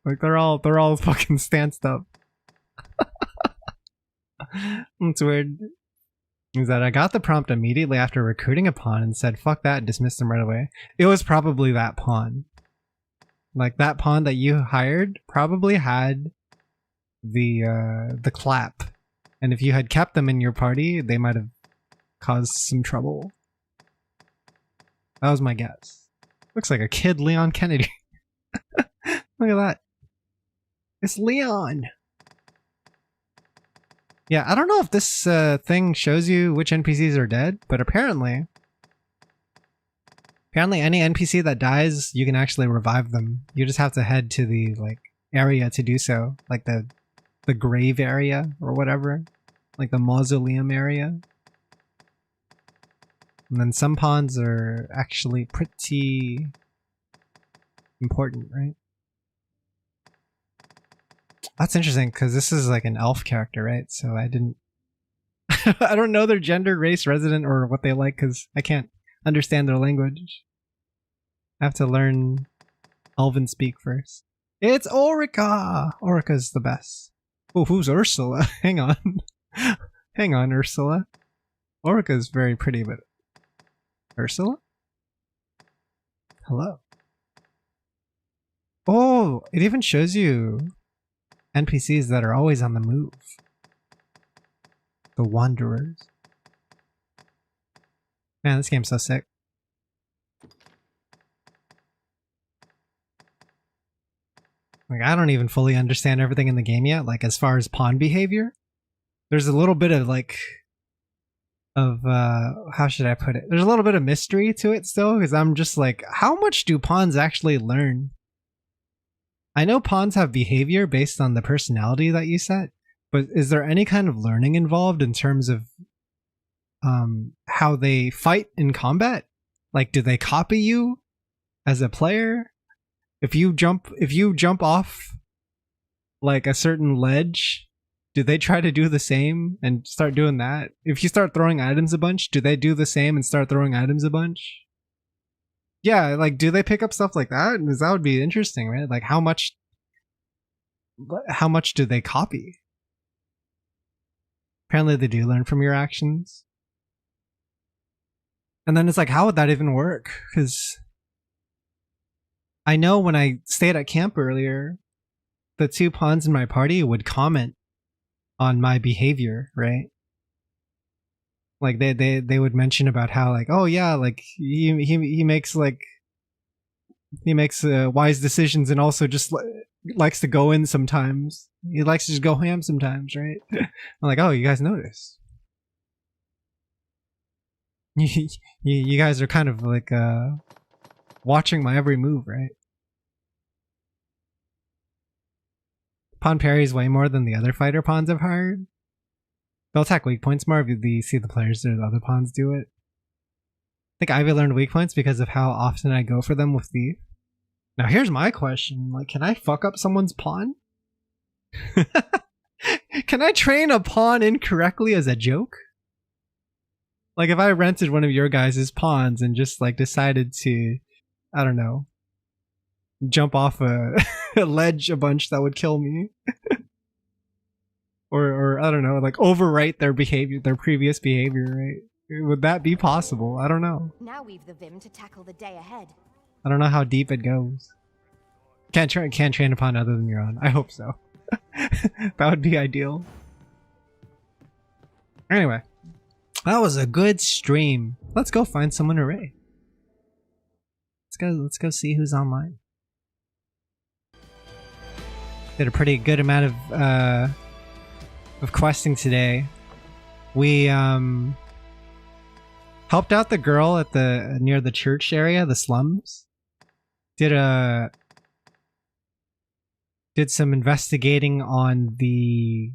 Like they're all fucking stanced up. It's weird. Is that I got the prompt immediately after recruiting a pawn and said fuck that and dismissed him right away. It was probably that pawn. Like that pawn that you hired probably had the clap. And if you had kept them in your party, they might have caused some trouble. That was my guess. Looks like a kid Leon Kennedy. Look at that. It's Leon. Yeah, I don't know if this thing shows you which NPCs are dead, but apparently any NPC that dies, you can actually revive them. You just have to head to the like area to do so, like the grave area or whatever, like the mausoleum area. And then some pawns are actually pretty important, right? That's interesting because this is like an elf character, right? So I didn't... I don't know their gender, race, resident, or what they like because I can't understand their language. I have to learn Elven speak first. It's Orica! Orica's the best. Oh, who's Ursula? Hang on. Hang on, Ursula. Orica's very pretty, but... Ursula? Hello. Oh, it even shows you NPCs that are always on the move. The Wanderers. Man, this game's so sick. Like, I don't even fully understand everything in the game yet, like as far as pawn behavior. There's a little bit of like... how should I put it? There's a little bit of mystery to it still, because I'm just like, how much do pawns actually learn? I know pawns have behavior based on the personality that you set, but is there any kind of learning involved in terms of how they fight in combat? Like, do they copy you as a player? If you jump off like a certain ledge, do they try to do the same and start doing that? If you start throwing items a bunch, do they do the same and start throwing items a bunch? Yeah, like, do they pick up stuff like that? Because that would be interesting, right? Like, how much do they copy? Apparently they do learn from your actions. And then it's like, how would that even work? Because I know when I stayed at camp earlier, the two pawns in my party would comment on my behavior, right? Like they would mention about how like, oh yeah, like he makes wise decisions and also just likes to go in sometimes. He likes to just go ham sometimes, right? I'm like, oh, you guys notice. You guys are kind of like watching my every move, right? Pawn parries way more than the other fighter pawns I've hired. They'll attack weak points more if you see the players or the other pawns do it. I think Ivy learned weak points because of how often I go for them with Thief. Now here's my question, like, can I fuck up someone's pawn? Can I train a pawn incorrectly as a joke? Like if I rented one of your guys' pawns and just like decided to, I don't know, jump off a, a ledge a bunch, that would kill me. or I don't know, like overwrite their behavior, their previous behavior, right? Would that be possible? I don't know. Now we've the vim to tackle the day ahead. I don't know how deep it goes. Can't train upon other than your own. I hope so. That would be ideal. Anyway, that was a good stream. Let's go find someone to raid. Let's go see who's online. Did a pretty good amount of questing today. We helped out the girl at the near the church area, the slums. Did some investigating on the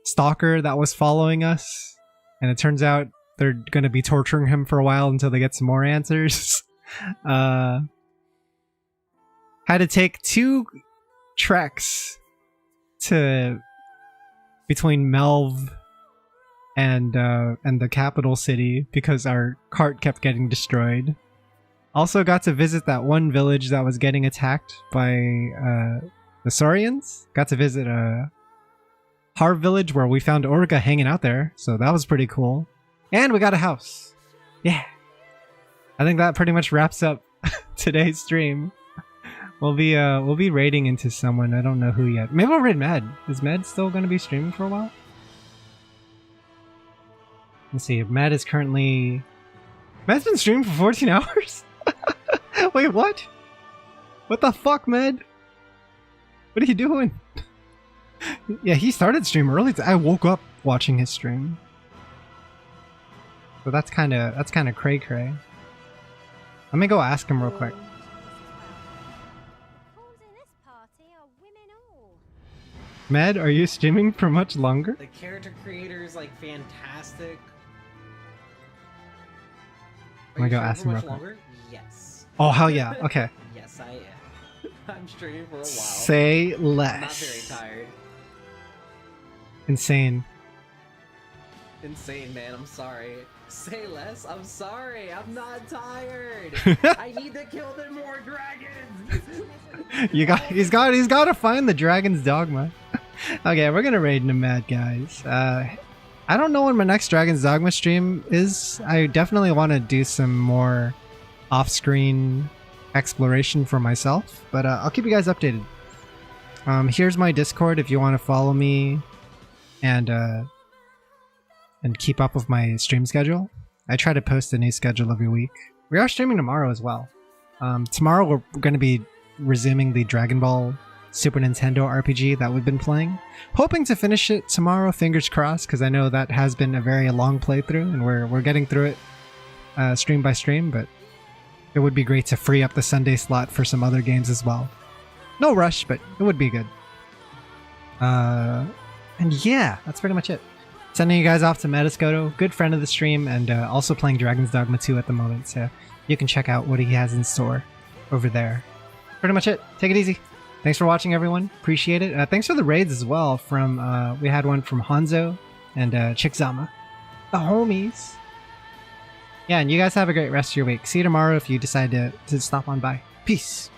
stalker that was following us, and it turns out they're going to be torturing him for a while until they get some more answers. Had to take 2 treks between Melv and the capital city because our cart kept getting destroyed. Also got to visit that one village that was getting attacked by the Saurians. Got to visit Harv village where we found Orga hanging out there, so that was pretty cool. And we got a house. Yeah. I think that pretty much wraps up today's stream. We'll be raiding into someone. I don't know who yet. Maybe we'll raid Med. Is Med still going to be streaming for a while? Let's see. Med is currently... Med's been streaming for 14 hours? Wait, what? What the fuck, Med? What are you doing? Yeah, he started stream early. I woke up watching his stream. So that's kind of cray-cray. Let me go ask him real quick. Med, are you streaming for much longer? The character creator is like fantastic. Let me go ask him real quick. Longer? Yes. Oh, hell yeah. Okay. Yes, I am. I'm streaming for a while. Say less. I'm not very tired. Insane. Insane, man. I'm sorry. Say less. I'm sorry. I'm not tired. I need to kill them more dragons. He's got to find the dragon's dogma. Okay, we're gonna raid Nomad, guys. I don't know when my next Dragon's Dogma stream is. I definitely want to do some more off-screen exploration for myself, but I'll keep you guys updated. Here's my Discord if you want to follow me and keep up with my stream schedule. I try to post a new schedule every week. We are streaming tomorrow as well. Tomorrow we're going to be resuming the Dragon Ball Super Nintendo RPG that we've been playing. Hoping to finish it tomorrow, fingers crossed, because I know that has been a very long playthrough and we're getting through it stream by stream, but it would be great to free up the Sunday slot for some other games as well. No rush, but it would be good. And yeah, that's pretty much it. Sending you guys off to Metascoto, good friend of the stream, and also playing Dragon's Dogma 2 at the moment, so you can check out what he has in store over there. Pretty much it. Take it easy. Thanks for watching, everyone. Appreciate it. Thanks for the raids as well. We had one from Hanzo and Chickzama. The homies. Yeah, and you guys have a great rest of your week. See you tomorrow if you decide to stop on by. Peace.